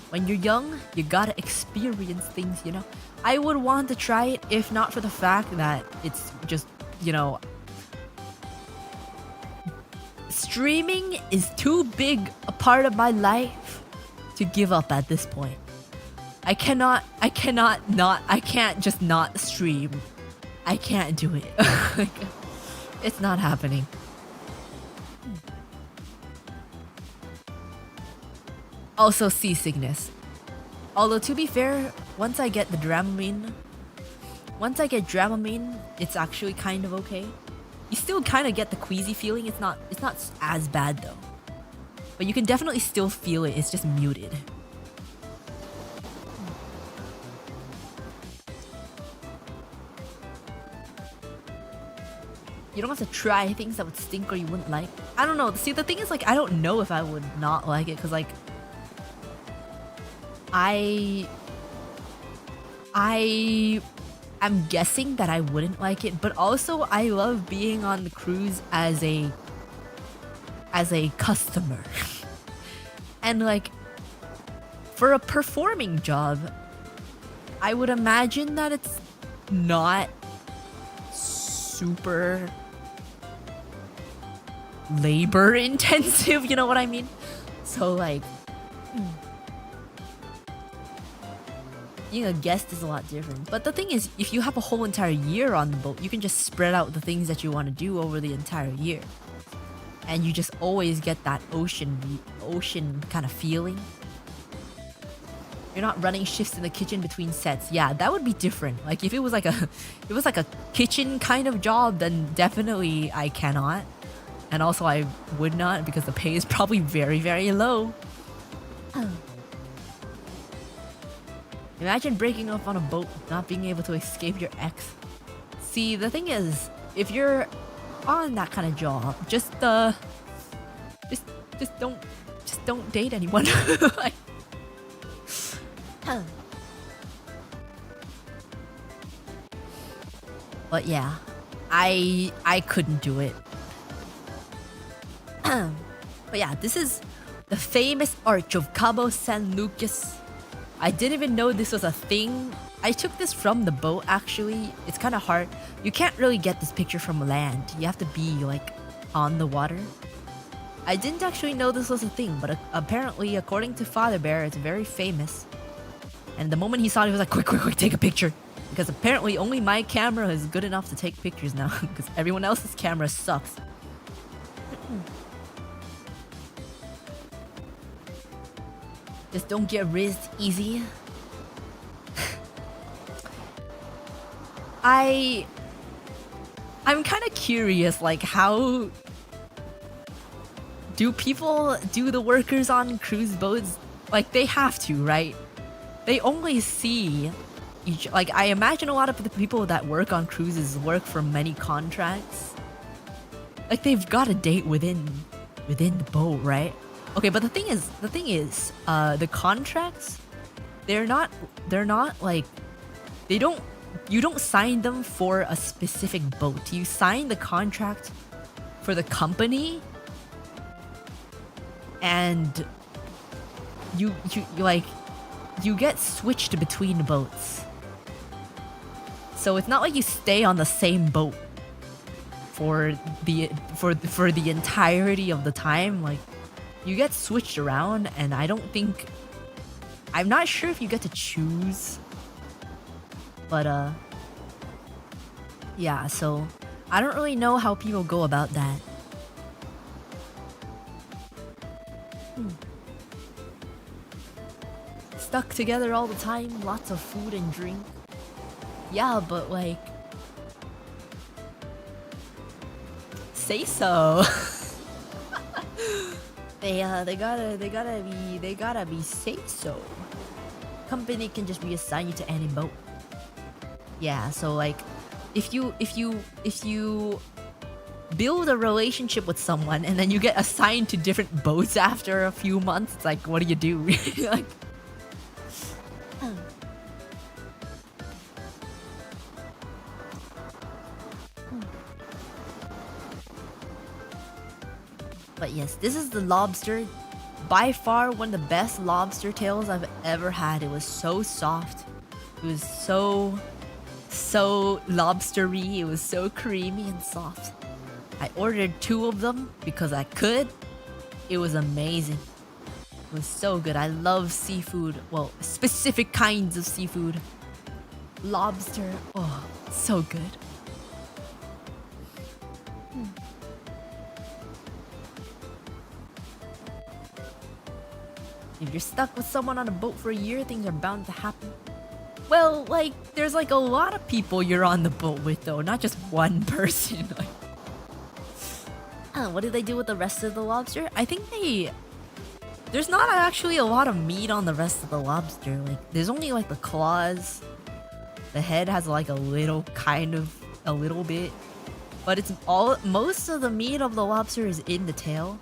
when you're young, you gotta experience things, you know? I would want to try it if not for the fact that it's just, you know... Streaming is too big a part of my life to give up at this point. I can't just not stream. I can't do it. It's not happening. Also seasickness. Although to be fair, once I get Dramamine, it's actually kind of okay. You still kind of get the queasy feeling. It's not as bad though. But you can definitely still feel it. It's just muted. You don't have to try things that would stink or you wouldn't like. I don't know. See, the thing is, like, I don't know if I would not like it because, like, I am guessing that I wouldn't like it, but also I love being on the cruise as a customer. And like, for a performing job, I would imagine that it's not super labor intensive, you know what I mean? So like, being a guest is a lot different. But the thing is, if you have a whole entire year on the boat, you can just spread out the things that you want to do over the entire year. And you just always get that ocean kind of feeling. You're not running shifts in the kitchen between sets. Yeah, that would be different. Like if it was like a kitchen kind of job, then definitely I cannot. And also I would not because the pay is probably very, very low. Imagine breaking up on a boat, not being able to escape your ex. See, the thing is, if you're on that kind of job, just don't date anyone. Like, But yeah, I couldn't do it. But yeah, this is the famous arch of Cabo San Lucas. I didn't even know this was a thing. I took this from the boat actually. It's kind of hard. You can't really get this picture from land. You have to be like on the water. I didn't actually know this was a thing, but apparently according to Father Bear, it's very famous. And the moment he saw it, he was like, quick, take a picture. Because apparently only my camera is good enough to take pictures now. Because everyone else's camera sucks. Just don't get rizzed easy. I'm kind of curious, like, how do the workers on cruise boats, like, they have to, right? They only see each, like, I imagine a lot of the people that work on cruises work for many contracts. Like, they've got a date within the boat, right? Okay, but the thing is, the contracts, they're not like, you don't sign them for a specific boat. You sign the contract for the company, and you get switched between boats. So it's not like you stay on the same boat for the entirety of the time. Like, you get switched around, and I'm not sure if you get to choose. But yeah, so I don't really know how people go about that. Stuck together all the time, lots of food and drink. Yeah, but like, say so. They gotta be say so. Company can just reassign you to any boat. Yeah, so like, if you build a relationship with someone and then you get assigned to different boats after a few months, it's like, what do you do? Like, but yes, this is the lobster. By far one of the best lobster tails I've ever had. It was so soft. It was so lobstery. It was so creamy and soft. I ordered 2 of them because I could. It was amazing. It was so good. I love seafood. Well, specific kinds of seafood. Lobster. Oh, so good. If you're stuck with someone on a boat for a year, things are bound to happen. Well, like, there's like a lot of people you're on the boat with though, not just one person. Like, what did they do with the rest of the lobster? I think there's not actually a lot of meat on the rest of the lobster. Like, there's only like the claws. The head has like a little bit. But most of the meat of the lobster is in the tail.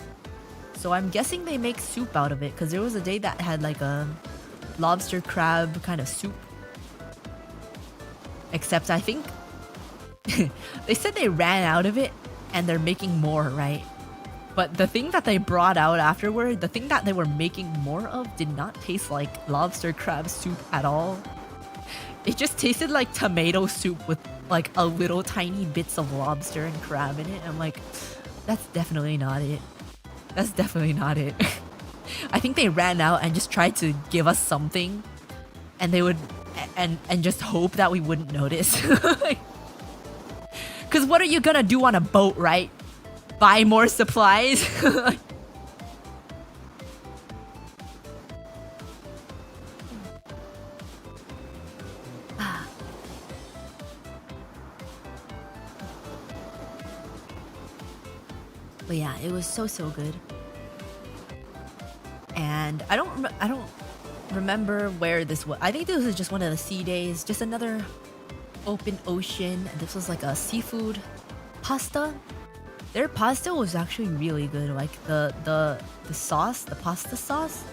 So I'm guessing they make soup out of it, because there was a day that had like a lobster crab kind of soup. Except I think they said they ran out of it and they're making more, right? But the thing that they brought out afterward, the thing that they were making more of, did not taste like lobster crab soup at all. It just tasted like tomato soup with like a little tiny bits of lobster and crab in it. I'm like, that's definitely not it. That's definitely not it. I think they ran out and just tried to give us something, and they would and just hope that we wouldn't notice. Cause what are you gonna do on a boat, right? Buy more supplies? But yeah, it was so good. And I don't remember where this was. I think this was just one of the sea days, just another open ocean. And this was like a seafood pasta. Their pasta was actually really good. Like the sauce, the pasta sauce,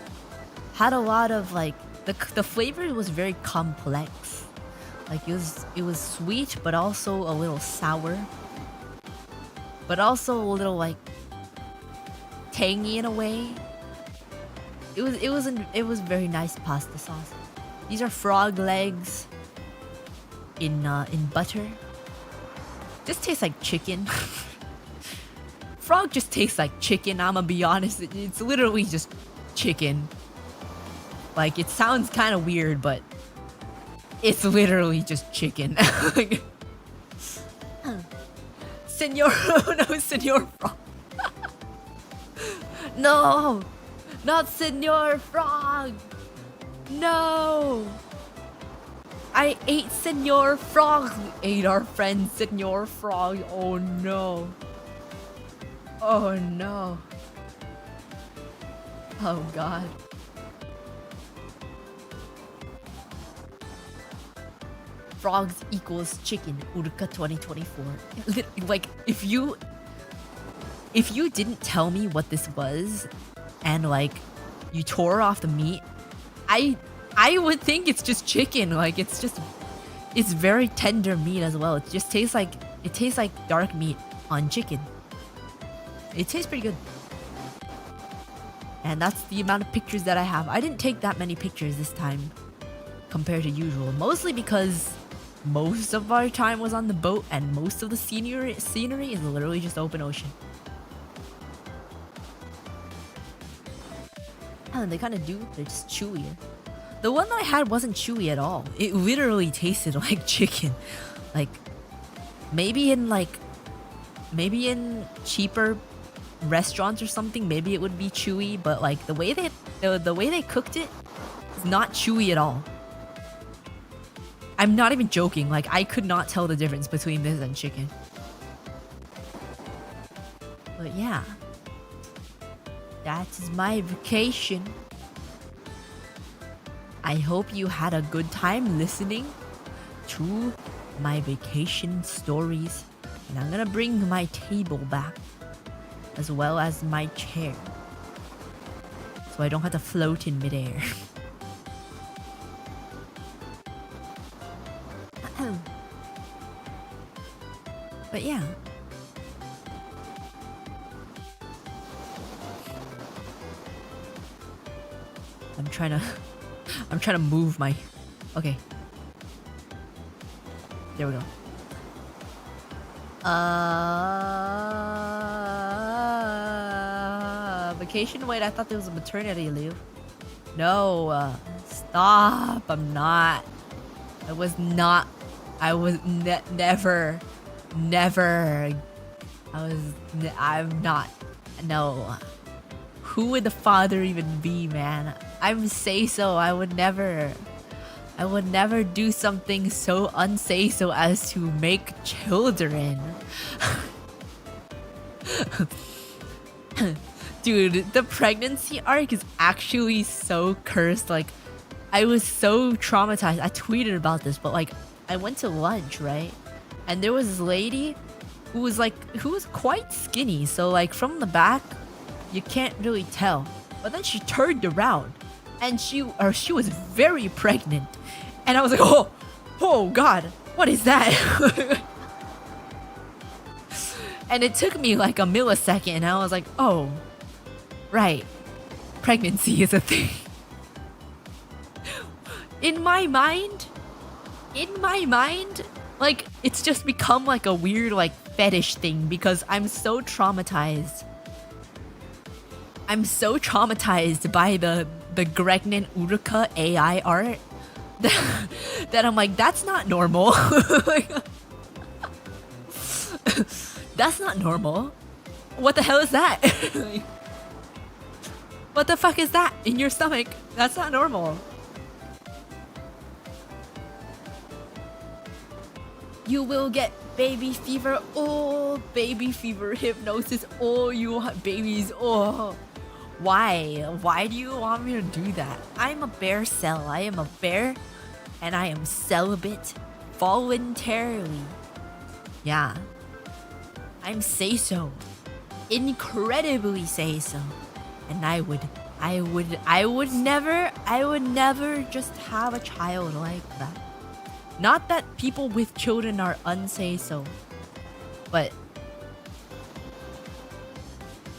had a lot of like the flavor was very complex. Like it was sweet, but also a little sour. But also a little like tangy in a way. It was very nice pasta sauce. These are frog legs in butter. Just tastes like chicken. Frog just tastes like chicken. I'ma be honest. It's literally just chicken. Like it sounds kind of weird, but it's literally just chicken. Senor, no, Senor Frog. No, not Senor Frog. No. I ate Senor Frog. We ate our friend Senor Frog. Oh no. Oh no. Oh god. Frogs equals chicken. Uruka 2024. Like if you didn't tell me what this was, and like you tore off the meat, I would think it's just chicken. Like it's very tender meat as well. It just tastes like dark meat on chicken. It tastes pretty good. And that's the amount of pictures that I have. I didn't take that many pictures this time compared to usual. Mostly because most of our time was on the boat and most of the scenery is literally just open ocean. And they kind of do, they're just chewier. The one that I had wasn't chewy at all. It literally tasted like chicken. Like maybe in cheaper restaurants or something, maybe it would be chewy, but like the way they cooked it is not chewy at all. I'm not even joking. Like I could not tell the difference between this and chicken. But yeah, that is my vacation. I hope you had a good time listening to my vacation stories. And I'm gonna bring my table back, as well as my chair, so I don't have to float in midair. But yeah. I'm trying to move my... Okay. There we go. Vacation? Wait, I thought there was a maternity leave. No, stop. I'm not. I was not. I was never. I'm not. No. Who would the father even be, man? I'm say so. I would never do something so unsay so as to make children. Dude, the pregnancy arc is actually so cursed. Like, I was so traumatized. I tweeted about this, but like, I went to lunch, right? And there was this lady who was quite skinny. So like from the back, you can't really tell. But then she turned around and she was very pregnant. And I was like, oh god, what is that? And it took me like a millisecond and I was like, oh, right, pregnancy is a thing. In my mind, like it's just become like a weird like fetish thing because I'm so traumatized. I'm so traumatized by the Gregnan Uruka AI art that I'm like, that's not normal. That's not normal. What the hell is that? What the fuck is that in your stomach? That's not normal. You will get baby fever. Oh, baby fever hypnosis. Oh, you want babies. Oh. Why? Why do you want me to do that? I'm a bear cell. I am a bear and I am celibate voluntarily. Yeah. I'm say so. Incredibly say so. And I would never just have a child like that. Not that people with children are unsay so, but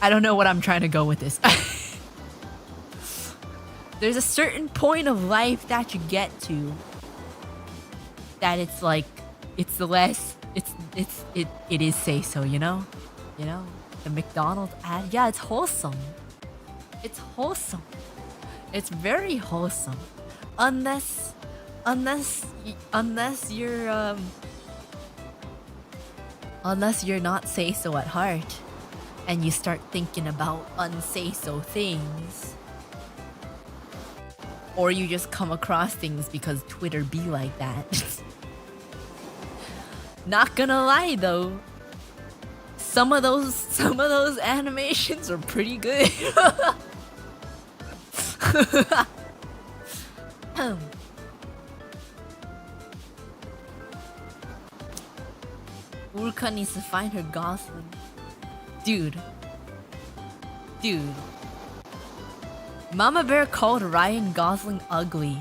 I don't know what I'm trying to go with this. There's a certain point of life that you get to that it's like it is say so, you know? You know? The McDonald's ad, yeah, it's wholesome. It's wholesome. It's very wholesome. Unless you're not say so at heart and you start thinking about unsay so things. Or you just come across things because Twitter be like that. Not gonna lie though, some of those animations are pretty good. Uruka needs to find her Gosling. Dude. Mama Bear called Ryan Gosling ugly.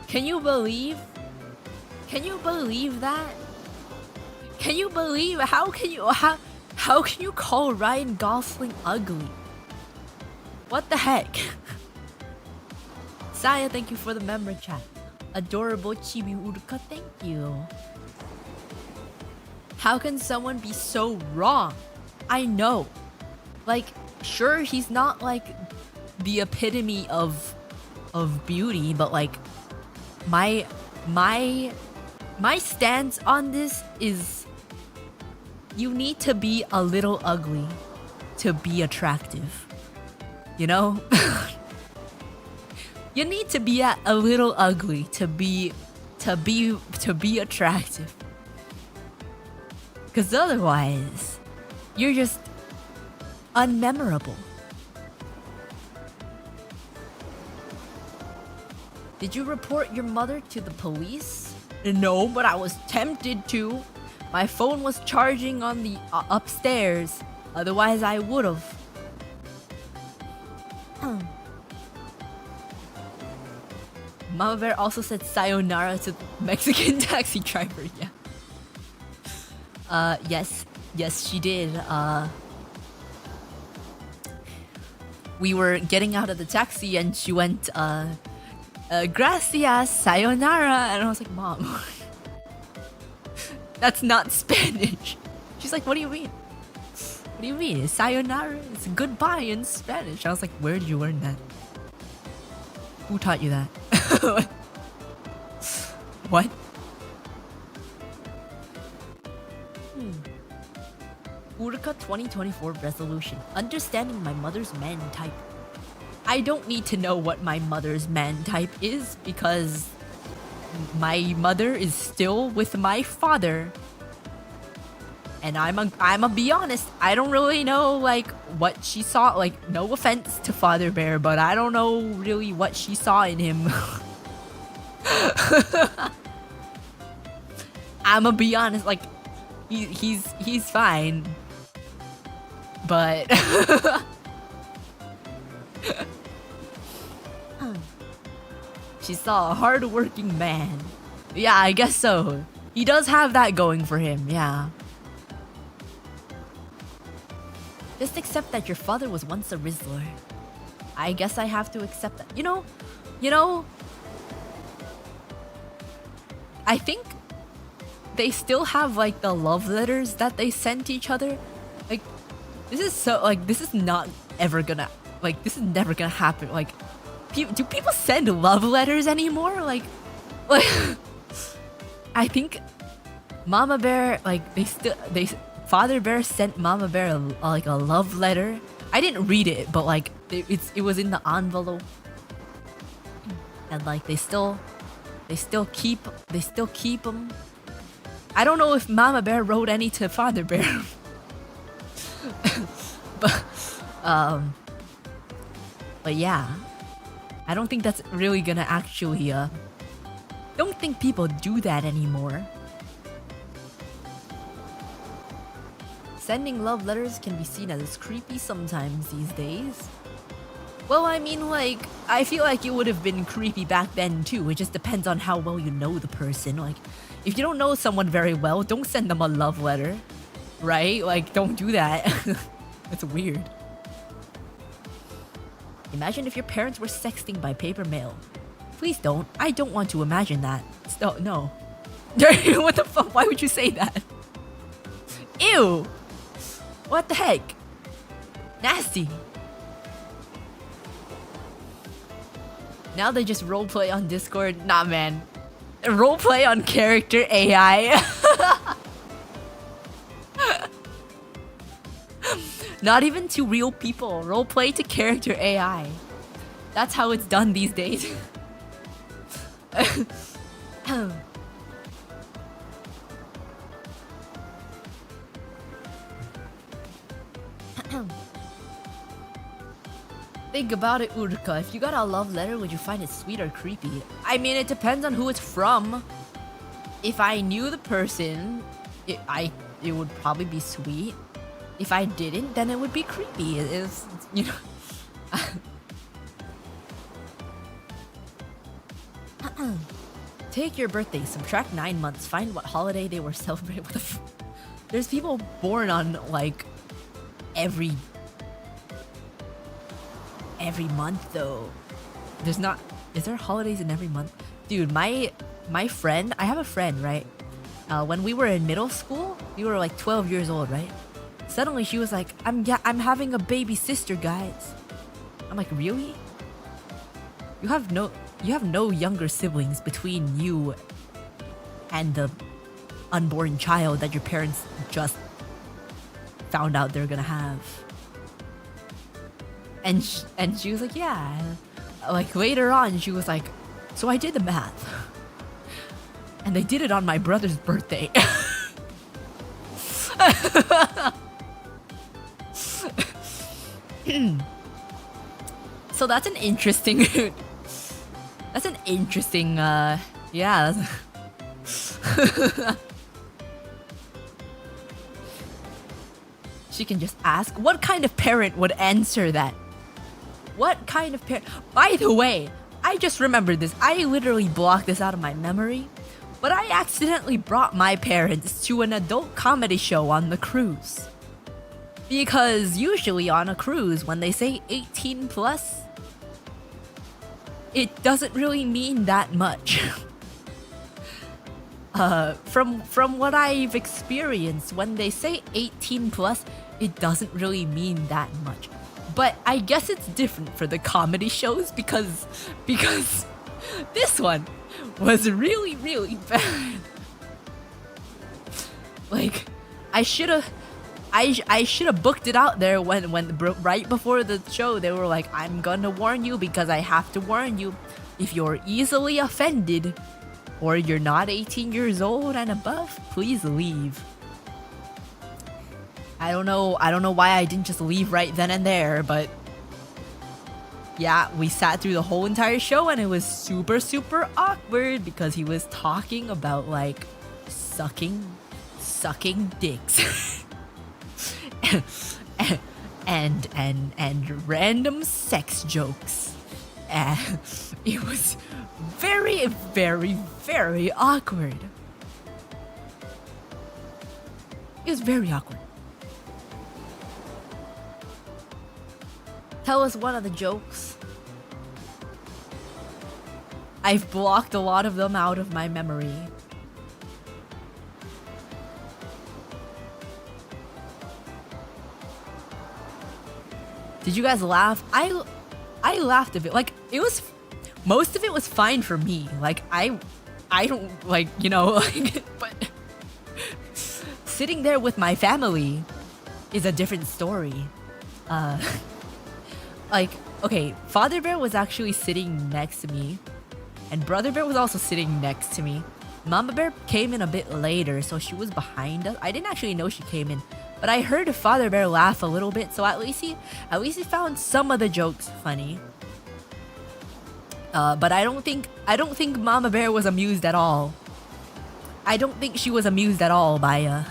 Can you believe that? Can you believe how can you call Ryan Gosling ugly? What the heck? Saya, thank you for the member chat. Adorable Chibi Uruka, thank you. How can someone be so wrong? I know. Like, sure, he's not like the epitome of beauty, but like my stance on this is you need to be a little ugly to be attractive. You know? You need to be a little ugly to be attractive. Cause otherwise, you're just unmemorable. Did you report your mother to the police? No, but I was tempted to. My phone was charging on the upstairs. Otherwise, I would've. Mama Bear also said sayonara to the Mexican taxi driver. Yeah. Yes, she did. We were getting out of the taxi and she went, gracias, sayonara, and I was like, Mom, that's not Spanish. She's like, what do you mean? What do you mean? Sayonara? It's goodbye in Spanish. I was like, where did you learn that? Who taught you that? What? Uruka 2024 resolution. Understanding my mother's man type. I don't need to know what my mother's man type is because my mother is still with my father. And I'ma be honest, I don't really know like what she saw, like no offense to Father Bear, but I don't know really what she saw in him. I'ma be honest, like he's fine. But she saw a hard-working man. Yeah, I guess so. He does have that going for him, yeah. Just accept that your father was once a Rizzler. I guess I have to accept that. You know, I think they still have like the love letters that they sent each other. Like, this is so, like, this is not ever gonna, like, this is never gonna happen. Like, do people send love letters anymore? Like, I think Mama Bear, like, Father Bear sent Mama Bear like a love letter. I didn't read it, but like it was in the envelope, and like they still keep them. I don't know if Mama Bear wrote any to Father Bear, but yeah, I don't think that's really gonna actually. Don't think people do that anymore. Sending love letters can be seen as creepy sometimes these days. Well, I mean, like, I feel like it would have been creepy back then too. It just depends on how well you know the person. Like, if you don't know someone very well, don't send them a love letter, right? Like, don't do that. It's weird. Imagine if your parents were sexting by paper mail. Please don't. I don't want to imagine that. No. What the fuck? Why would you say that? Ew! What the heck? Nasty. Now they just roleplay on Discord. Nah, man. Roleplay on character AI. Not even to real people. Roleplay to character AI. That's how it's done these days. Think about it, Uruka. If you got a love letter, would you find it sweet or creepy? I mean, it depends on who it's from. If I knew the person, it would probably be sweet. If I didn't, then it would be creepy. It's you know. Take your birthday, subtract 9 months, find what holiday they were celebrating. What the There's people born on like every month though. There's not. Is there holidays in every month? Dude, my friend, I have a friend, right? When we were in middle school, we were like 12 years old, right? Suddenly she was like, I'm having a baby sister, guys. I'm like, really? You have no younger siblings between you and the unborn child that your parents just found out they're gonna have. And she was like, yeah. Like later on, she was like, so I did the math. And they did it on my brother's birthday. So that's an interesting yeah. She can just ask, what kind of parent would answer that? What kind of parent? By the way, I just remembered this. I literally blocked this out of my memory. But I accidentally brought my parents to an adult comedy show on the cruise. Because usually on a cruise, when they say 18 plus, it doesn't really mean that much. From what I've experienced, when they say 18 plus, it doesn't really mean that much. But I guess it's different for the comedy shows because this one was really, really bad. Like, I should have booked it out there when right before the show. They were like, I'm gonna warn you because I have to warn you. If you're easily offended or you're not 18 years old and above, please leave. I don't know why I didn't just leave right then and there, but yeah, we sat through the whole entire show and it was super, super awkward because he was talking about like sucking dicks. and random sex jokes. It was very, very, very awkward. It was very awkward. Tell us one of the jokes. I've blocked a lot of them out of my memory. Did you guys laugh? I laughed a bit. Like, it was, most of it was fine for me. Like, I don't, like, you know, like, but sitting there with my family is a different story. Like, okay, Father Bear was actually sitting next to me, and Brother Bear was also sitting next to me. Mama Bear came in a bit later, so she was behind us. I didn't actually know she came in, but I heard Father Bear laugh a little bit, so at least he found some of the jokes funny. But I don't think Mama Bear was amused at all. I don't think she was amused at all by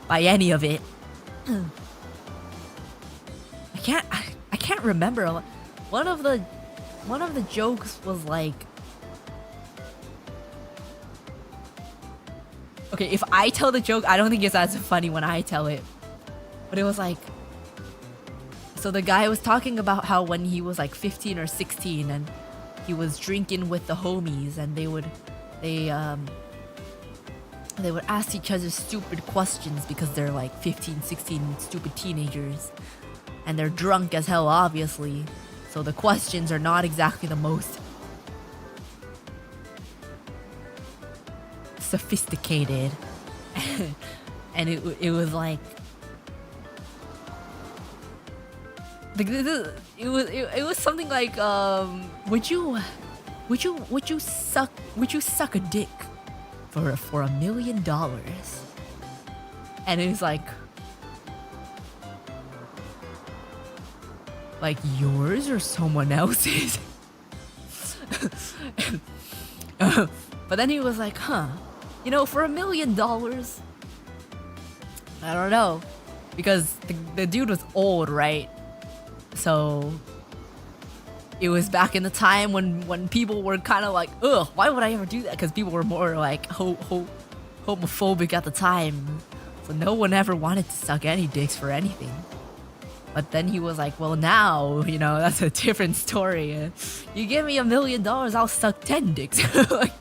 by any of it. I can't remember. One of the jokes was like, okay, if I tell the joke, I don't think it's as funny when I tell it. But it was like, so the guy was talking about how when he was like 15 or 16 and he was drinking with the homies and they would ask each other stupid questions because they're like 15, 16 stupid teenagers. And they're drunk as hell, obviously. So the questions are not exactly the most sophisticated. And it was like, it was something like, would you suck a dick for $1 million? And it was like yours or someone else's? But then he was like, huh, you know, for $1 million, I don't know, because the dude was old, right? So it was back in the time when people were kind of like, ugh, why would I ever do that? Because people were more like homophobic at the time. So no one ever wanted to suck any dicks for anything. But then he was like, well, now, you know, that's a different story. You give me $1 million, I'll suck 10 dicks. Like,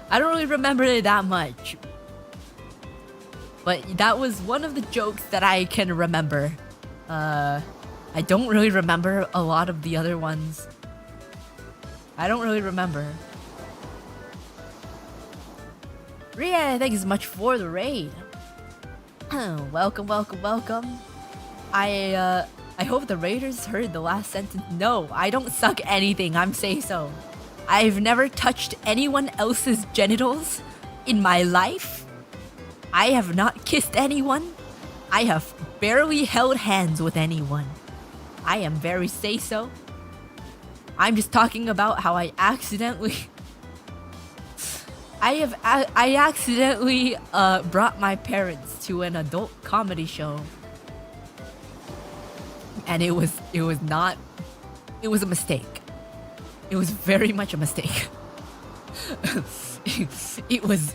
I don't really remember it that much. But that was one of the jokes that I can remember. I don't really remember a lot of the other ones. I don't really remember. Ria, thank you so much for the raid. Welcome. I hope the raiders heard the last sentence. No, I don't suck anything, I'm say so. I've never touched anyone else's genitals in my life. I have not kissed anyone. I have barely held hands with anyone. I am very say so. I'm just talking about how I accidentally I accidentally brought my parents to an adult comedy show. And it was a mistake. It was very much a mistake. it was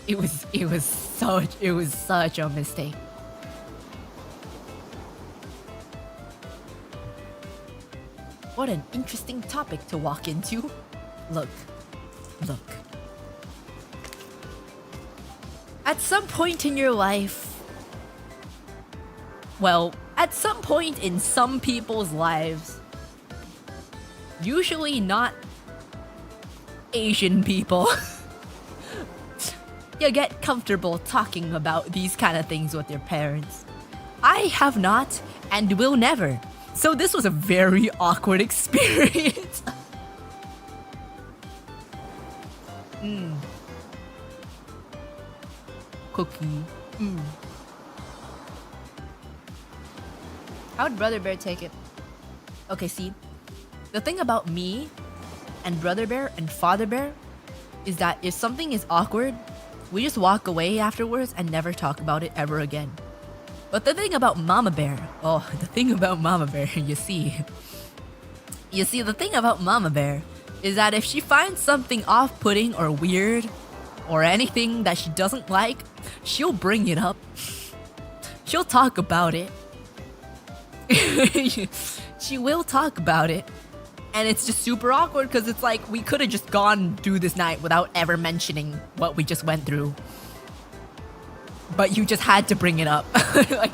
such a mistake. What an interesting topic to walk into. Look. At some point in your life, well, at some point in some people's lives, usually not Asian people, you get comfortable talking about these kind of things with your parents. I have not and will never. So this was a very awkward experience. Cookie. How would Brother Bear take it? Okay, see, the thing about me and Brother Bear and Father Bear is that if something is awkward, we just walk away afterwards and never talk about it ever again. But the thing about Mama Bear, you see, the thing about Mama Bear is that if she finds something off-putting or weird or anything that she doesn't like, she'll bring it up. She'll talk about it. She will talk about it. And it's just super awkward because it's like we could have just gone through this night without ever mentioning what we just went through. But you just had to bring it up. Like,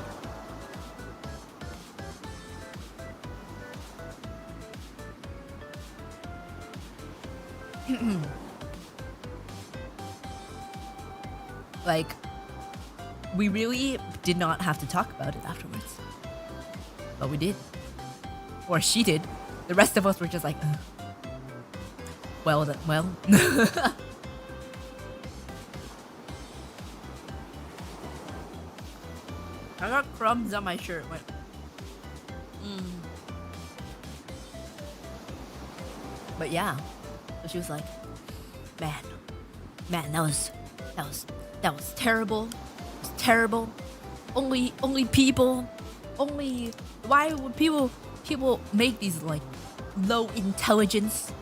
like, we really did not have to talk about it afterwards. But we did. Or she did. The rest of us were just like, well. I got crumbs on my shirt. But yeah, so she was like, man, that was terrible. It was terrible. Only people only why would people make these like low intelligence,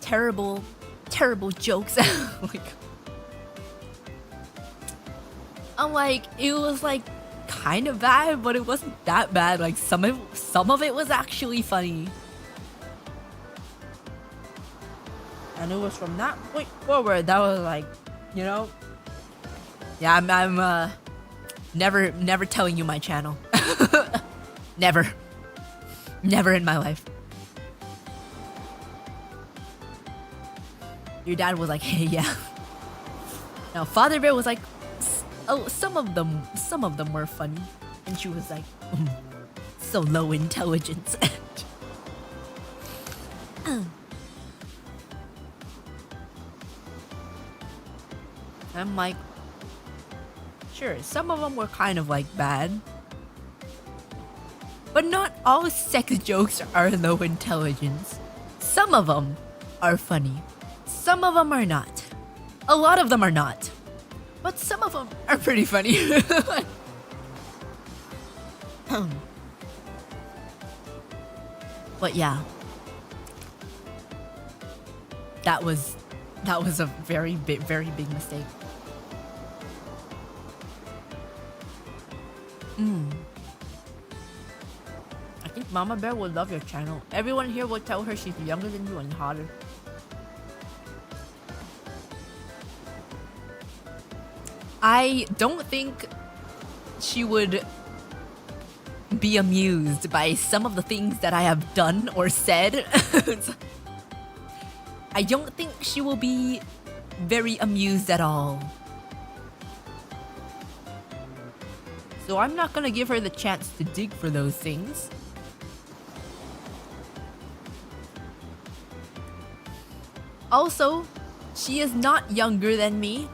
terrible jokes? Like, I'm like, it was like kind of bad, but it wasn't that bad. Like some of it was actually funny. And it was from that point forward that was like, you know, yeah, I'm never telling you my channel. Never in my life. Your dad was like, hey, yeah. Now Father Bear was like, oh, some of them were funny, and she was like, so low intelligence. I'm like, sure, some of them were kind of like bad, but not all sex jokes are low intelligence. Some of them are funny, some of them are not. A lot of them are not, but some of them are pretty funny. But yeah, that was a very big mistake. I think Mama Bear will love your channel. Everyone here will tell her she's younger than you and hotter. I don't think she would be amused by some of the things that I have done or said. I don't think she will be very amused at all. So I'm not gonna give her the chance to dig for those things. Also, she is not younger than me,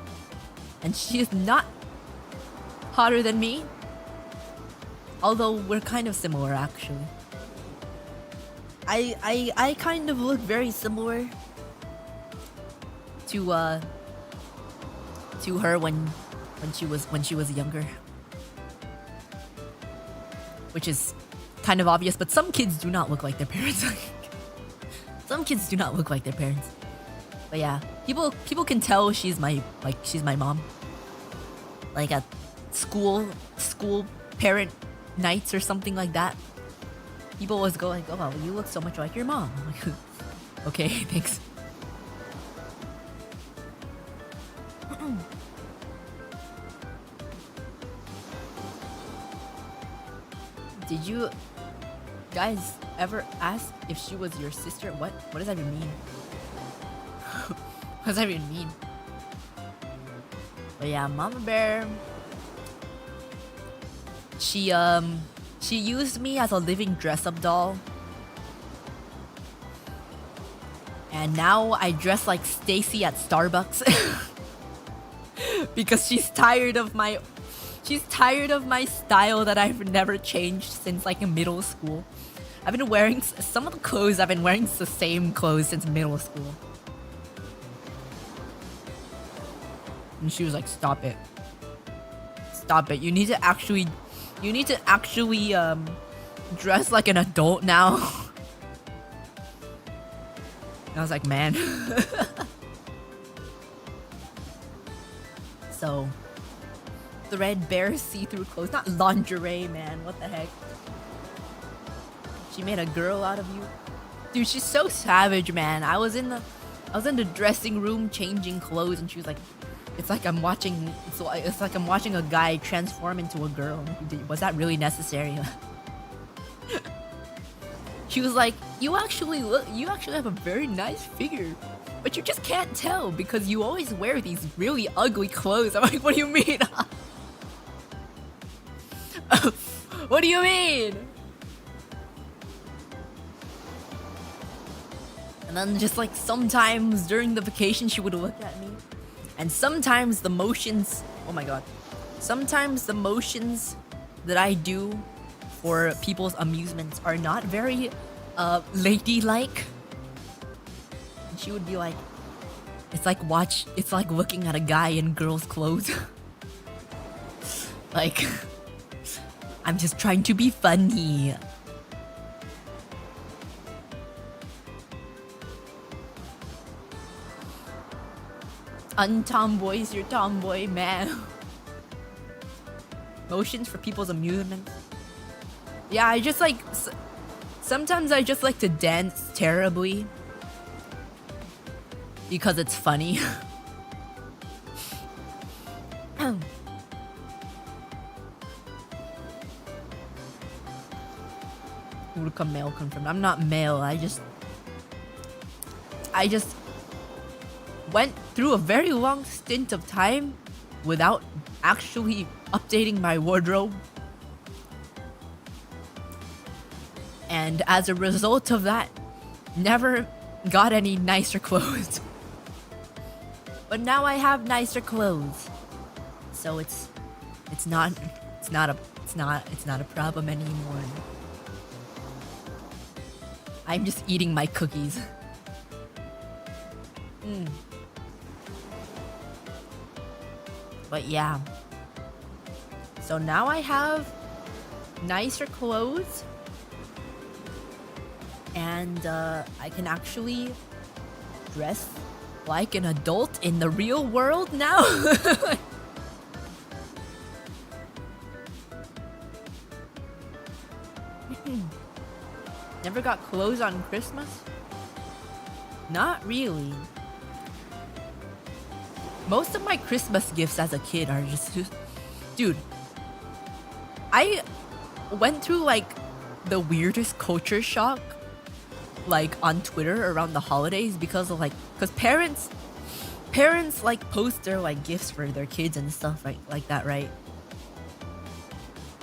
and she is not hotter than me. Although we're kind of similar, actually. I kind of look very similar to her when she was younger. Which is kind of obvious, but some kids do not look like their parents. Some kids do not look like their parents. But yeah, people can tell she's my mom. Like at school parent nights or something like that. People always go like, "Oh, you look so much like your mom." I'm like, okay, thanks. Did you guys ever ask if she was your sister? What does that even mean? What does that even mean? But yeah, Mama Bear, she used me as a living dress-up doll. And now I dress like Stacy at Starbucks. Because she's tired of my style that I've never changed since like in middle school. I've been wearing some of the clothes I've been wearing the same clothes since middle school. And she was like, "Stop it. Stop it. You need to actually dress like an adult now." And I was like, "Man." So threadbare see-through clothes, not lingerie, man. What the heck? She made a girl out of you, dude. She's so savage, man. I was in the dressing room changing clothes, and she was like, "It's like I'm watching a guy transform into a girl. Was that really necessary?" She was like, "You actually have a very nice figure, but you just can't tell because you always wear these really ugly clothes." I'm like, "What do you mean?" What do you mean? And then just like sometimes during the vacation she would look at me, and sometimes the motions, oh my god, sometimes the motions that I do for people's amusements are not very ladylike. And she would be like, it's like looking at a guy in girl's clothes. Like I'm just trying to be funny. Untomboys your tomboy, man. Motions for people's amusement. Yeah, I just like... Sometimes I just like to dance terribly. Because it's funny. Uruka male confirmed. I'm not male, I just went through a very long stint of time without actually updating my wardrobe. And as a result of that, never got any nicer clothes. But now I have nicer clothes. So it's not a problem anymore. I'm just eating my cookies. But yeah. So now I have nicer clothes. And I can actually dress like an adult in the real world now. Never got clothes on Christmas? Not really. Most of my Christmas gifts as a kid are just... Dude, I went through like the weirdest culture shock like on Twitter around the holidays because of because parents like post their like gifts for their kids and stuff like that, right?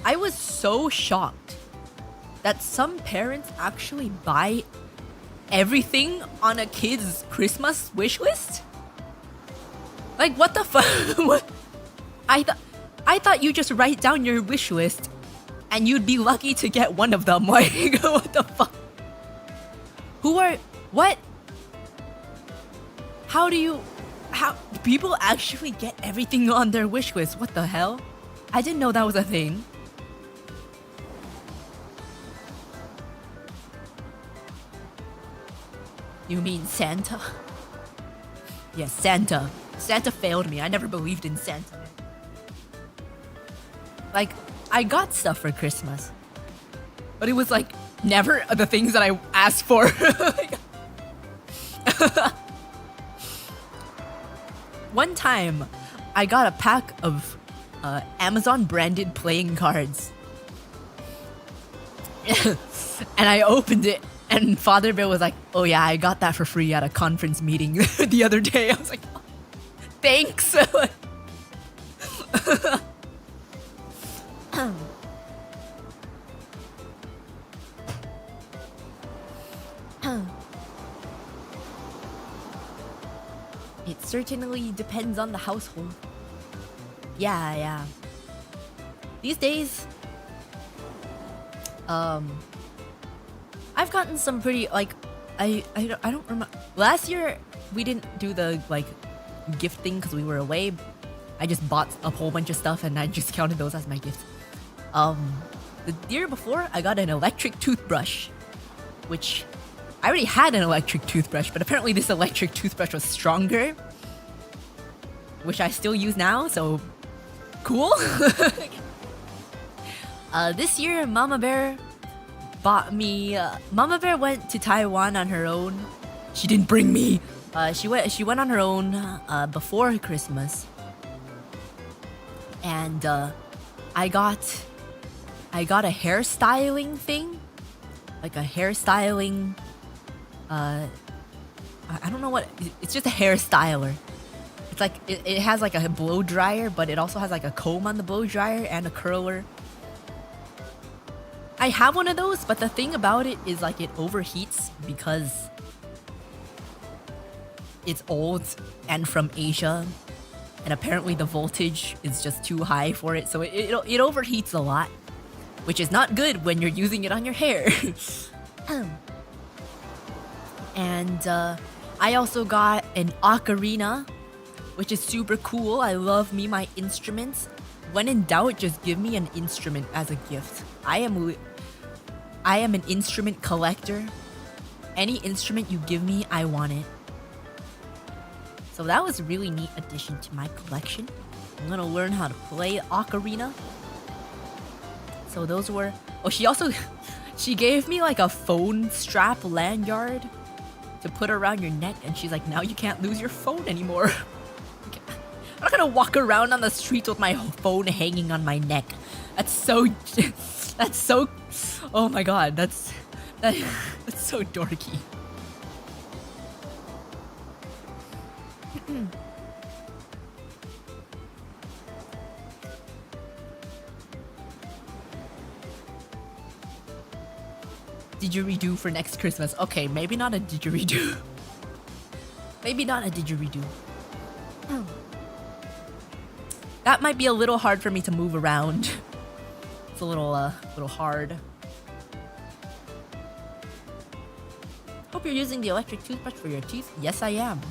I was so shocked that some parents actually buy everything on a kid's Christmas wish list. Like, what the fuck? What? I thought you just write down your wish list and you'd be lucky to get one of them. Like, what the fuck? What? How people actually get everything on their wish list? What the hell? I didn't know that was a thing. You mean Santa? Yes, Santa. Santa failed me. I never believed in Santa. Like, I got stuff for Christmas. But it was like never the things that I asked for. One time, I got a pack of Amazon branded playing cards. And I opened it, and Father Bear was like, "Oh yeah, I got that for free at a conference meeting the other day." I was like, oh, "Thanks." It certainly depends on the household. Yeah. These days, I've gotten some pretty like I don't remember. Last year we didn't do the like gift thing because we were away. I just bought a whole bunch of stuff and I just counted those as my gifts. The year before I got an electric toothbrush, which I already had an electric toothbrush, but apparently this electric toothbrush was stronger, which I still use now, so cool. This year, Mama Bear bought me... Mama Bear went to Taiwan on her own. She didn't bring me. She went on her own before Christmas. And I got a hairstyling thing. Like a hairstyling... I don't know what... It's just a hair styler. It's like... It has like a blow dryer, but it also has like a comb on the blow dryer and a curler. I have one of those, but the thing about it is like it overheats because it's old and from Asia, and apparently the voltage is just too high for it, so it overheats a lot, which is not good when you're using it on your hair. And I also got an ocarina, which is super cool. I love my instruments. When in doubt, just give me an instrument as a gift. I am an instrument collector. Any instrument you give me, I want it. So that was a really neat addition to my collection. I'm gonna learn how to play ocarina. So those were... Oh, she also... She gave me like a phone strap lanyard to put around your neck. And she's like, now you can't lose your phone anymore. I'm not gonna walk around on the streets with my phone hanging on my neck. That's so... That's so... Oh my god, that's so dorky. Didgeridoo for next Christmas. Okay, maybe not a didgeridoo. Maybe not a didgeridoo. Oh. That might be a little hard for me to move around. It's a little hard. Hope you're using the electric toothbrush for your teeth. Yes, I am.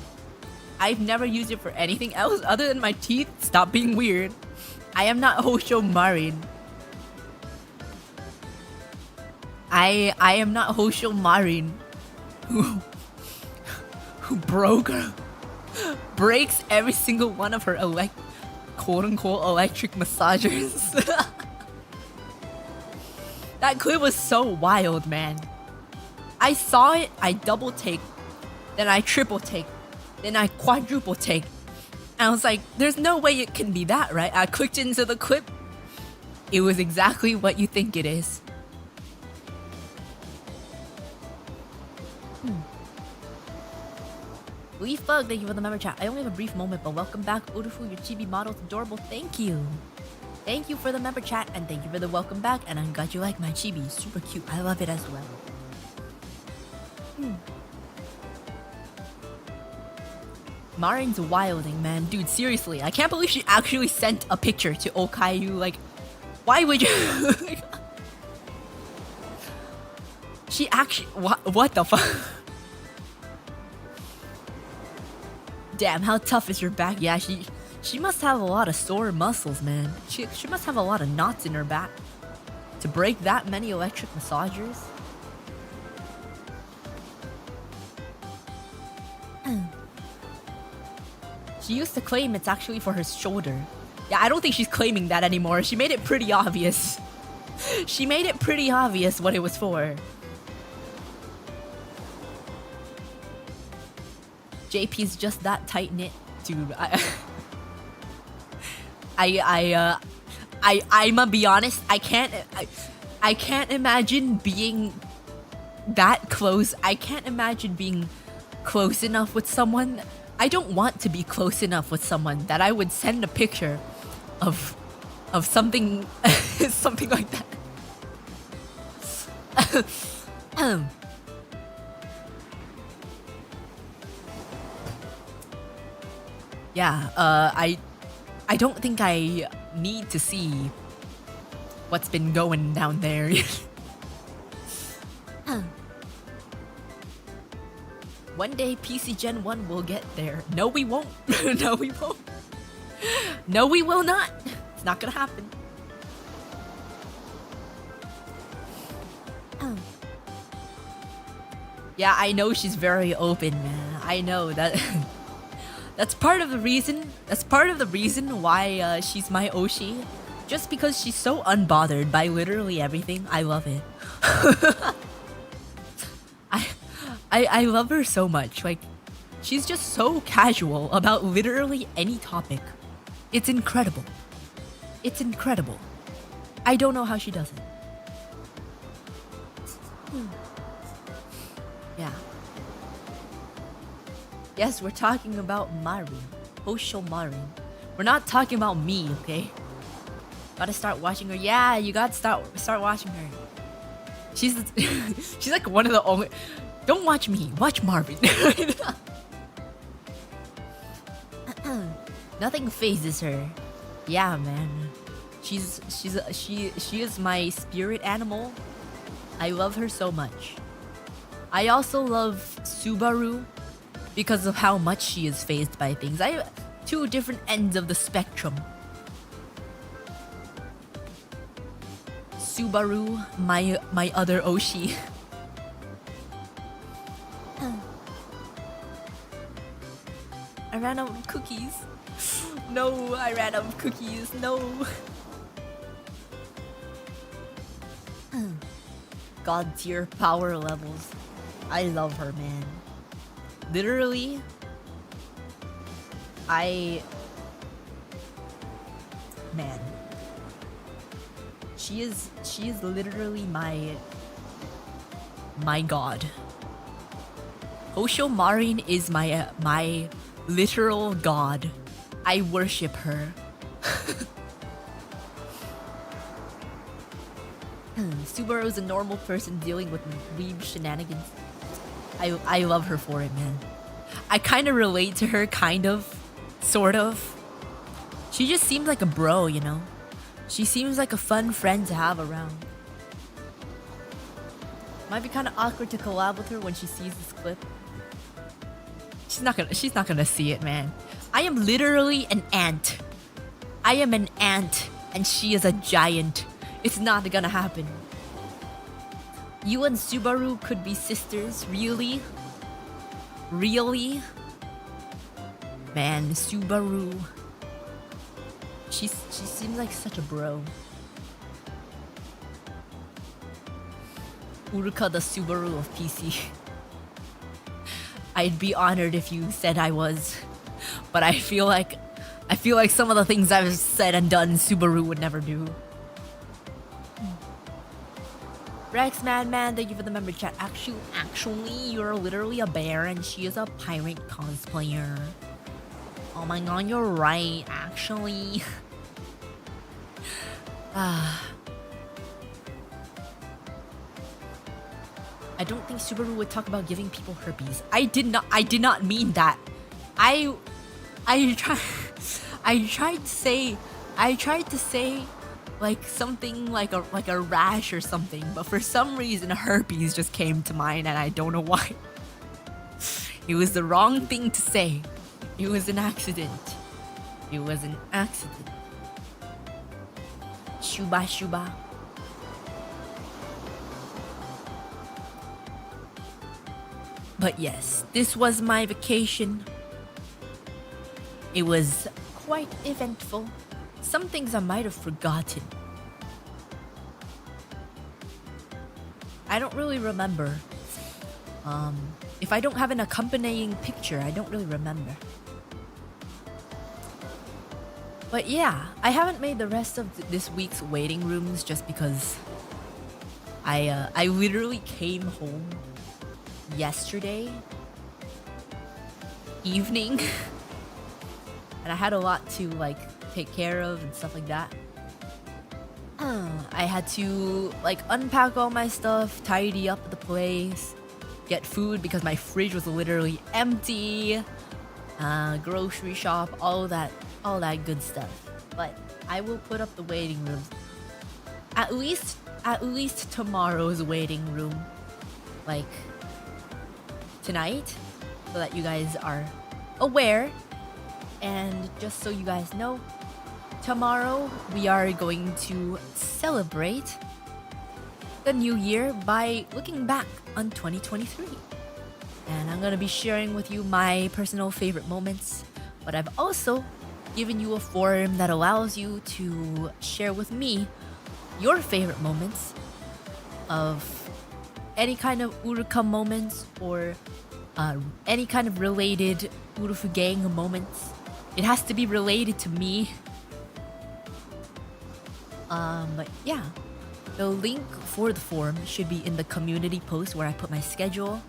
I've never used it for anything else other than my teeth. Stop being weird. I am not Hosho Marin. I am not Hosho Marin who breaks every single one of her quote-unquote electric massagers. That clip was so wild, man. I saw it, I double take, then I triple take, then I quadruple take. And I was like, there's no way it can be that, right? I clicked into the clip. It was exactly what you think it is. Leaf Bug, thank you for the member chat. I only have a brief moment, but welcome back. Beautiful, your chibi model is adorable. Thank you. Thank you for the member chat, and thank you for the welcome back. And I'm glad you like my chibi. Super cute. I love it as well. Marin's wilding, man. Dude, seriously. I can't believe she actually sent a picture to Okayu. Like, why would you... She actually... What the fuck? Damn, how tough is your back? Yeah, she must have a lot of sore muscles, man. She must have a lot of knots in her back to break that many electric massagers. She used to claim it's actually for her shoulder. Yeah, I don't think she's claiming that anymore. She made it pretty obvious. She made it pretty obvious what it was for. JP's just that tight-knit, dude. I'ma be honest, I can't imagine being that close. I can't imagine being close enough with someone. I don't want to be close enough with someone that I would send a picture of something something like that. Yeah, I don't think I need to see what's been going down there. One day PC Gen 1 will get there. No, we won't. No, we won't. No, we will not. It's not gonna happen. Yeah, I know she's very open, man. I know that. That's part of the reason. That's part of the reason why she's my Oshi. Just because she's so unbothered by literally everything. I love it. I love her so much. Like, she's just so casual about literally any topic. It's incredible. It's incredible. I don't know how she does it. Yeah. Yes, we're talking about Marin. Hosho Marin. We're not talking about me, okay? Gotta start watching her. Yeah, you gotta start watching her. She's she's like one of the only... Don't watch me, watch Marvin. Nothing phases her. Yeah, man. She is my spirit animal. I love her so much. I also love Subaru because of how much she is phased by things. I have two different ends of the spectrum. Subaru, my other Oshi. I ran out of cookies. No, I ran out of cookies. No. God tier power levels. I love her, man. Literally, man. She is literally my god. Hosho Marin is my literal god. I worship her. Subaru is a normal person dealing with weeb shenanigans. I love her for it, man. I kind of relate to her, kind of, sort of. She just seems like a bro, you know? She seems like a fun friend to have around. Might be kind of awkward to collab with her when she sees this clip. She's not gonna see it, man. I am literally an ant. I am an ant, and she is a giant. It's not gonna happen. You and Subaru could be sisters, really? Really? Man, Subaru. She seems like such a bro. Uruka, the Subaru of PC. I'd be honored if you said I was, but I feel like some of the things I've said and done Subaru would never do. Rex Madman, thank you for the member chat. Actually, you're literally a bear and she is a pirate cosplayer. Oh my god, you're right, actually. I don't think Subaru would talk about giving people herpes. I did not mean that. I tried to say like something like a rash or something, but for some reason herpes just came to mind and I don't know why. It was the wrong thing to say. It was an accident. It was an accident. Shuba shuba. But yes, this was my vacation. It was quite eventful. Some things I might have forgotten. I don't really remember. If I don't have an accompanying picture, I don't really remember. But yeah, I haven't made the rest of this week's waiting rooms just because I literally came home yesterday evening and I had a lot to like take care of and stuff like that. I had to like unpack all my stuff, tidy up the place, get food because my fridge was literally empty, grocery shop, all that good stuff. But I will put up the waiting rooms. At least tomorrow's waiting room, like tonight, so that you guys are aware. And just so you guys know, tomorrow we are going to celebrate the new year by looking back on 2023. And I'm gonna be sharing with you my personal favorite moments, but I've also given you a forum that allows you to share with me your favorite moments of any kind of Uruka moments or any kind of related Urufu gang moments. It has to be related to me. But yeah, the link for the forum should be in the community post where I put my schedule.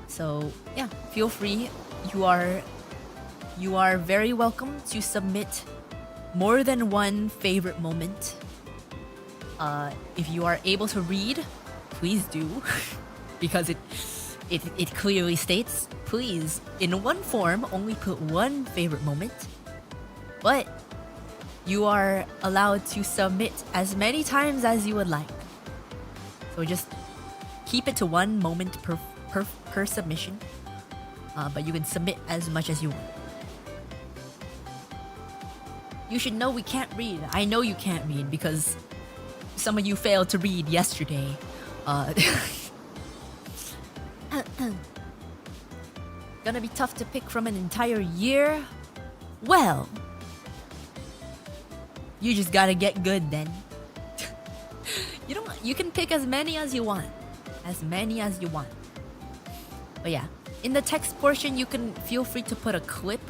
So yeah, feel free. You are very welcome to submit more than one favorite moment. If you are able to read, please do. Because it clearly states, please, in one form, only put one favorite moment. But you are allowed to submit as many times as you would like. So just keep it to one moment per submission. But you can submit as much as you want. You should know we can't read. I know you can't read because some of you failed to read yesterday. Gonna be tough to pick from an entire year? Well, you just gotta get good then. You can pick as many as you want. As many as you want. But yeah, in the text portion you can feel free to put a clip.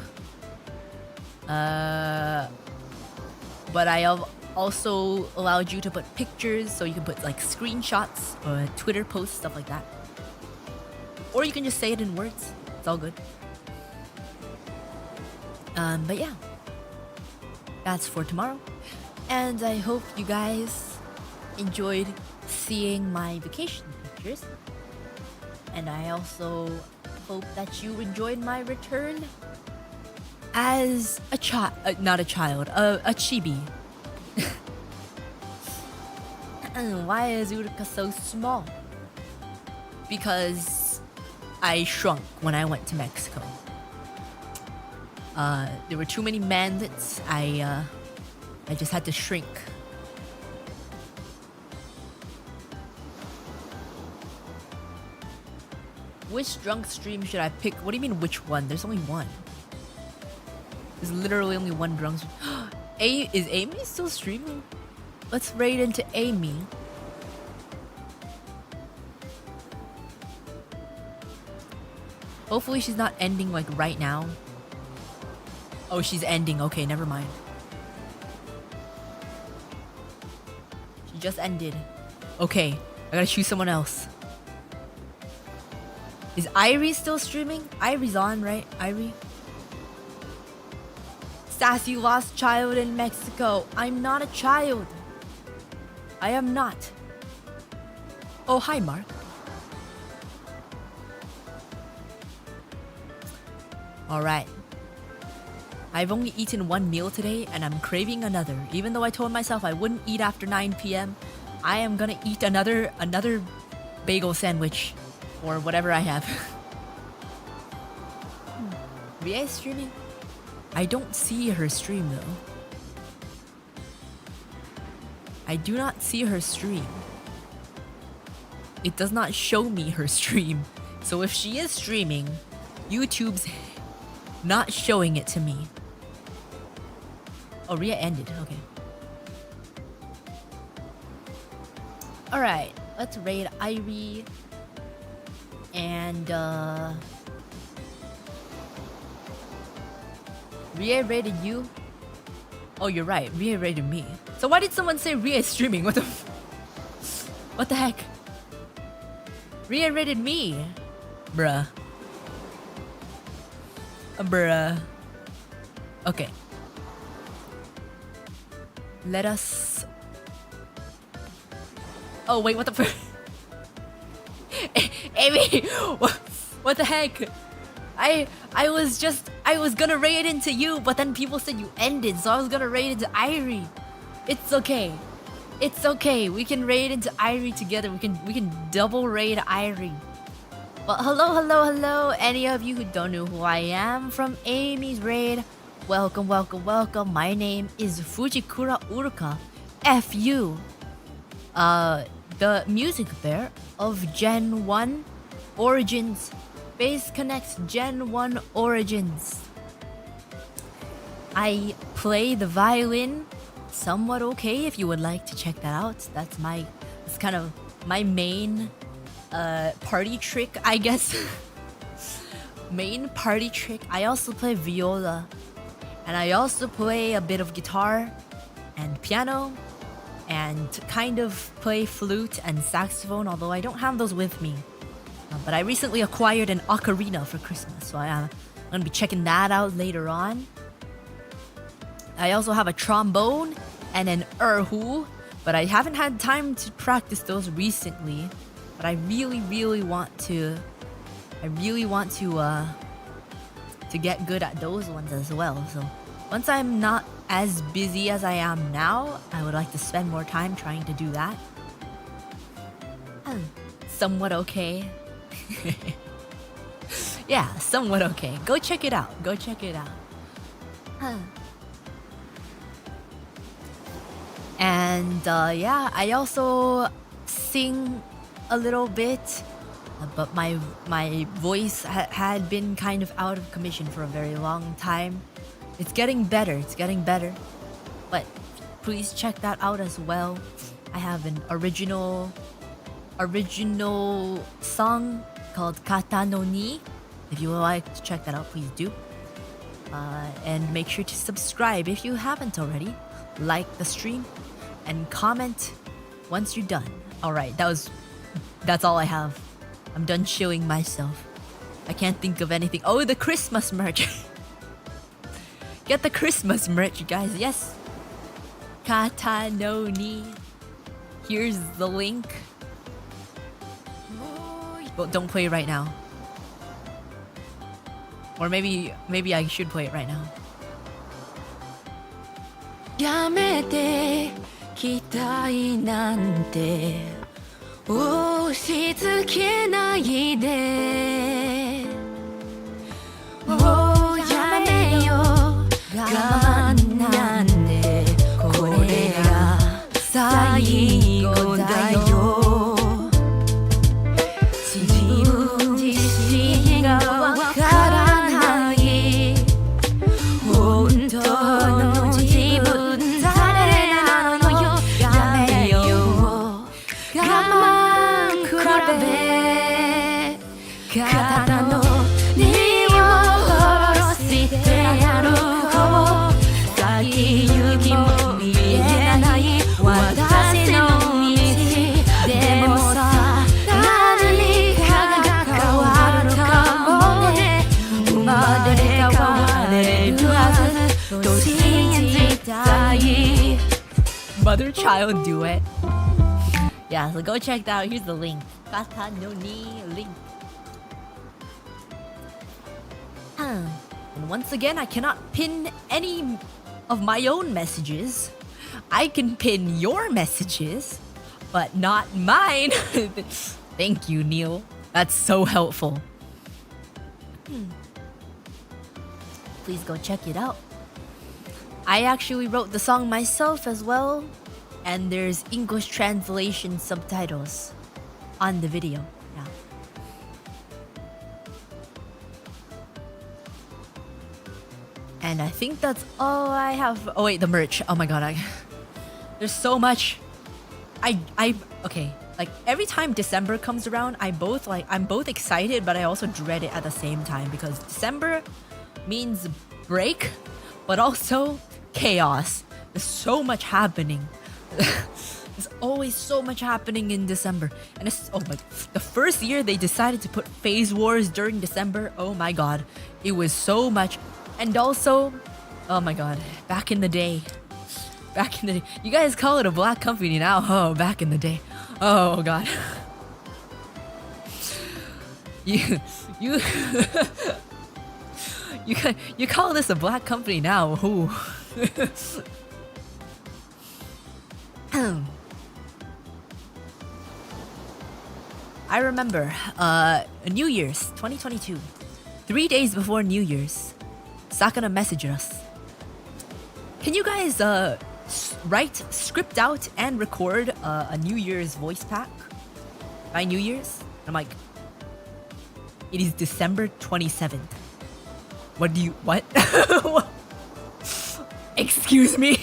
But I have also allowed you to put pictures, so you can put like screenshots or Twitter posts, stuff like that. Or you can just say it in words. It's all good. But yeah, that's for tomorrow. And I hope you guys enjoyed seeing my vacation pictures. And I also hope that you enjoyed my return as a child, not a child, a chibi. And why is Uruka so small? Because I shrunk when I went to Mexico. There were too many mandates. I just had to shrink. Which drunk stream should I pick? What do you mean which one? There's only one. There's literally only one drunk stream. Is Amy still streaming? Let's raid into Amy. Hopefully she's not ending like right now. Oh, she's ending. Okay, never mind. She just ended. Okay, I gotta choose someone else. Is Irie still streaming? Irie's on, right? Irie? Sassy lost child in Mexico. I'm not a child. I am not. Oh, hi, Mark. Alright. I've only eaten one meal today and I'm craving another. Even though I told myself I wouldn't eat after 9 p.m., I am gonna eat another bagel sandwich. Or whatever I have. Rie streaming? I don't see her stream though. I do not see her stream. It does not show me her stream. So if she is streaming, YouTube's not showing it to me. Oh, Ria ended. Okay. Alright, let's raid Irie. And Rie rated you? Oh, you're right. Rie rated me. So why did someone say Rie is streaming? What the heck? Rie rated me. Bruh. Bruh. Okay. Let us... Oh, wait, what the... Amy, what the heck? I was gonna raid into you, but then people said you ended, so I was gonna raid into Irie. It's okay. It's okay. We can raid into Irie together. We can double raid Irie. But hello. Any of you who don't know who I am from Amy's raid, welcome. My name is Fujikura Uruka. F.U. The music bear of Gen 1 Origins. Base Connects Gen 1 Origins. I play the violin somewhat okay if you would like to check that out. That's kind of my main party trick, I guess. Main party trick. I also play viola. And I also play a bit of guitar and piano. And kind of play flute and saxophone, although I don't have those with me. But I recently acquired an ocarina for Christmas, so I'm gonna be checking that out later on. I also have a trombone and an erhu, but I haven't had time to practice those recently. But I really want to get good at those ones as well. So once I'm not as busy as I am now, I would like to spend more time trying to do that. Somewhat okay. Yeah, somewhat okay. Go check it out. And yeah, I also sing a little bit, but my voice had been kind of out of commission for a very long time. It's getting better, but please check that out as well. I have an original song called Kata no Ni. If you would like to check that out, please do. And make sure to subscribe if you haven't already. Like the stream and comment once you're done. Alright, that's all I have. I'm done showing myself. I can't think of anything. Oh, the Christmas merch. Get the Christmas merch, you guys. Yes. Kata no Ni. Here's the link. Well, don't play it right now. Or maybe I should play it right now. やめて期待なんて押し付けないでもうやめよ我慢なんてこれが最後だよ自分自身がわからない本当の自分誰なのよやめよ我慢比べ肩の荷を下ろしてやろう先行きも見えない私の道でもさ何かが変わるかもね生まれ変われるはずと信じたい Mother child duet. Yeah, so go check that out. Here's the link. Kata no Ni link. And once again, I cannot pin any of my own messages. I can pin your messages, but not mine. Thank you, Neil. That's so helpful. Please go check it out. I actually wrote the song myself as well, and there's English translation subtitles on the video. Yeah. And I think that's all I have. Oh wait, the merch. Oh my god, there's so much. Okay. Like every time December comes around, I'm both excited, but I also dread it at the same time because December means break, but also chaos. There's so much happening. There's always so much happening in December. And it's, oh my, the first year they decided to put phase wars during December. Oh my god. It was so much. And also, oh my god, back in the day. You guys call it a black company now. Oh, back in the day. Oh god. You you call this a black company now. Ooh. I remember New Year's 2022. 3 days before New Year's, Sakana messaged us. Can you guys write, script out, and record a New Year's voice pack by New Year's? I'm like, it is December 27th. What? Excuse me?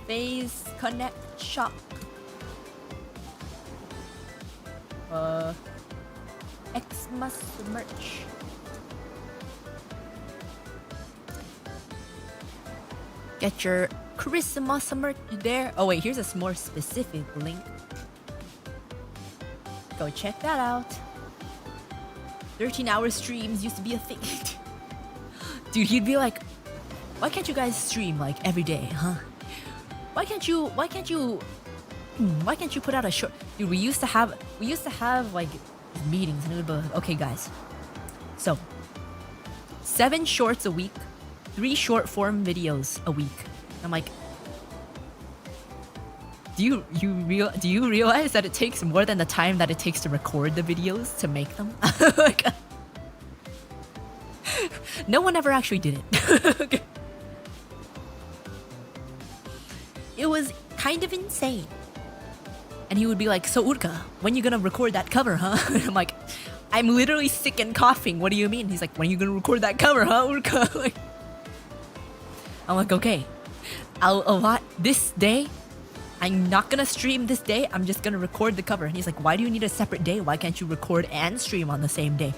Phase Connect Shop. Xmas merch. Get your Christmas merch there. Oh wait, here's a more specific link. Go check that out. 13-hour streams used to be a thing. Dude, you'd be like, why can't you guys stream like every day, huh? Why can't you put out a short? Dude, we used to have like meetings and it would be like, okay guys, so 7 shorts a week, 3 short form videos a week. I'm like, do you realize that it takes more than the time that it takes to record the videos to make them? Like, No one ever actually did it. It was kind of insane. And he would be like, so Uruka, when you gonna record that cover, huh? And I'm like, I'm literally sick and coughing. What do you mean? He's like, when are you gonna record that cover, huh, Uruka? Like, I'm like, okay, I'll allot this day. I'm not gonna stream this day. I'm just gonna record the cover. And he's like, why do you need a separate day? Why can't you record and stream on the same day?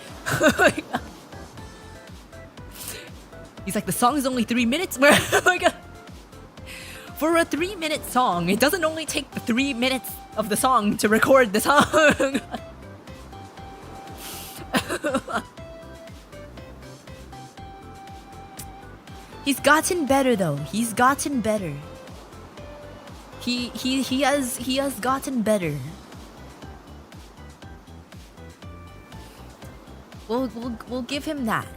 He's like, the song is only 3 minutes. Where like, for a 3-minute song, it doesn't only take the 3 minutes of the song to record the song. He's gotten better though. He's gotten better. He has gotten better. We'll give him that.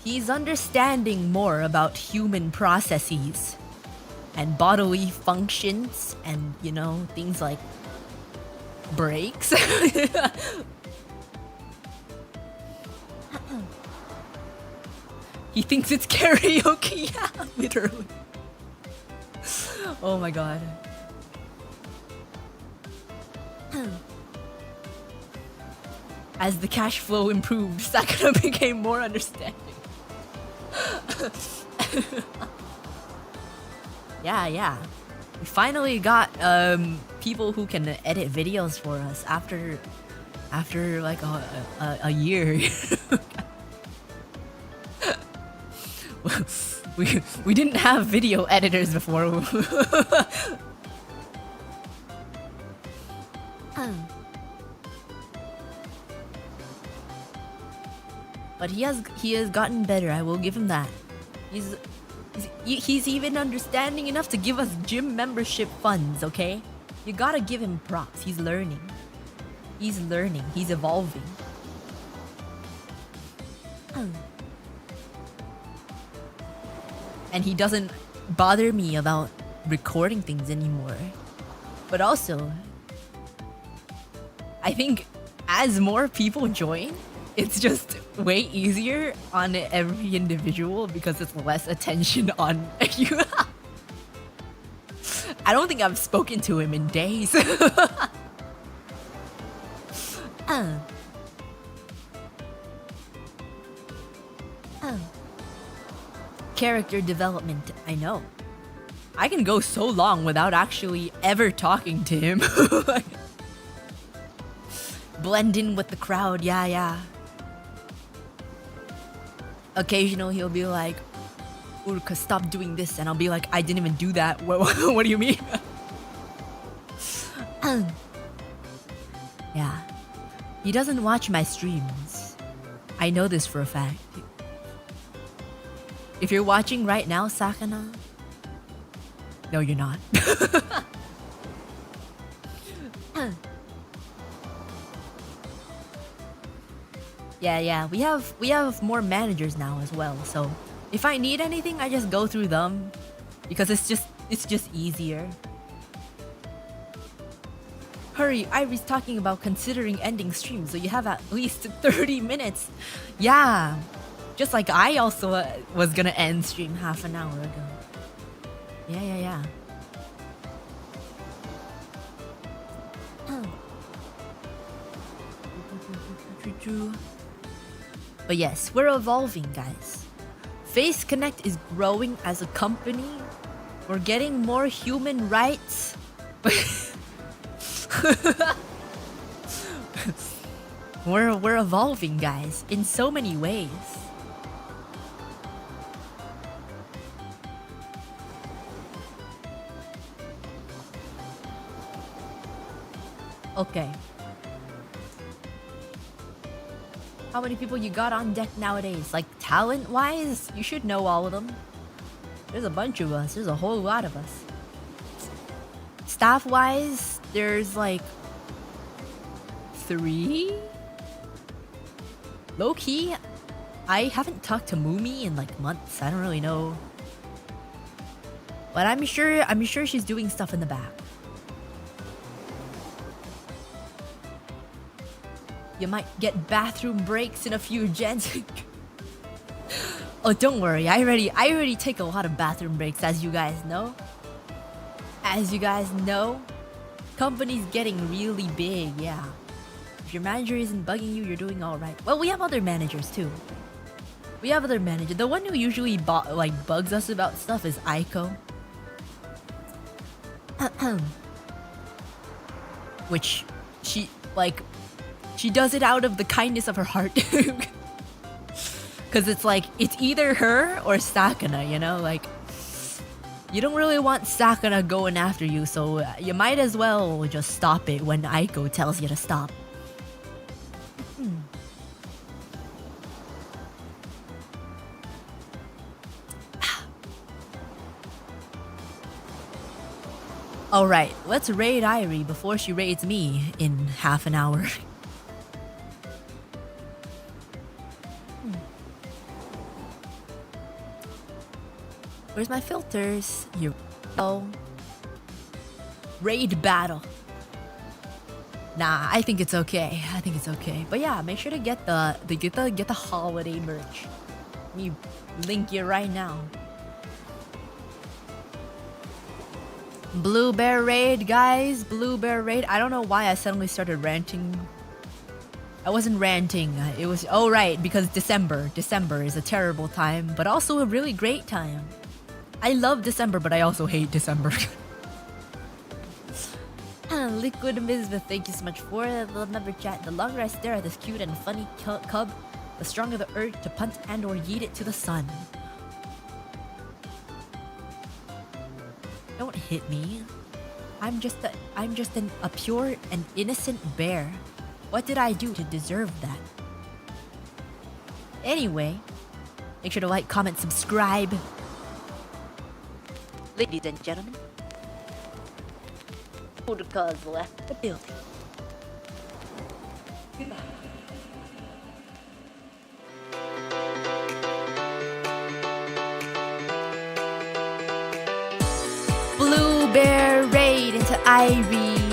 He's understanding more about human processes and bodily functions and, you know, things like breaks. He thinks it's karaoke. Yeah, literally. Oh my god. As the cash flow improved, Sakura became more understanding. Yeah. We finally got people who can edit videos for us after like a year. we didn't have video editors before. But he has gotten better. I will give him that. He's even understanding enough to give us gym membership funds. Okay, you gotta give him props. He's learning. He's evolving. And he doesn't bother me about recording things anymore. But also, I think as more people join, it's just way easier on every individual because it's less attention on you. I don't think I've spoken to him in days. Character development, I know. I can go so long without actually ever talking to him. Like, blend in with the crowd, yeah. Occasionally he'll be like, Uruka, stop doing this, and I'll be like, I didn't even do that. What do you mean? Yeah. He doesn't watch my streams. I know this for a fact. If you're watching right now, Sakana, no, you're not. Yeah. We have more managers now as well. So if I need anything, I just go through them because it's just easier. Hurry, Ivy's talking about considering ending stream, so you have at least 30 minutes. Yeah. Just like I also was gonna end stream half an hour ago. Yeah. But yes, we're evolving, guys. Face Connect is growing as a company. We're getting more human rights. We're evolving, guys, in so many ways. Okay. How many people you got on deck nowadays? Like, talent-wise, you should know all of them. There's a bunch of us. There's a whole lot of us. Staff-wise, there's like 3? Low-key, I haven't talked to Mumi in like months. I don't really know. But I'm sure she's doing stuff in the back. You might get bathroom breaks in a few gens. Oh, don't worry. I already take a lot of bathroom breaks, as you guys know. As you guys know, company's getting really big, yeah. If your manager isn't bugging you, you're doing all right. Well, we have other managers too. We have other managers. The one who usually bugs us about stuff is Aiko. Which she does it out of the kindness of her heart. Cause it's like it's either her or Sakana, you know, like you don't really want Sakana going after you, so you might as well just stop it when Aiko tells you to stop. Alright, let's raid Irie before she raids me in half an hour. Where's my filters? Here. Oh. Raid battle. Nah, I think it's okay. I think it's okay. But yeah, make sure to get the holiday merch. Let me link you right now. Blue Bear raid, guys. Blue Bear raid. I don't know why I suddenly started ranting. I wasn't ranting. It was right, because December. December is a terrible time, but also a really great time. I love December, but I also hate December. Liquid Mizbeth, thank you so much for the number chat. The longer I stare at this cute and funny cub, the stronger the urge to punt and or yeet it to the sun. Don't hit me. I'm just a pure and innocent bear. What did I do to deserve that? Anyway, make sure to like, comment, subscribe. Ladies and gentlemen, Uruka's left the building. Goodbye. Blue Bear raid into Irie.